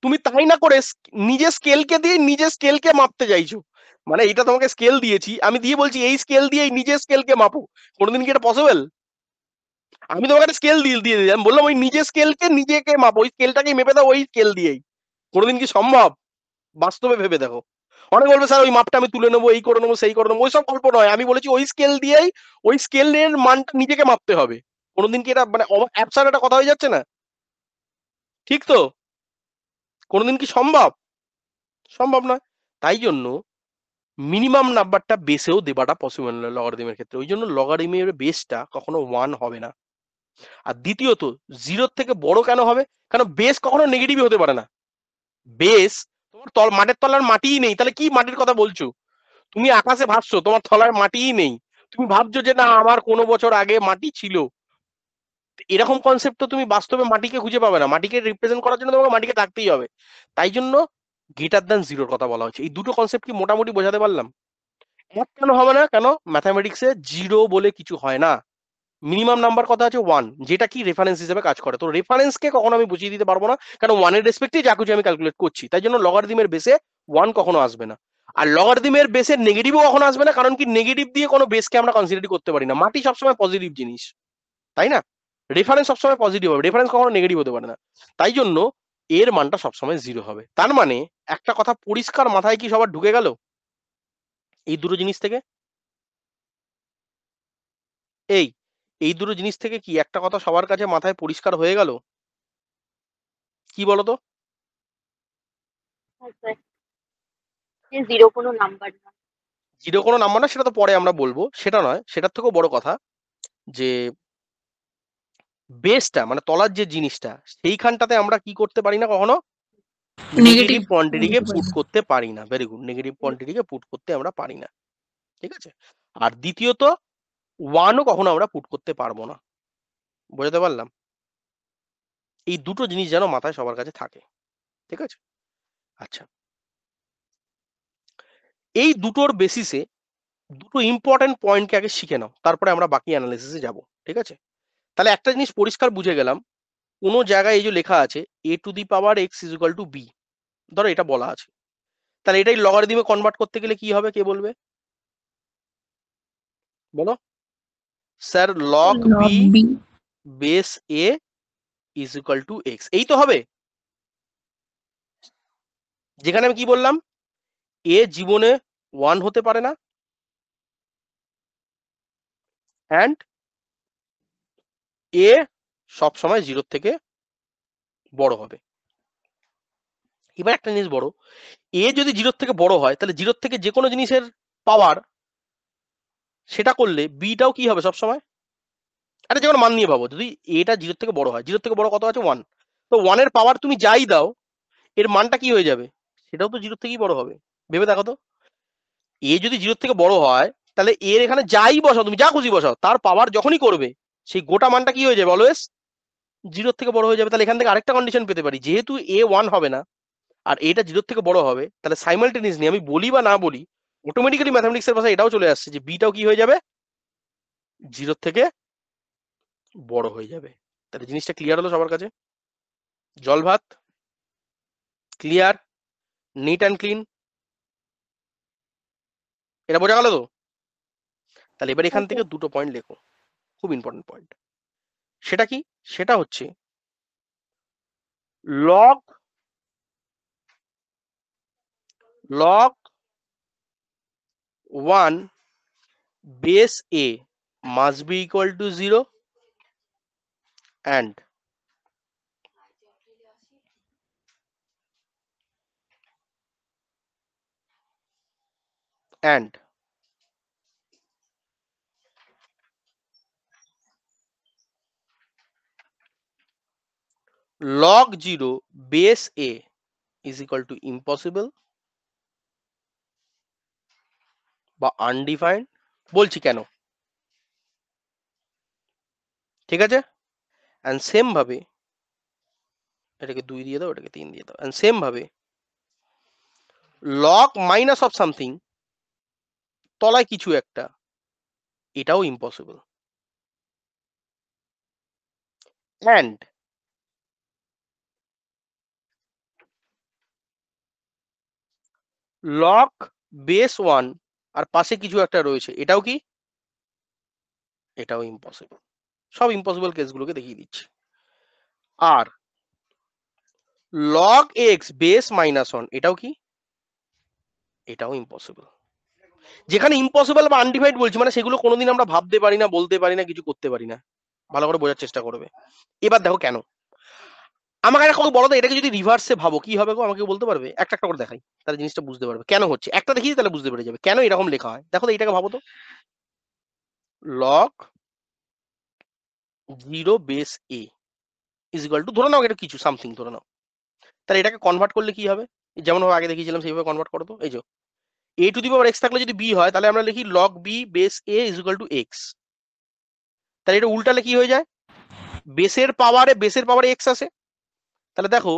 A: তুমি তাই না করে নিজের স্কেলকে দিয়ে নিজের স্কেলকে মাপতে চাইছো। মানে এটা তোমাকে স্কেল দিয়েছি, আমি দিয়ে বলছি এই স্কেল দিয়ে নিজের স্কেলকে মাপো। কোনোদিন কি এটা পসিবল? আমি তোমাকে একটা স্কেল দিয়ে দিলাম, বললাম ওই নিজের স্কেলকে নিজেকে মাপো, ওই স্কেলটাকে মেপে দাও ওই স্কেল দিয়েই। কোনোদিন কি সম্ভব? বাস্তবে ভেবে দেখো। অনেকে বলবে স্যার ওই মাপটা আমি তুলে নেবো, এই করে নেবো, সেই করে নেবো। ওইসব গল্প নয়, আমি বলেছি ওই স্কেল দিয়েই ওই স্কেলের মানটা নিজেকে মাপতে হবে। কোনোদিন কি এটা মানে অ্যাবসার্ড একটা কথা হয়ে যাচ্ছে না? ঠিক তো? কোনোদিন কি সম্ভব? সম্ভব নয়। তাই জন্য মিনিমাম নাম্বারটা বেসেও দেবাটা পসিবল নয় লগারিদমের ক্ষেত্রে। ওই জন্য লগারিদমের বেসটা কখনো 1 হবে না। আর দ্বিতীয়ত, 0 থেকে বড় কেন হবে? কারণ বেস কখনো নেগেটিভই হতে পারে না। বেস, তোমার মাটির তলার মাটিই নেই, তাহলে কি মাটির কথা বলছো? তুমি আকাশে ভাসছো, তোমার তলার মাটিই নেই, তুমি ভাবছো যে না আমার কোনো বছর আগে মাটি ছিল। এরকম কনসেপ্ট তো তুমি বাস্তবে মাটিকে খুঁজে পাবে না। মাটিকে রিপ্রেজেন্ট করার জন্য তোমাকে মাটিকে থাকতেই হবে। তাই জন্য গ্রেটার দ্যান 0-র কথা বলা হচ্ছে। এই দুটো কনসেপ্ট কি মোটামুটি বোঝাতে পারলাম? এক কেন হবে না? কেন? ম্যাথামেটিক্সে 0 বলে কিছু হয় না। মিনিমাম নাম্বার কথা আছে 1, যেটা কি রেফারেন্স হিসেবে কাজ করে। তো রেফারেন্সকে কখনো আমি বুঝিয়ে দিতে পারবো না, কারণ 1 এর রেসপেক্টে যা কিছু আমি ক্যালকুলেট করছি। তাই জন্য লগারিদমের বেসে 1 কখনো আসবে না। আর লগারিদমের বেসে নেগেটিভও কখনো আসবে না, কারণ কি নেগেটিভ দিয়ে কোনো বেসকে আমরা কনসিডার করতে পারি না। মাটি সবসময় পজিটিভ জিনিস, তাই না? রেফারেন্স সবসময় পজিটিভ হবে, রেফারেন্স কখনো নেগেটিভ হতে পারে না। তাই জন্য এর মানটা সবসময় 0 হবে। তার মানে একটা কথা পরিষ্কার মাথায় কি সবার ঢুকে গেল এই দুটো জিনিস থেকে? এই এই দুটো জিনিস থেকে কি একটা কথা সবার কাছে মাথায় পরিষ্কার হয়ে গেল? কি বলতো?
B: হ্যাঁ স্যার, যে জিরো কোনো নাম্বার না।
A: 0 কোনো নাম্বার না, সেটা তো পরে আমরা বলবো, সেটা নয়। সেটার থেকেও বড় কথা যে বেসটা মানে তলার যে জিনিসটা, সেইখানটাতে আমরা কি করতে পারি না কখনো?
C: নেগেটিভ
A: নেগেটিভ কোয়ান্টিটিকে
C: বলতে পারি
A: পুট
C: না।
A: করতে পারি না। ভেরি গুড, নেগেটিভ কোয়ান্টিটিকে পুট করতে আমরা পারি না। ঠিক আছে? আর দ্বিতীয়ত, 1ও কখনো আমরা পুট করতে পারবো না। বোঝাতে পারলাম? এই দুটো জিনিস যেন মাথায় সবার কাছে থাকে, ঠিক আছে? আচ্ছা, এই দুটোর বেসিসে দুটো ইম্পর্টেন্ট পয়েন্টকে আগে শিখে নাও, তারপরে আমরা বাকি অ্যানালিসিসে যাব, ঠিক আছে? তাহলে একটা জিনিস পরিষ্কার বুঝে গেলাম, কোনো জায়গায় এই যে লেখা আছে a two the power x is equal two b, ধরো এটা বলা আছে, তাহলে এটাই লগারিদমে কনভার্ট করতে গেলে কি হবে, কে বলবে? বলো sir. Log b
C: log b
A: base a is equal two x, এই তো হবে। যেখানে আমি কি বললাম, a জীবনে 1 হতে পারে না, অ্যান্ড a সব সময় 0 থেকে বড় হবে। এবার একটা জিনিস বড়, a যদি 0 থেকে বড় হয় তাহলে 0 থেকে যে কোনো জিনিসের পাওয়ার সেটা করলে বিটাও কি হবে সব সময়? আরে যেমন মান নিয়ে ভাবো, যদি এটা 0 থেকে বড় হয়, 0 থেকে বড় কত আছে 1, তো 1 এর পাওয়ার তুমি যাই দাও এর মানটা কি হয়ে যাবে? সেটাও তো 0 থেকেই বড় হবে। ভেবে দেখো তো, এ যদি 0 থেকে বড় হয় তাহলে এর এখানে যাই বসাও, তুমি যা খুশি বসাও, তার পাওয়ার যখনই করবে সেই গোটা মানটা কি হয়ে যাবে অলওয়েজ 0 থেকে বড় হয়ে যাবে। তাহলে এখান থেকে আরেকটা কন্ডিশন পেতে পারি, যেহেতু এ 1 হবে না আর এটা 0 থেকে বড় হবে, তাহলে সাইমালটেনিয়াসলি আমি বলি বা না বলি অটোমেটিক্যালি ম্যাথমেটিক্স এর ভাষায় এটাও চলে আসছে যে বিটাও কি হয়ে যাবে 0 থেকে বড় হয়ে যাবে। তাহলে জিনিসটা ক্লিয়ার হলো সবার কাছে? জল ভাত ক্লিয়ার, নিট অ্যান্ড ক্লিন, এটা বোঝা গেল তো? তাহলে এবার এখান
B: ওকে।
A: থেকে দুটো পয়েন্ট লেখো, খুব ইম্পর্টেন্ট পয়েন্ট। সেটা কি? সেটা হচ্ছে log log 1 base a must be equal to 0 and log 0 base a is equal to impossible বা undefined। বলছি কেন, ঠিক আছে? and সেম ভাবে এটাকে 2 দিয়ে দাও, এটাকে 3 দিয়ে দাও, and সেম ভাবে log minus of something তলায় কিছু একটা, এটাও ইম্পসিবল। and log base 1 আর পাশে কিছু একটা রয়েছে, এটাও কি? এটাও ইম্পসিবল। সব ইম্পসিবল কেসগুলোকে দেখিয়ে দিচ্ছি। আর log x base minus 1 এটাও কি? এটাও ইম্পসিবল। যেখানে ইম্পসিবল বা আনডিফাইন্ড বলছি মানে সেগুলো কোনোদিন আমরা ভাবতে পারি না, বলতে পারি না, কিছু করতে পারি না। ভালো করে বোঝার চেষ্টা করবে। এবার দেখো কেন। আমাকে একটা কথা বলো তো, এটাকে যদি রিভার্সে ভাবো কি হবে গো, আমাকে বলতে পারবে? একটা একটা করে দেখাই, তাহলে জিনিসটা বুঝতে পারবে কেন হচ্ছে। একটা দেখিয়ে তাহলে বুঝতে পেরে যাবে কেন এরকম লেখা হয়। দেখো তো এইটাকে ভাবো তো, log 0 base a is equal two, ধরে নাও এটা কিছু সামথিং ধরে নাও, তাহলে এটাকে কনভার্ট করলে কি হবে? যেমন ভাবে আগে দেখিয়েছিলাম সেইভাবে কনভার্ট করো তো। এই যে a two the power x থাকলে যদি b হয় তাহলে আমরা লিখি log b base a is equal two x। তাহলে এটা উল্টালে কি হয়ে যায়? বেসের পাওয়ারে x আসে। তাহলে দেখো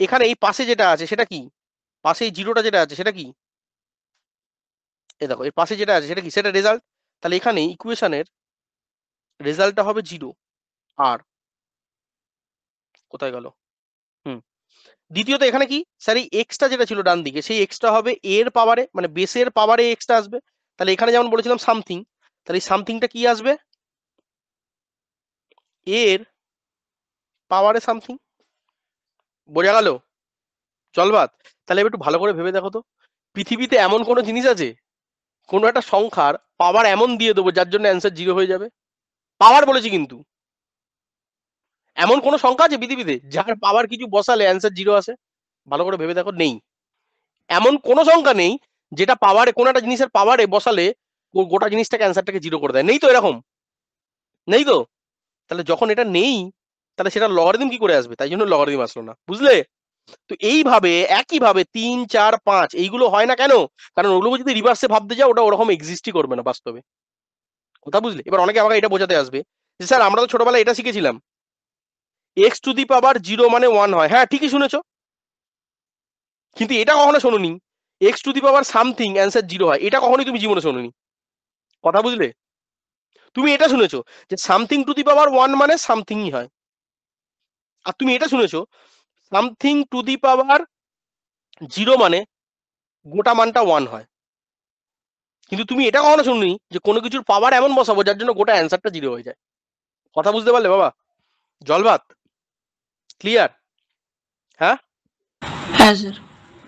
A: এখানে এই পাশে যেটা আছে সেটা কি? পাশে এই জিরোটা যেটা আছে সেটা কি? এই দেখো এর পাশে যেটা আছে সেটা কি? সেটা রেজাল্ট। তাহলে এখানে ইকুয়েশনের রেজাল্টটা হবে 0। আর কোথায় গেল? হুম, দ্বিতীয়ত এখানে কি স্যার, এই এক্সটা যেটা ছিল ডান দিকে সেই এক্সটা হবে এর পাওয়ারে, মানে বেসের পাওয়ারে এক্সটা আসবে। তাহলে এখানে যেমন বলেছিলাম সামথিং, তাহলে এই সামথিংটা কি আসবে? এর পাওয়ারে সামথিং। বোঝা গেল জলভাত? তাহলে এবার একটু ভালো করে ভেবে দেখো তো, পৃথিবীতে এমন কোনো জিনিস আছে কোনো একটা সংখ্যার পাওয়ার এমন দিয়ে দেবো যার জন্য অ্যান্সার 0 হয়ে যাবে? পাওয়ার বলেছি কিন্তু, এমন কোন সংখ্যা আছে পৃথিবীতে যার পাওয়ার কিছু বসালে অ্যান্সার 0 আসে? ভালো করে ভেবে দেখো, নেই। এমন কোন সংখ্যা নেই যেটা পাওয়ারে, কোন একটা জিনিসের পাওয়ারে বসালে গোটা জিনিসটাকে অ্যান্সারটাকে 0 করে দেয়। নেই তো এরকম, নেই তো। তাহলে যখন এটা নেই তাহলে সেটা লগারিদম কি করে আসবে? তাই জন্য লগারিদম আসলো না, বুঝলে? তো এইভাবে একইভাবে 3 4 5 এইগুলো হয় না কেন? কারণ ওগুলো যদি রিভার্সে ভাবতে যাও ওটা ওরকম এক্সিস্টই করবে না বাস্তবে। কথা বুঝলে? এবার অনেকে আমাকে এটা বোঝাতে আসবে যে স্যার আমরা তো ছোটবেলায় এটা শিখেছিলাম, এক্স টু দি পাওয়ার 0 মানে 1 হয়। হ্যাঁ ঠিকই শুনেছো, কিন্তু এটা কখনো শোনোনি x to the power something answer 0 হয়, এটা কখনোই তুমি জীবনে শোনোনি। কথা বুঝলে? তুমি এটা শুনেছো যে সামথিং টু দি পাওয়ার 1 মানে সামথিংই হয়, আর তুমি এটা শুনেছো সামথিং টু দি পাওয়ার 0 মানে গোটা মানটা 1 হয়। কিন্তু তুমি এটা কখনো শুনুনি যে কোনো কিছুর পাওয়ার এমন বসাবো যার জন্য গোটা অ্যান্সারটা 0 হয়ে যায়। কথা বুঝতে পারলে বাবা? জলভাত ক্লিয়ার? হ্যাঁ
C: হ্যাঁ স্যার।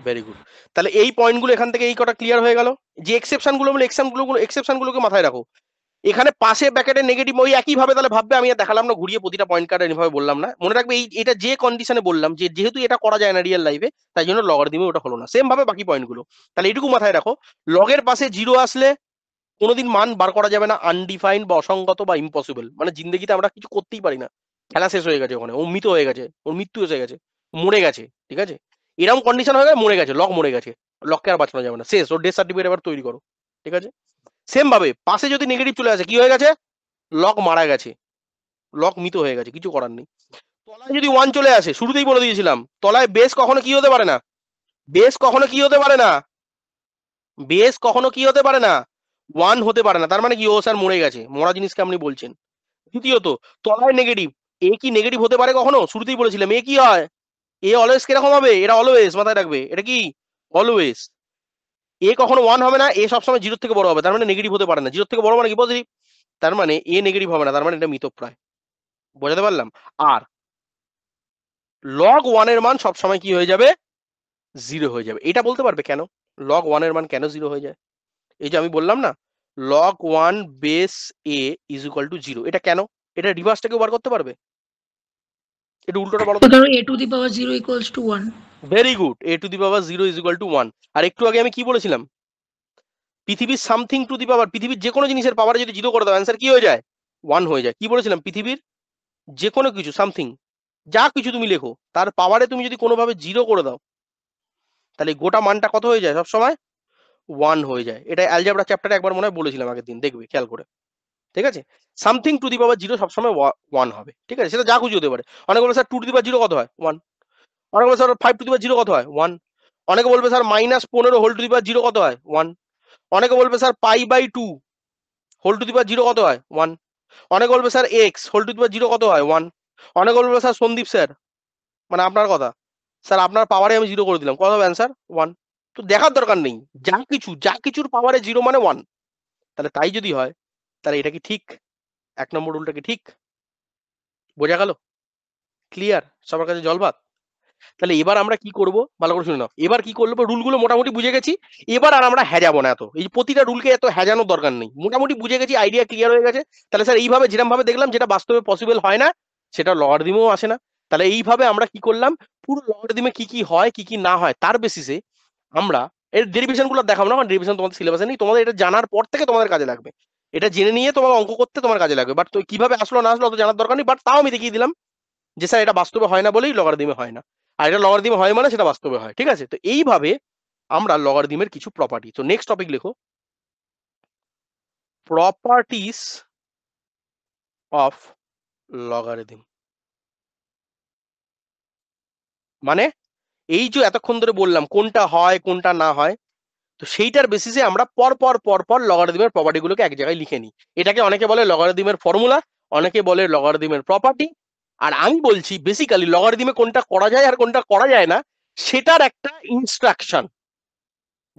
A: Very good. তাহলে এই পয়েন্টগুলো এখান থেকে এই কটা ক্লিয়ার হয়ে গেল। যে এক্সেপশন গুলো বলে এক্সেপশন গুলোকে মাথায় রাখো। এখানে পাশে ব্র্যাকেটে নেগেটিভ ওই একই ভাবে তাহলে ভাববে, আমি আর দেখালাম না ঘুরিয়ে প্রতিটা পয়েন্ট কার্ডে এভাবে বললাম না, মনে রাখবে এই এটা যে কন্ডিশনে বললাম যে যেহেতু এটা করা যায় না রিয়েল লাইফে তাই জন্য লগারিদমে ওটা হলো না। সেম ভাবে বাকি পয়েন্টগুলো, তাহলে এটুকু মাথায় রাখো, লগের পাশে 0 আসলে কোনোদিন মান বার করা যাবে না, আনডিফাইন্ড বা অসংগত বা ইম্পসিবল, মানে জিন্দগিতে আমরা কিছু করতেই পারি না, খেলা শেষ হয়ে গেছে ওখানে, ও মৃত হয়ে গেছে, ওর মৃত্যু এসে গেছে, মরে গেছে, ঠিক আছে, এরকম কন্ডিশন হয়ে গেছে, মরে গেছে, লক মরে গেছে, লককে আর বাঁচানো যাবে না, শেষ, ওর ডেথ সার্টিফিকেট এবার তৈরি করো, ঠিক আছে। সেম ভাবে পাশে যদি নেগেটিভ চলে আসে কি হয়ে গেছে, লক মারা গেছে, লক মৃত হয়ে গেছে, কিছু করার নেই। তলায় যদি 1 চলে আসে, শুরুতেই বলে দিয়েছিলাম তলায় বেস কখনো কি হতে পারে না, বেস কখনো কি হতে পারে না, বেস কখনো কি হতে পারে না, 1 হতে পারে না, তার মানে কি ও স্যার মরে গেছে, মরা জিনিসকে আপনি বলছেন। দ্বিতীয়ত তলায় নেগেটিভ, এ কি নেগেটিভ হতে পারে কখনো, শুরুতেই বলেছিলাম এ কি হয়, এ অলওয়েজ কিরকম হবে, এরা অলওয়েজ মাথায় রাখবে, এটা কি অলওয়েজ, এ কখনো 1 হবে না, এ সবসময় 0 থেকে বড় হবে, তার মানে নেগেটিভ হতে পারে না, 0 থেকে বড় মানে কি পজিটিভ, তার মানে এ নেগেটিভ হবে না, তার মানে এটা মিতপ্রায়, বোঝাতে পারলাম। আর লগ 1 এর মান সবসময় কি হয়ে যাবে, 0 হয়ে যাবে। এটা বলতে পারবে কেন লগ 1 এর মান কেন 0 হয়ে যায়? এই যে আমি বললাম না log 1 base a is equal two 0, এটা কেন, এটা রিভার্সটা কেউ বার করতে পারবে? এটা উল্টোটা বলো তো।
C: ধরো a to the power 0 equals to 1.
A: Very good, A to the power 0 is equal two 1। আর একটু আগে আমি কি বলেছিলাম, পৃথিবীর সামথিং টু দি পাওয়ার, পৃথিবীর যে কোনো জিনিসের পাওয়ারে যদি 0 করে দাও অ্যান্সার কি হয়ে যায়, 1 হয়ে যায়। কি বলেছিলাম, পৃথিবীর যে কোনো কিছু সামথিং, যা কিছু তুমি লেখো তার পাওয়ারে তুমি যদি কোনোভাবে 0 করে দাও তাহলে গোটা মানটা কত হয়ে যায়, সব সময় 1 হয়ে যায়। এটা অ্যালজেব্রা চ্যাপ্টারে একবার মনে হয় বলেছিলাম আগের দিন, দেখবে খেয়াল করে, ঠিক আছে। সামথিং টু দি পাওয়ার 0 সবসময় 1 হবে, ঠিক আছে, সেটা যা খুশি হতে পারে। অনেকে বলবে স্যার 2 টু দি পাওয়ার 0 কত হয়, 1। অনেকে বলবে স্যার 5 টু দি পাওয়ার 0 কত হয়, 1। অনেকে বলবে sir -15 whole to the power 0 কত হয়, 1। অনেকে বলবে sir π/2 whole to the power 0 কত হয়, 1। অনেকে বলবে sir x whole to the power 0 কত হয়, 1। অনেকে বলবে স্যার সন্দীপ স্যার, মানে আপনার কথা, স্যার আপনার পাওয়ারে আমি 0 করে দিলাম, কত হবে অ্যান্সার, 1। তো দেখার দরকার নেই, যা কিছুর পাওয়ারে 0 মানে 1, তাহলে তাই যদি হয় তাহলে এটা কি ঠিক, 1 নম্বর রুলটা কি ঠিক, বোঝা গেল? ক্লিয়ার সবার কাছে জলভাত? তাহলে এবার আমরা কি করব ভালো করে শুনে নাও, এবার কি করবো, রুলগুলো মোটামুটি বুঝে গেছি, এবার আর আমরা হ্যাজাবো না, এত এই যে প্রতিটা রুলকে এত হ্যাজানোর দরকার নেই, মোটামুটি বুঝে গেছি, আইডিয়া ক্লিয়ার হয়ে গেছে। তাহলে স্যার এইভাবে যেরকম ভাবে দেখলাম যেটা বাস্তবে পসিবল হয় না সেটা লগারিদমেও আসে না, তাহলে এইভাবে আমরা কি করলাম, পুরো লগারিদমে কি কি হয় কি কি না হয় তার বেসিসে আমরা এর ডেরিভেশন গুলো দেখাবো না, কারণ ডেরিভেশন তোমাদের সিলেবাসে নেই, তোমাদের এটা জানার পর থেকে তোমাদের কাজে লাগবে, এটা জেনে নিয়ে তোমার অঙ্ক করতে তোমার কাজে লাগবে, বাট কিভাবে আসলো না আসলো অত জানার দরকার নেই, বাট তাও আমি দেখিয়ে দিলাম যে স্যার এটা বাস্তবে হয় না বলেই লগারিদমে হয় না, আর এটা লগারিদমে হয় মানে সেটা বাস্তবে হয়, ঠিক আছে। তো এইভাবে আমরা লগারিদমের কিছু প্রপার্টি, তো নেক্সট টপিক লেখো প্রপার্টিস অফ লগারিদম। মানে এই যে এতক্ষণ ধরে বললাম কোনটা হয় কোনটা না হয়, তো সেইটার বেসিসে আমরা পর পর লগারিদমের প্রপার্টি গুলোকে এক জায়গায় লিখে নিই। এটাকে অনেকে বলে লগারিদমের ফর্মুলা, অনেকে বলে লগারিদমের প্রপার্টি, আর আমি বলছি বেসিক্যালি লগারিদমে কোনটা করা যায় আর কোনটা করা যায় না সেটার একটা ইনস্ট্রাকশন,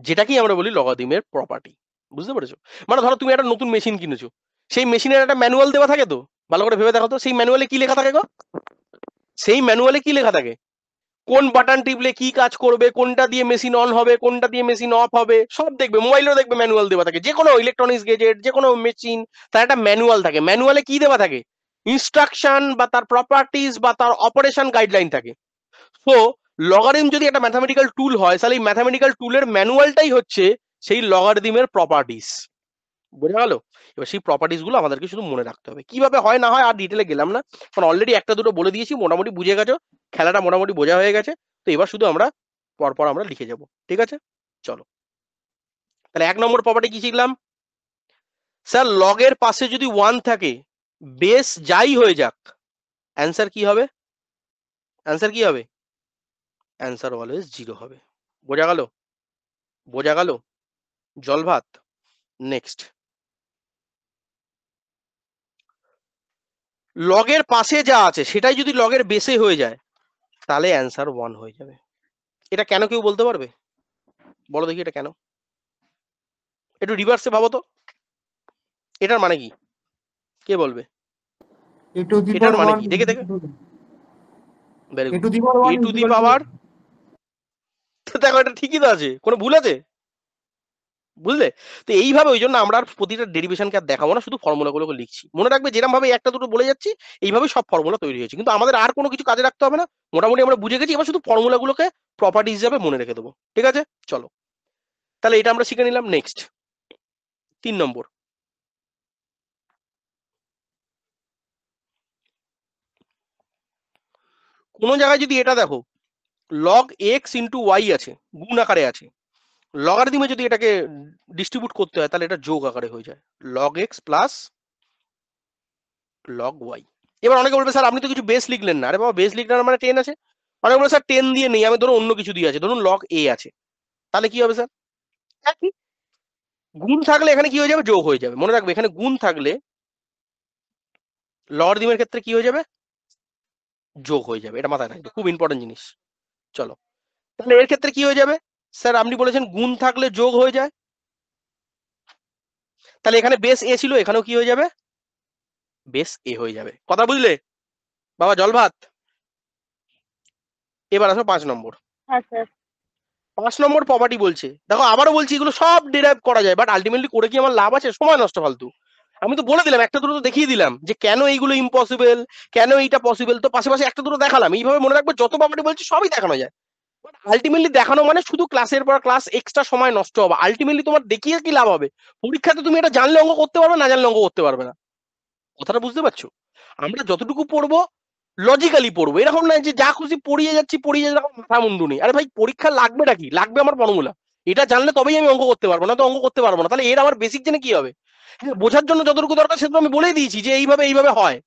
A: যেটাকেই আমরা বলি লগারিদমের প্রপার্টি। বুঝতে পেরেছো? মানে ধরো তুমি একটা নতুন মেশিন কিনেছো, সেই মেশিনের একটা ম্যানুয়াল দেওয়া থাকে, তো ভালো করে ভেবে দেখো তো সেই ম্যানুয়ালে কি লেখা থাকে গো, সেই ম্যানুয়ালে কি লেখা থাকে, কোন বাটন টিপলে কি কাজ করবে, কোনটা দিয়ে মেশিন অন হবে, কোনটা দিয়ে মেশিন অফ হবে, সব দেখবে, মোবাইলেও দেখবে ম্যানুয়াল দেওয়া থাকে, যে কোনো ইলেকট্রনিক্স গেজেট যে কোনো মেশিন তার একটা ম্যানুয়াল থাকে, ম্যানুয়ালে কি দেওয়া থাকে, ইনস্ট্রাকশন বা তার প্রপার্টিজ বা তার অপারেশন গাইডলাইন থাকে। তো লগারিদম যদি একটা ম্যাথামেটিক্যাল টুল হয় তাহলে এই ম্যাথামেটিক্যাল টুলের ম্যানুয়ালটাই হচ্ছে সেই লগারিদমের প্রপার্টিস, বোঝা গেল? এবার সেই প্রপার্টিস গুলো আমাদেরকে শুধু মনে রাখতে হবে, কিভাবে হয় না হয় আর ডিটেলে গেলাম না, কারণ অলরেডি একটা দুটো বলে দিয়েছি, মোটামুটি বুঝে গেছো, খেলাটা মোটামুটি বোঝা হয়ে গেছে, তো এবার শুধু আমরা পরপর আমরা লিখে যাব, ঠিক আছে। চলো তাহলে 1 নম্বর প্রপার্টি কি শিখলাম, স্যার লগের পাশে যদি 1 থাকে বেস যাই হয়ে যাক অ্যান্সার কি হবে, অ্যান্সার কি হবে? অ্যান্সার অলওয়েজ 0 হবে। বোঝা গেল? বোঝা গেল? জল ভাত। নেক্সট, লগের পাশে যা আছে সেটাই যদি লগের বেসে হয়ে যায় তাহলে অ্যান্সার 1 হয়ে যাবে। এটা কেন কেউ বলতে পারবে? বলো দেখি এটা কেন? একটু রিভার্সে ভাবো তো, এটার মানে কি? কে বলবে?
D: a to the
A: এটার
D: power
A: মানে
D: 1
A: কি? দেখে দেখে। Very
D: a
A: good.
D: to the power
A: a
D: 1
A: to
D: is
A: the
D: equal to
A: power, দেখো এটা ঠিকই তো আছে, কোনো ভুল আছে? বুঝলে? তো এইভাবে ওই জন্য আমরা আর প্রতিটা ডেরিভেশনকে আর দেখাবো না, শুধু ফর্মুলাগুলোকে লিখছি। মনে রাখবে যেরকম ভাবে একটা দুটো বলে যাচ্ছি এইভাবে সব ফর্মুলা তৈরি হয়েছে, কিন্তু আমাদের আর কোনো কিছু কাজে রাখতে হবে না, মোটামুটি আমরা বুঝে গেছি। এবার শুধু ফর্মুলাগুলোকে প্রপার্টি হিসাবে মনে রেখে দেবো। ঠিক আছে, চলো তাহলে এটা আমরা শিখে নিলাম। নেক্সট 3 নম্বর, কোন জায়গায় যদি এটা দেখো লগ এক্স ইন্টু ওয়াই আছে, গুণ আকারে আছে, লগারিদমে যদি এটাকে ডিস্ট্রিবিউট করতে হয় তাহলে এটা যোগ আকারে হয়ে যায়, log x plus log y. এবার অনেকে বলবে স্যার আপনি তো কিছু বেস লিখলেন না। আরে বাবা, বেস লিখলেন মানে 10 আছে। অনেকে বলবে স্যার 10 দিয়ে নেই, আমি ধরুন অন্য কিছু দিয়ে আছে, ধরুন লগ এ আছে, তাহলে কি হবে স্যার? একই। গুণ থাকলে এখানে কি হয়ে যাবে? যোগ হয়ে যাবে। মনে রাখবে এখানে গুণ থাকলে লগারিদমের ক্ষেত্রে কি হয়ে যাবে? যোগ হয়ে যাবে। এটা মাথায় রাখবে, খুব ইম্পর্টেন্ট জিনিস। চলো তাহলে এর ক্ষেত্রে কি হয়ে যাবে? স্যার আপনি বলেছেন গুণ থাকলে যোগ হয়ে যায়, তাহলে এখানে বেস এ ছিল, এখানেও কি হয়ে যাবে? বেস এ হয়ে যাবে। কথা বুঝলে বাবা? জল ভাত। এবার আসো 5 নম্বর।
B: হ্যাঁ স্যার।
A: 5 নম্বর প্রপার্টি বলছে, দেখো আবারও বলছি এগুলো সব ডিরাইভ করা যায়, বাট আলটিমেটলি করে কি আমার লাভ আছে? সময় নষ্ট ফালতু। আমি তো বলে দিলাম, একটা দুটো তো দেখিয়ে দিলাম যে কেন এইগুলো ইম্পসিবল, কেন এইটা পসিবল, তো পাশাপাশি একটা দুটো দেখালাম। এইভাবে মনে রাখবে যত প্রপার্টি বলছি সবই দেখানো যায়। আলটিমেটলি দেখানো মানে শুধু ক্লাসের পর ক্লাস এক্সট্রা সময় নষ্ট হবে। আলটিমেটলি তোমার দেখিয়ে কি লাভ হবে? পরীক্ষাতে তুমি এটা জানলে অঙ্ক করতে পারবে, না জানলে অঙ্ক করতে পারবে না। কথাটা বুঝতে পারছো? আমরা যতটুকু পড়বো লজিক্যালি পড়বো, এরকম নয় যে যা খুশি পড়িয়ে যাচ্ছি পড়িয়ে যাচ্ছি, মাথা মুন্ডু নেই। আরে ভাই, পরীক্ষা লাগবেটা কি? লাগবে আমার ফর্মুলা। এটা জানলে তবেই আমি অঙ্ক করতে পারবো, না তো অঙ্ক করতে পারবো না। তাহলে এর আমার বেসিক জেনে কি হবে? হ্যাঁ, বোঝার জন্য যতটুকু দরকার সেটা আমি বলেই দিয়েছি যে এইভাবে এইভাবে হয়।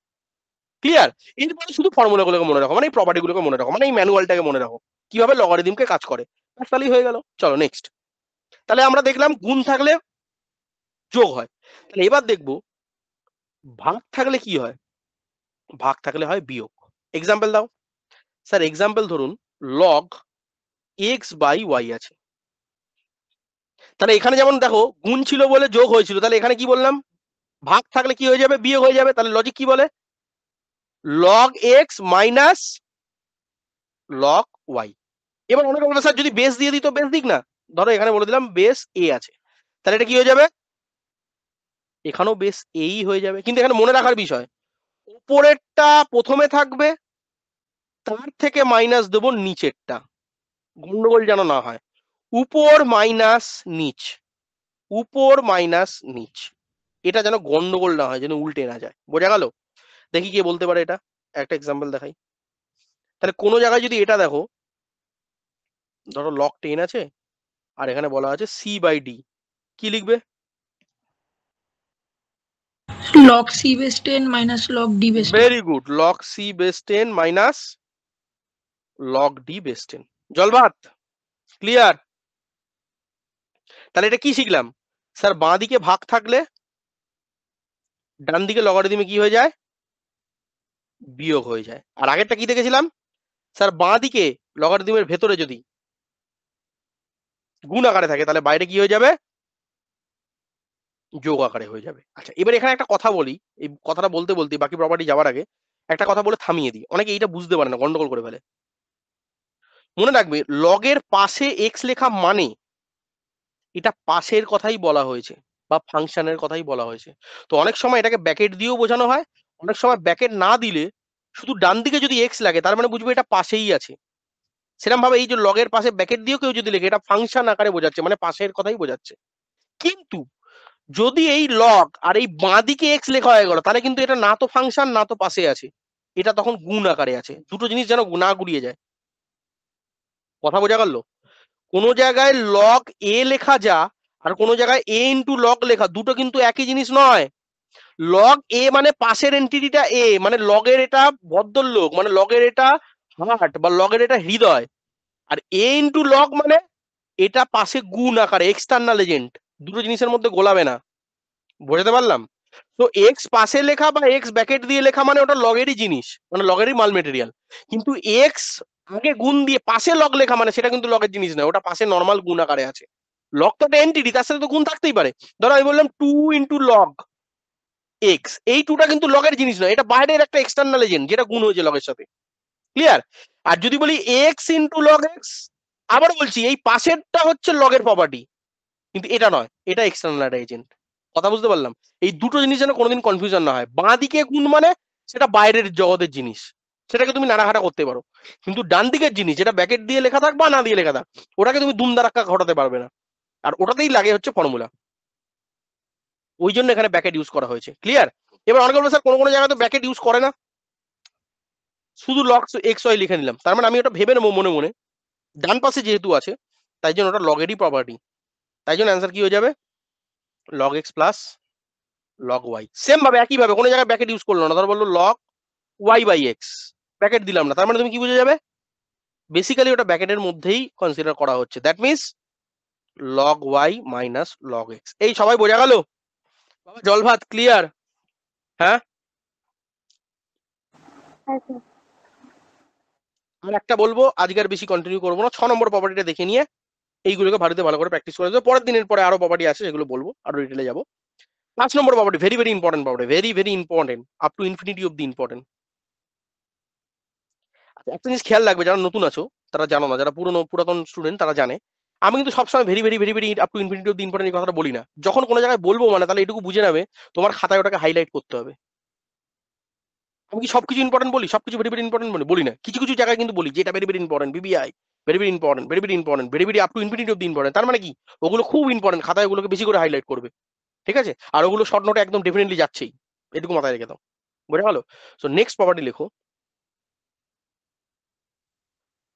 A: ক্লিয়ার? এরপরে শুধু ফর্মুলাগুলোকে মনে রাখো, মানে এই প্রপার্টিগুলোকে মনে রাখো, মানে এই ম্যানুয়ালটাকে মনে রাখো কিভাবে লগারিদমকে কাজ করে, তাহলেই হয়ে গেল। চলো নেক্সট। তাহলে আমরা দেখলাম গুণ থাকলে যোগ হয়। তাহলে এবার দেখবো ভাগ থাকলে কি হয়। ভাগ থাকলে হয় বিয়োগ। এক্সাম্পল দাও। স্যার এক্সাম্পল ধরুন লগ এক্স বাই ওয়াই আছে, তাহলে এখানে যেমন দেখো গুণ ছিল বলে যোগ হয়েছিল, তাহলে এখানে কি বললাম? ভাগ থাকলে কি হয়ে যাবে? বিয়োগ হয়ে যাবে। তাহলে লজিক কি বলে? Log x minus log y. এবার অনেকে বলবে স্যার যদি বেস দিয়ে দিত, বেস দিক না, ধরো এখানে বলে দিলাম বেস এ আছে, তাহলে এটা কি হয়ে যাবে? এখানেও বেস এই হয়ে যাবে। কিন্তু এখানে মনে রাখার বিষয়, উপরেরটা প্রথমে থাকবে, তার থেকে মাইনাস দেবো নিচেরটা, গন্ডগোল যেন না হয়। উপর মাইনাস নিচ, উপর মাইনাস নিচ, এটা যেন গন্ডগোল না হয়, যেন উল্টে না যায়। বোঝা গেল? দেখি কে বলতে পারে এটা, একটা এক্সাম্পল দেখাই। তাহলে কোনো জায়গায় যদি এটা দেখো, ধরো লগ 10 আছে আর এখানে বলা আছে সি বাই ডি, কি লিখবে?
C: log c base 10 minus log d base 10.
A: Very good, log c base 10 minus log d base 10। জল ভাত। ক্লিয়ার? তাহলে এটা কি শিখলাম? স্যার বাঁ দিকে ভাগ থাকলে ডান দিকে লগারিদমে কি হয়ে যায়? বিয়োগ হয়ে যায়। আর আগেরটা কি দেখেছিলাম? স্যার বাঁ দিকে লগারিদমের ভেতরে যদি গুণ আকারে থাকে তাহলে বাইরে কি হয়ে যাবে? যোগ আকারে হয়ে যাবে। আচ্ছা, এবার এখানে একটা কথা বলি, এই কথাটা বলতে বলতে বাকি প্রপার্টি যাওয়ার আগে একটা কথা বলে থামিয়ে দিই, অনেকে এইটা বুঝতে পারে না, গন্ডগোল করে ফেলে। মনে রাখবে লগের পাশে এক্স লেখা মানে এটা পাশের কথাই বলা হয়েছে বা ফাংশনের কথাই বলা হয়েছে। তো অনেক সময় এটাকে ব্যাকেট দিয়েও বোঝানো হয়, অনেক সময় ব্যাকেট না দিলে শুধু ডান দিকে যদি এক্স লাগে তার মানে বুঝবে এটা পাশেই আছে। সেরকম ভাবে এই যে লগের পাশে ব্যাকেট দিয়েও কেউ যদি লেখে, এটা ফাংশন আকারে বোঝাচ্ছে, মানে পাশের কথাই বোঝাচ্ছে। কিন্তু যদি এই লগ আর এই বাঁ দিকে এক্স লেখা হয়ে গেল, তাহলে কিন্তু এটা না তো ফাংশন না তো পাশে আছে, এটা তখন গুণ আকারে আছে। দুটো জিনিস যেন না গুলিয়ে যায়। কথা বোঝা গেল? কোনো জায়গায় লগ এ লেখা যা আর কোনো জায়গায় এ ইন্টু লগ লেখা, দুটো কিন্তু একই জিনিস নয়। লগ এ মানে পাশের এন্টিটিটা এ, মানে লগের এটা ভদ্রলোক, মানে লগের এটা হার্ট বা লগের এটা হৃদয়, আর এ ইন্টু লগ মানে এটা পাশে গুণ আকারে এক্সটার্নাল এজেন্ট, দুটো জিনিসের মধ্যে গোলাবে না। বোঝাতে পারলাম? তো এক্স পাশে লেখা বা এক্স ব্যাকেট দিয়ে লেখা মানে ওটা লগেরই জিনিস, মানে লগেরই মাল মেটেরিয়াল। কিন্তু এক্স আগে গুণ দিয়ে পাশে লগ লেখা মানে সেটা কিন্তু লগের জিনিস নয়, ওটা পাশে নর্মাল গুণ আকারে আছে। লগ তো একটা এন্টিটি, তার সাথে তো গুণ থাকতেই পারে। ধরো আমি বললাম 2 ইন্টু লগ এক্স, এই টুটা কিন্তু লগের জিনিস নয়, এটা বাইরের একটা এক্সটার্নাল এজেন্ট যেটা গুণ হয়েছে লগের সাথে। ক্লিয়ার? আর যদি বলি এক্স ইন্টু লগ এক্স, আবার বলছি এই পাশেরটা হচ্ছে লগের প্রপার্টি, কিন্তু এটা নয়, এটা এক্সটার্নাল এজেন্ট। কথা বুঝতে পারলাম? এই দুটো জিনিস যেন কোনোদিন কনফিউশন না হয়। বাঁ দিকে গুণ মানে সেটা বাইরের জগতের জিনিস, সেটাকে তুমি নাড়াঘাটা করতে পারো। কিন্তু ডান দিকের জিনিস, যেটা ব্যাকেট দিয়ে লেখা থাক বা না দিয়ে লেখা থাক, ওটাকে তুমি দুম দারাক্কা ঘটাতে পারবে না। আর ওটাতেই লাগে হচ্ছে ফর্মুলা, ওই জন্য এখানে ব্যাকেট ইউজ করা হয়েছে। ক্লিয়ার? এবার অনেকে বলবে স্যার কোনো কোনো জায়গায় তো ব্যাকেট ইউজ করে না, শুধু লগ এক্স ওয়াই লিখে নিলাম, তার মানে আমি ওটা ভেবে নেবো মনে মনে ডান পাশে যেহেতু আছে তাই জন্য ওটা লগেরই প্রপার্টি, তাই জন্য অ্যান্সার কি হয়ে যাবে? Log x plus log y. Same ভাবে একই ভাবে কোনো জায়গায় ব্যাকেট ইউজ করলো না, ধর বললো log y by x, bracket দিলাম না, তার মানে তুমি কি বুঝে যাবে? বেসিক্যালি ওটা ব্যাকেটের মধ্যেই কনসিডার করা হচ্ছে, that means log y minus log x. এই সবাই বোঝা গেল? বাবা জল ভাত ক্লিয়ার? হ্যাঁ।
B: হ্যাঁ স্যার।
A: আর একটা বলবো, আজকে আর বেশি কন্টিনিউ করবো না, 6 নম্বর প্রপার্টিটা দেখে নিয়ে এইগুলোকে ভারতে ভালো করে প্র্যাকটিস করে দেবো। পরের দিনের পরে আরো প্রপার্টি আছে সেগুলো বলবো, আরো ডিটেলে যাবো। 5 নম্বর property very very important property, very very important, up to infinity of the important. একটা জিনিস খেয়াল রাখবে, যারা নতুন আছো তারা জানো না, যারা পুরাতন স্টুডেন্ট তারা জানে, আমি কিন্তু সবসময় very very very very up to infinity of the important এই কথাটা বলি না। যখন কোনো জায়গায় বলবো মানে তাহলে এটুকু বুঝে নেবে তোমার খাতায় ওটাকে হাইলাইট করতে হবে। আমি কি সবকিছু ইম্পর্টেন্ট বলি, সবকিছু ভেরি ভেরি ইম্পর্টেন্ট বলি না, কিছু কিছু জায়গায় কিন্তু বলি যেটা very very important, BBI very very important, very very important, very very up to infinity of the important. তার মানে কি ওগুলো খুব ইম্পর্টেন্ট, খাতায় ওগুলোকে বেশি করে হাইলাইট করবে, ঠিক আছে? আর ওগুলো শর্ট নোটে একদম ডেফিনেটলি যাচ্ছেই, এটুকু মাথায় রেখে দাও। বোঝা গেল? সো নেক্সট প্রপার্টি লেখো,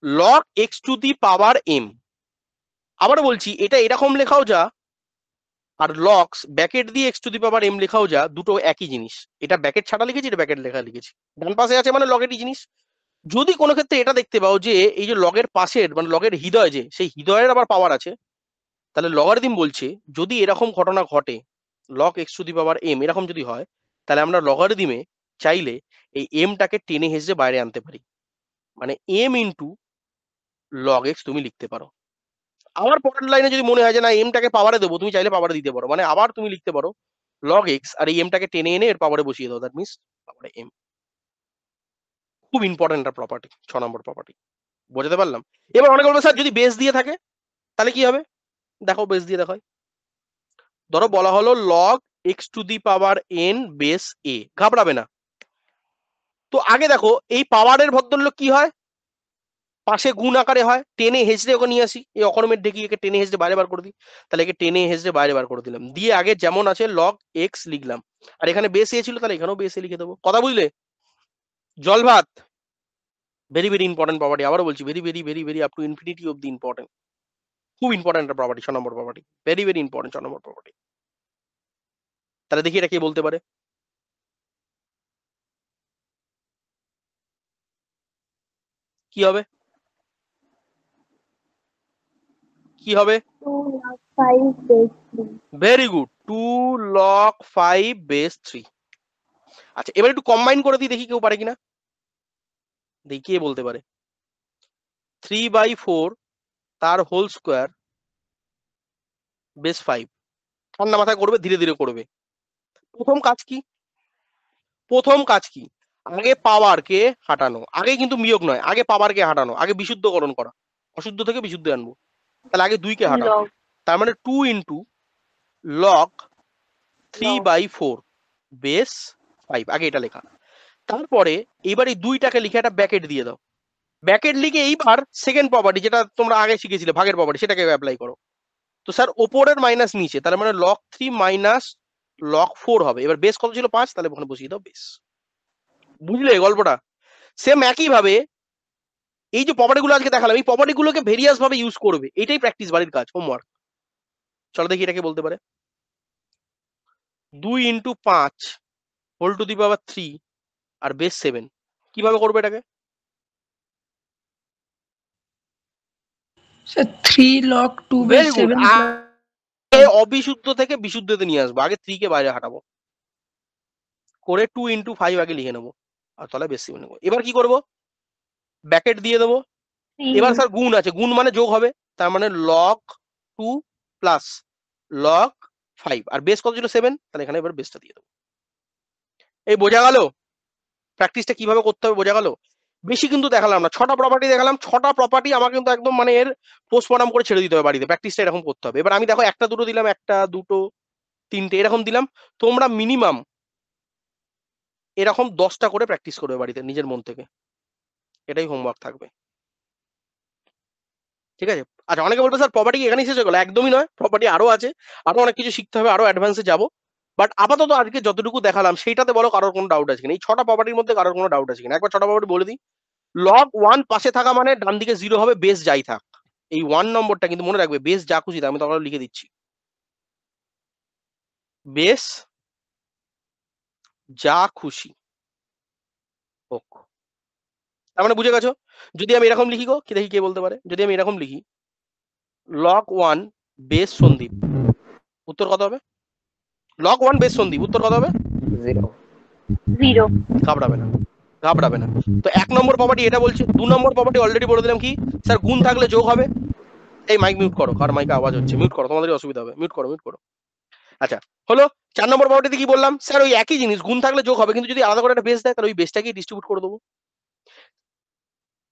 A: log x to the power m. আবার বলছি এটা এরকম লেখাও যা, আর লগস ব্যাকেট দিয়ে x to the power m লেখাও যা, দুটো একই জিনিস। এটা ব্যাকেট ছাড়া লিখেছি, এটা ব্যাকেট লেখা লিখেছি, ডান পাশে আছে মানে লগেরই জিনিস। যদি কোনো ক্ষেত্রে এটা দেখতে পাও যে এই যে লগের পাশের মানে লগের হৃদয়, যে সেই হৃদয়ের আবার পাওয়ার আছে, তাহলে লগারিদম বলছে যদি এরকম ঘটনা ঘটে, log x to the power m এরকম যদি হয়, তাহলে আমরা লগারিদমে চাইলে এই এমটাকে টেনে হেসে বাইরে আনতে পারি, মানে এম ইন্টু লগ এক্স তুমি লিখতে পারো। আবার পরের লাইনে যদি মনে হয় যে না এমটাকে পাওয়ারে দেবো, তুমি চাইলে পাওয়ারে দিতে পারো, মানে আবার তুমি লিখতে পারো লগ এক্স আর এই এমটাকে টেনে এনে এর পাওয়ারে বসিয়ে দাও, দ্যাট মিনস পাওয়ারে এম। খুব ইম্পর্টেন্ট একটা প্রপার্টি, 6 নম্বর প্রপার্টি। বোঝাতে পারলাম? এবার অনেকে বলবে স্যার যদি বেস দিয়ে থাকে তাহলে কি হবে? দেখো বেস দিয়ে দেখো, ধরো বলা হলো log x to the power n base a, ঘাবড়াবে না। তো আগে দেখো এই পাওয়ারের ভদ্রলোক কি হয়, পাশে গুণ আকারে হয়, টেনে হেসড়ে ওকে নিয়ে আসি, এই অকর্মের ঢেকে একে টেনে হেসড়ে বাইরে বার করে দিই, তাহলে একে টেনে হেসড়ে বাইরে বার করে দিলাম, দিয়ে আগে যেমন আছে লগ এক্স লিখলাম, আর এখানে বেস এ ছিল তাহলে এখানেও বেস এ লিখে দেবো। কথা বুঝলে? জল ভাত ভেরি ভেরি ইম্পর্টেন্ট প্রপার্টি, আবারও বলছি very very very very up to infinity of the important, খুব ইম্পর্টেন্ট একটা প্রপার্টি, 6 নম্বর প্রপার্টি, ভেরি ভেরি ইম্পর্টেন্ট 6 নম্বর প্রপার্টি। তাহলে দেখি এটা কে বলতে পারে? কি হবে? কি হবে?
B: 2 log 5 base 3।
A: Very good, 2 log 5 base 3। আচ্ছা এবার একটু কম্বাইন করে দিই, দেখি কেউ পারে কিনা, দেখি কে বলতে পারে। 3/4 তার হোল স্কোয়ার বেস 5, ঠান্ডা মাথায় করবে, ধীরে ধীরে করবে। প্রথম কাজ কি? প্রথম কাজ কি? আগে পাওয়ারকে হাঁটানো, আগে কিন্তু বিয়োগ নয়, আগে পাওয়ারকে হাঁটানো, আগে বিশুদ্ধকরণ করা, অশুদ্ধ থেকে বিশুদ্ধ আনবো। তাহলে আগে 2 কে হাঁটাও,
B: লগ
A: তার মানে 2 ইন্টু লগ 3/4 বেস 5, আগে এটা লেখা। তারপরে এবার এই 2টাকে লিখে একটা ব্যাকেট দিয়ে দাও, ব্যাকেট লিখে এইবার সেকেন্ড প্রপার্টি যেটা তোমরা আগে শিখেছিলে ভাগের প্রপার্টি, সেটাকে অ্যাপ্লাই করো। তো স্যার ওপরের মাইনাস নিচে, তাহলে মানে লগ 3 মাইনাস লগ 4 হবে। এবার বেস কত ছিল? 5, তাহলে ওখানে বসিয়ে দাও বেস। বুঝলে গল্পটা? সেম একই ভাবে এই যে প্রপার্টি গুলো আজকে দেখালাম, এই প্রপার্টি গুলোকে ভেরিয়াস ভাবে ইউজ করবে, এটাই প্র্যাকটিস, বাড়ির কাজ, হোমওয়ার্ক। চলো দেখি এটাকে বলতে পারে। 2 into 5 whole to the power 3 আর বেস 7, কিভাবে করবে এটাকে?
C: Sir 3 log 2 by
A: very good.
C: 7
A: অবিশুদ্ধ থেকে বিশুদ্ধতে নিয়ে আসবো, আগে 3 কে বাইরে হাঁটাবো, করে 2 × 5 আগে লিখে নেবো, আর তলায় বেশি নেবো। এবার কি করবো, ব্যাকেট দিয়ে দেবো। এবার স্যার গুণ আছে, গুণ মানে যোগ হবে, তার মানে log 2 প্লাস log 5, আর বেস কত ছিল 7, তাহলে এখানে এবার বেসটা দিয়ে দেবো। এই বোঝা গেল প্র্যাকটিসটা কিভাবে করতে হবে, বোঝা গেল। বেশি কিন্তু দেখালাম না, 6টা প্রপার্টি দেখালাম, 6টা প্রপার্টি আমাকে কিন্তু একদম মানে এর পোস্টমর্টম করে ছেড়ে দিতে হবে বাড়িতে, প্র্যাকটিসটা এরকম করতে হবে। এবার আমি দেখো 1টা 2টো দিলাম, 1টা 2টো 3টে এরকম দিলাম, তোমরা মিনিমাম এরকম 10টা করে প্র্যাকটিস করবে বাড়িতে নিজের মন থেকে, এটাই হোমওয়ার্ক থাকবে, ঠিক আছে? আচ্ছা, অনেকে বলবে স্যার প্রপার্টি এখানেই শেষ হয়ে গেল, একদমই নয়, প্রপার্টি আরো আছে, আরো অনেক কিছু শিখতে হবে, আরো অ্যাডভান্সে যাবো। বাট আপাতত আজকে যতটুকু দেখালাম সেইটাতে বলো কারোর কোনো ডাউট আছে কিনা, এই 6টা প্রপার্টির মধ্যে কারোর কোনো ডাউট আছে কিনা, একবার 6টা প্রপার্টি বলে দিই। log 1 পাশে থাকা মানে ডান দিকে 0 হবে, বেস যাই থাক। এই 1 নম্বরটা কিন্তু মনে রাখবে, বেস যা খুশি, আমি তখন লিখে দিচ্ছি, বেস যা খুশি হোক। তার মানে বুঝে গেছো? যদি আমি এরকম লিখি গো, কি দেখি কে বলতে পারে, যদি আমি এরকম লিখি log 1 বেস সন্দীপ, উত্তর কত হবে? log 1 বেস সন্দীপ, উত্তর কত হবে?
B: 0
A: ঘাবড়াবে না, ঘাবড়াবে না। তো 1 নম্বর প্রপার্টি এটা বলছে। 2 নম্বর প্রপার্টি অলরেডি বলে দিলাম কি, স্যার গুণ থাকলে যোগ হবে। এই মাইক মিউট করো, কার মাইকে আওয়াজ হচ্ছে, মিউট করো, তোমাদের অসুবিধা হবে, মিউট করো, মিউট করো। আচ্ছা হলো। 4 নম্বর প্রপার্টিতে কি বললাম, স্যার ওই একই জিনিস, গুণ থাকলে যোগ হবে, কিন্তু যদি আলাদা করে একটা বেস দেয় তাহলে ওই বেসটাকেই ডিস্ট্রিবিউট করে দেবো।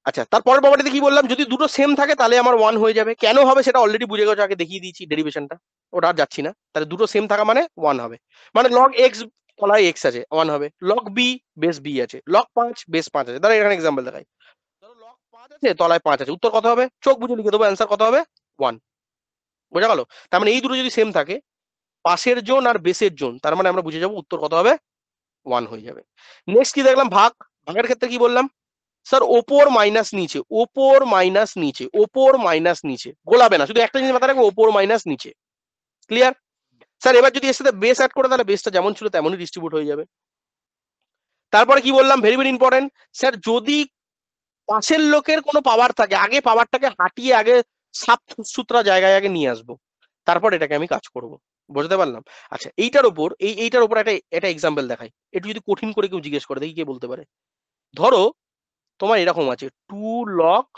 A: আচ্ছা, তারপরের প্রপার্টিতে কি বললাম, যদি দুটো সেম থাকে তাহলে আমার 1 হয়ে যাবে। কেন হবে সেটা অলরেডি বুঝে গেছো, আগে দেখিয়ে দিয়েছি ডেরিভেশনটা, ওটা আর যাচ্ছি না। তাহলে দুটো সেম থাকা মানে 1 হবে, মানে log x তলায় x আছে 1 হবে, log b বেস b আছে, log 5 বেস 5 আছে। ধরো এখানে এক্সাম্পল দেখাই, ধরো log 5 আছে তলায় 5 আছে, উত্তর কত হবে? চোখ বুঝে লিখে দেবো, অ্যান্সার কত হবে? 1। বোঝা গেল? তার মানে এই দুটো যদি সেম থাকে, পাশের জোন আর বেসের জোন, তার মানে আমরা বুঝে যাবো উত্তর কত হবে? 1 হয়ে যাবে। নেক্সট কি দেখলাম, ভাগ। ভাগের ক্ষেত্রে কি বললাম, স্যার ওপর মাইনাস নিচে, ওপর মাইনাস নিচে, ওপর মাইনাস নিচে, গোলাবে না, শুধু একটা জিনিস মাথায় রাখবে, ওপর মাইনাস নিচে। ক্লিয়ার? স্যার এবার যদি এর সাথে বেস অ্যাড করে, তাহলে বেসটা যেমন ছিল তেমনই ডিস্ট্রিবিউট হয়ে যাবে। তারপরে কি বললাম, ভেরি ভেরি ইম্পর্টেন্ট, স্যার যদি পাশের লোকের কোনো পাওয়ার থাকে, আগে পাওয়ারটাকে হাঁটিয়ে আগে সাফ সুতরা জায়গায় আগে নিয়ে আসবো, তারপর এটাকে আমি কাজ করব। বুঝতে পারলাম? আচ্ছা, এইটার উপর এইটার উপর একটা এক্সাম্পল দেখাই, একটু যদি কঠিন করে কেউ জিজ্ঞেস করে, দেখি কে বলতে পারে। ধরো তোমার এরকম আছে 2 log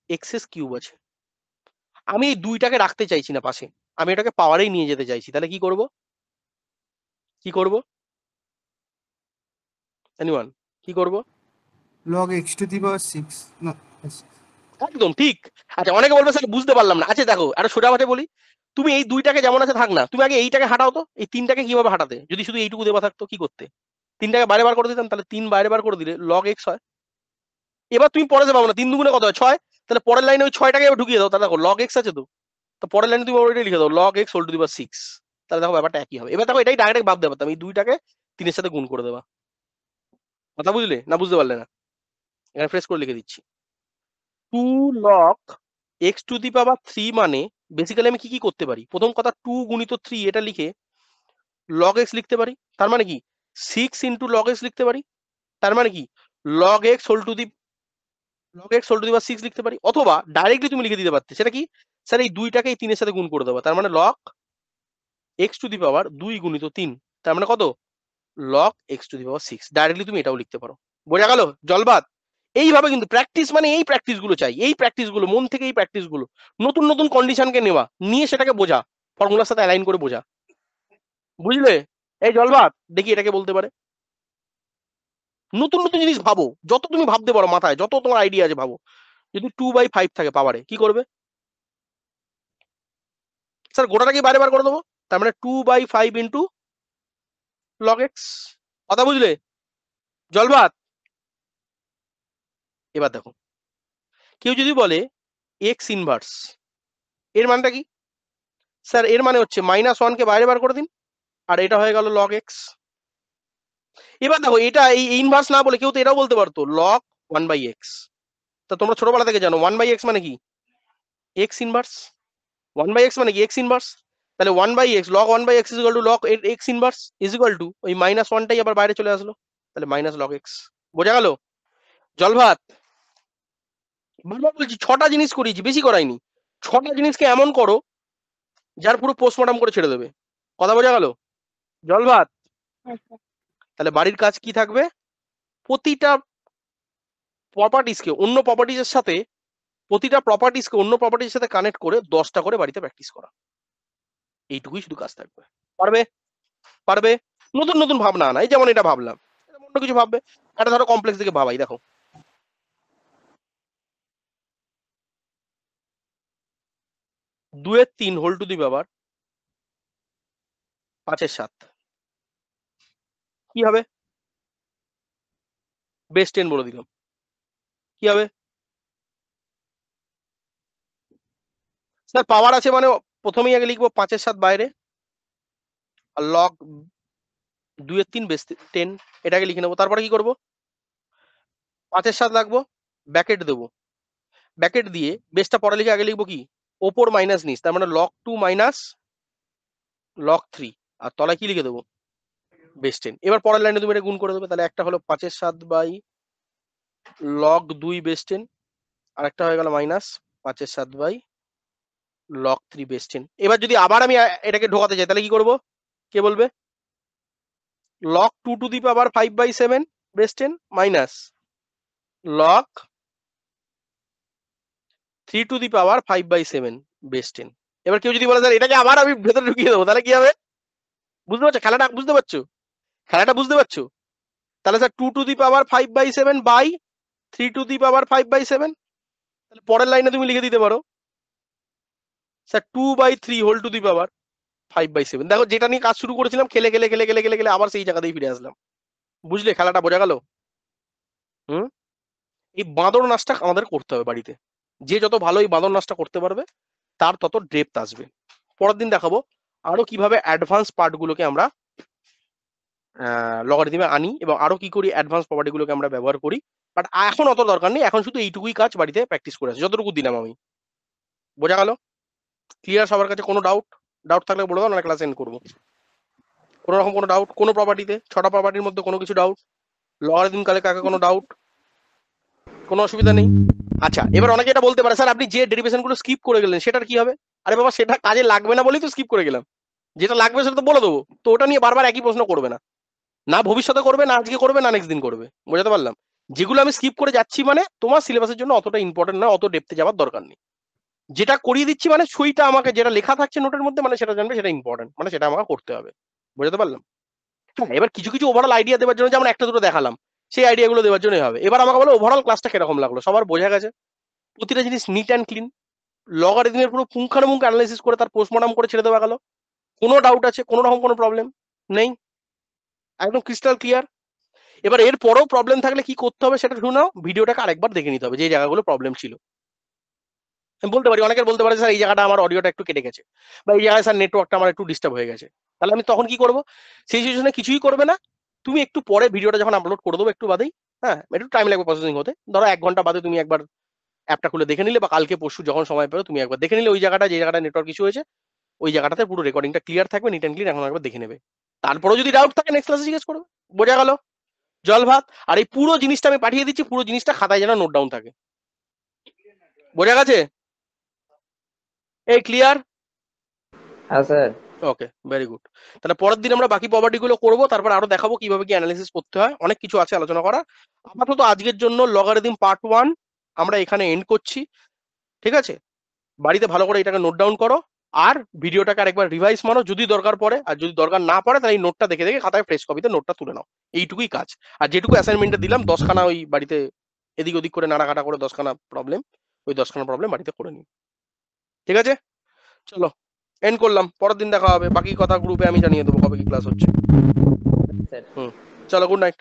A: x³ আছে, আমি এই দুইটাকে রাখতে চাইছি না পাশে, আমি এটাকে পাওয়ারেই নিয়ে যেতে চাইছি, তাহলে কি করব? কি করব? এনিওয়ান, কি করব?
D: log x to the power 6 no yes.
A: একদম ঠিক। আচ্ছা, অনেকে বলবে স্যার বুঝতে পারলাম না। আচ্ছা দেখো, আরো সোজা ভাষায় বলি, তুমি এই দুইটাকে যেমন আছে থাক না, তুমি আগে এইটাকে হাঁটাও তো, এই 3টাকে কিভাবে হাঁটাতে, যদি শুধু এইটুকু দেওয়া থাকতো কি করতে? 3টাকে বাইরে বার করে দিতাম, তাহলে 3 বাইরে বার করে দিলে log x হয়। এবার তুমি পরে পাবো না, 3 দুগুণে কত হয়? 6। তাহলে পরের লাইনে ওই 6টাকে ঢুকিয়ে দাও, তাহলে দেখো log x আছে তো, তো পরের লাইনে তুমি অলরেডি লিখে দাও log x whole to the power 6, তাহলে দেখো ব্যাপারটা একই হবে। এবার দেখো এটাই ডাইরেক্ট ভাবতে পারতাম, এই দুইটাকে 3 এর সাথে গুণ করে দেবা। কথা বুঝলে না, বুঝতে পারলে না? এখানে ফ্রেশ করে লিখে দিচ্ছি, 2 log x two the power 3 মানে বেসিক্যালি আমি কি কি করতে পারি, প্রথম কথা 2 গুণিত 3 এটা লিখে log x লিখতে পারি, তার মানে কি 6 ইন্টু log x লিখতে পারি, তার মানে কি log x whole to the power 6 লিখতে পারি, অথবা ডাইরেক্টলি তুমি লিখে দিতে পারতে, সেটা কি, স্যার এই দুইটাকে এই 3 এর সাথে গুণ করে দেবো, তার মানে log x টু দি পাওয়ার 2 গুণিত 3, তার মানে কত, log x two the power 6। Directly তুমি এটাও লিখতে পারো। বোঝা গেল জলবাদ? এইভাবে কিন্তু প্র্যাকটিস, মানে এই প্র্যাকটিস গুলো চাই, এই প্র্যাকটিস গুলো মন থেকে, এই প্র্যাকটিস গুলো নতুন নতুন কন্ডিশনকে নেওয়া, নিয়ে সেটাকে বোঝা, ফর্মুলার সাথে অ্যালাইন করে বোঝা। বুঝলে? এই জলবাদ, দেখি এটাকে বলতে পারে। নতুন নতুন জিনিস ভাবো, যত তুমি ভাবতে পারো মাথায়, যত তোমার আইডিয়া আছে ভাবো। যদি 2/5 থাকে পাওয়ারে, কি করবে? স্যার গোটাটাকে বাইরে বার করে দেবো, তার মানে 2/5 ইন্টু log x। কথা বুঝলে জলবাদ? এবার দেখো, কেউ যদি বলে এক্স ইনভার্স, এর মানটা কি? স্যার এর মানে হচ্ছে -1 কে বাইরে বার করে দিন, আর এটা হয়ে গেল log x। এবার দেখো, এটা এই ইনভার্স না বলে কেউ তো এটাও বলতে পারতো log 1/x। তা তোমরা ছোটবেলা থেকে জানো 1/x মানে কি, x ইনভার্স। 1/x মানে কি, x ইনভার্স। তাহলে 1/x log 1/x is equal two log x inverse is equal two ওই -1টাই আবার বাইরে চলে আসলো, তাহলে -log x। বোঝা গেল জলভাত? বারবার বলছি 6টা জিনিস করিয়েছি, বেশি করাইনি। 6টা জিনিসকে এমন করো যার পুরো পোস্টমর্টম করে ছেড়ে দেবে। কথা বোঝা গেল? জল ভাত।
B: হ্যাঁ স্যার।
A: তাহলে বাড়ির কাজ কি থাকবে? প্রতিটা প্রপার্টিসকে অন্য প্রপার্টিজের সাথে, প্রতিটা প্রপার্টিসকে অন্য প্রপার্টির সাথে কানেক্ট করে 10টা করে বাড়িতে প্র্যাকটিস করা। এইটুকুই শুধু কাজ থাকবে। পারবে? পারবে? নতুন নতুন ভাবনা আনা। এই যেমন এটা ভাবলাম, অন্য কিছু ভাববে। একটা ধরো কমপ্লেক্স দিকে ভাবাই, দেখো 2-3 হোল টু দি পাওয়ার 5-7 কি হবে? বেস 10 বলে দিলাম, কি হবে? স্যার পাওয়ার আছে মানে প্রথমেই আগে লিখবো 5-7 বাইরে, আর লগ 2-3 বেস 10 এটাকে লিখে নেবো। তারপরে কি করবো? 5-7 রাখবো, ব্যাকেট দেবো, ব্যাকেট দিয়ে বেসটা পরে লিখে আগে লিখবো কি ওপর মাইনাস নিচ, তার মানে log 2 মাইনাস log 3, আর তলায় কি লিখে দেবো বেস 10। এবার পরের লাইনে তুমি এটা গুণ করে দেবে, তাহলে একটা হলো 5-7 বাই log 2 বেস 10, আর একটা হয়ে গেল মাইনাস 5-7 বাই log 3 বেস 10। এবার যদি আবার আমি এটাকে ঢোকাতে চাই তাহলে কি করবো? কে বলবে? log 2 to the power 5/7 base 10 minus log 3 to the power 5/7 base 10। এবার কেউ যদি বলে স্যার এটাকে আবার আমি ভেতরে ঢুকিয়ে দেবো, তাহলে কি হবে? বুঝতে পারছো খেলাটা? বুঝতে পারছো খেলাটা? বুঝতে পারছো? তাহলে sir 2 to the power 5/7 by 3 to the power 5/7, তাহলে পরের লাইনে তুমি লিখে দিতে পারো sir 2/3 whole to the power 5/7। দেখো যেটা নিয়ে কাজ শুরু করেছিলাম, খেলে খেলে খেলে খেলে খেলে খেলে আবার সেই জায়গাতেই ফিরে আসলাম। বুঝলে খেলাটা? বোঝা গেল? হুম। এই বাঁদর নাচটা আমাদের করতে হবে বাড়িতে। যে যত ভালো এই বাঁদর নাচটা করতে পারবে তার তত ডেপথ আসবে। পরের দিন দেখাবো আরো কিভাবে অ্যাডভান্স পার্ট গুলোকে আমরা লগারিদমে আনি এবং আরো কি করি অ্যাডভান্স প্রপার্টি গুলোকে আমরা ব্যবহার করি। বাট এখন অত দরকার নেই, এখন শুধু এইটুকুই কাজ বাড়িতে প্র্যাকটিস করে আছে, যতটুকু দিলাম আমি। বোঝা গেল? ক্লিয়ার সবার কাছে? কোনো ডাউট? ডাউট থাকলে বলে দাও, না ক্লাস এন্ড করবো। কোনো রকম কোনো ডাউট? কোনো প্রপার্টিতে 6টা প্রপার্টির মধ্যে কোনো কিছু ডাউট? লগারিদম কালে কাকে কোনো ডাউট? কোনো অসুবিধা নেই? আচ্ছা, এবার অনেকে এটা বলতে পারে স্যার আপনি যে ডেরিভেশন গুলো স্কিপ করে গেলেন সেটার কি হবে? আরে বাবা সেটা কাজে লাগবে না বলেই তো স্কিপ করে গেলাম। যেটা লাগবে সেটা তো বলে দেবো, তো ওটা নিয়ে বারবার একই প্রশ্ন করবে না। না ভবিষ্যতে করবে, না আজকে করবে, না নেক্সট দিন করবে। বোঝাতে পারলাম? যেগুলো আমি স্কিপ করে যাচ্ছি মানে তোমার সিলেবাসের জন্য অতটা ইম্পর্টেন্ট নয়, অত ডেপথে যাওয়ার দরকার নেই। যেটা করিয়ে দিচ্ছি মানে সুইটা আমাকে যেটা লেখা থাকছে নোটের মধ্যে মানে সেটা জানবে, সেটা ইম্পর্টেন্ট, মানে সেটা আমাকে করতে হবে। বোঝাতে পারলাম? হ্যাঁ, এবার কিছু কিছু ওভারঅল আইডিয়া দেওয়ার জন্য যেমন একটা দুটো দেখালাম, সেই আইডিয়া গুলো দেওয়ার জন্যই হবে। এবার আমাকে বলো ওভারঅল ক্লাসটা কিরকম লাগলো? সবার বোঝা গেছে? প্রতিটা জিনিস নিট অ্যান্ড ক্লিন, লগারিদমের পুরো পুঙ্খানুপুঙ্খ অ্যানালাইসিস করে তার পোস্টমর্টম করে ছেড়ে দেওয়া গেল। কোনো ডাউট আছে? কোনো রকম কোনো প্রবলেম নেই? একদম ক্রিস্টাল ক্লিয়ার। এবার এর পরেও প্রবলেম থাকলে কি করতে হবে সেটা শুনাও, ভিডিওটাকে আরেকবার দেখে নিতে হবে যে জায়গাগুলো প্রবলেম ছিল। আমি বলতে পারি, অনেকের বলতে পারে স্যার এই জায়গাটা আমার অডিওটা একটু কেটে গেছে, বা এই জায়গায় স্যার নেটওয়ার্কটা আমার একটু ডিস্টার্ব হয়ে গেছে। তাহলে আমি তখন কি করব? সেই সিচুয়েশনে কিছুই করবে না, তুমি একটু পরে ভিডিওটা যখন আপলোড করে দেবো একটু বাদেই, হ্যাঁ একটু টাইম লাগবে প্রসেসিং হতে, ধরো 1 ঘন্টা বাদে তুমি একবার অ্যাপটা খুলে দেখে নিলে, বা কালকে পরশু যখন সময় পেলো তুমি একবার দেখে নিলে ওই জায়গাটা, যে জায়গাটা নেটওয়ার্ক ইস্যু হয়েছে ওই জায়গাটাতে পুরো রেকর্ডিংটা ক্লিয়ার থাকবে, নিট অ্যান্ড ক্লিন, এখন একবার দেখে নেবে। তারপরে যদি ডাউট থাকে নেক্সট ক্লাসে জিজ্ঞেস করবে। বোঝা গেল? জল ভাত। আর এই পুরো জিনিসটা আমি পাঠিয়ে দিচ্ছি, পুরো জিনিসটা খাতায় যেন নোট ডাউন থাকে। বোঝা গেছে? এই ক্লিয়ার?
E: হ্যাঁ স্যার।
A: ওকে, ভেরি গুড। তাহলে পরের দিন আমরা বাকি প্রপার্টি গুলো করবো, তারপর আরো দেখাবো কিভাবে কি অ্যানালিসিস করতে হয়, অনেক কিছু আছে আলোচনা করা। আপাতত আজকের জন্য লগারিদম পার্ট 1 আমরা এখানে এন্ড করছি, ঠিক আছে? বাড়িতে ভালো করে এটাকে নোট ডাউন করো, আর ভিডিওটাকে আরেকবার রিভাইজ মারো যদি দরকার পড়ে, আর যদি দরকার না পড়ে তাহলে এই নোটটা দেখে দেখে খাতায় ফ্রেশ কপিতে নোটটা তুলে নাও। এইটুকুই কাজ। আর যেটুকু অ্যাসাইনমেন্টে দিলাম 10খানা ওই বাড়িতে এদিক ওদিক করে নাড়াঘাটা করে 10খানা প্রবলেম, ওই 10খানা প্রবলেম বাড়িতে করে নিই। ঠিক আছে, চলো এন্ড করলাম। পরের দিন দেখা হবে, বাকি কথা গ্রুপে আমি জানিয়ে দেবো কবে কি ক্লাস হচ্ছে।
E: স্যার
A: চলো, গুড নাইট।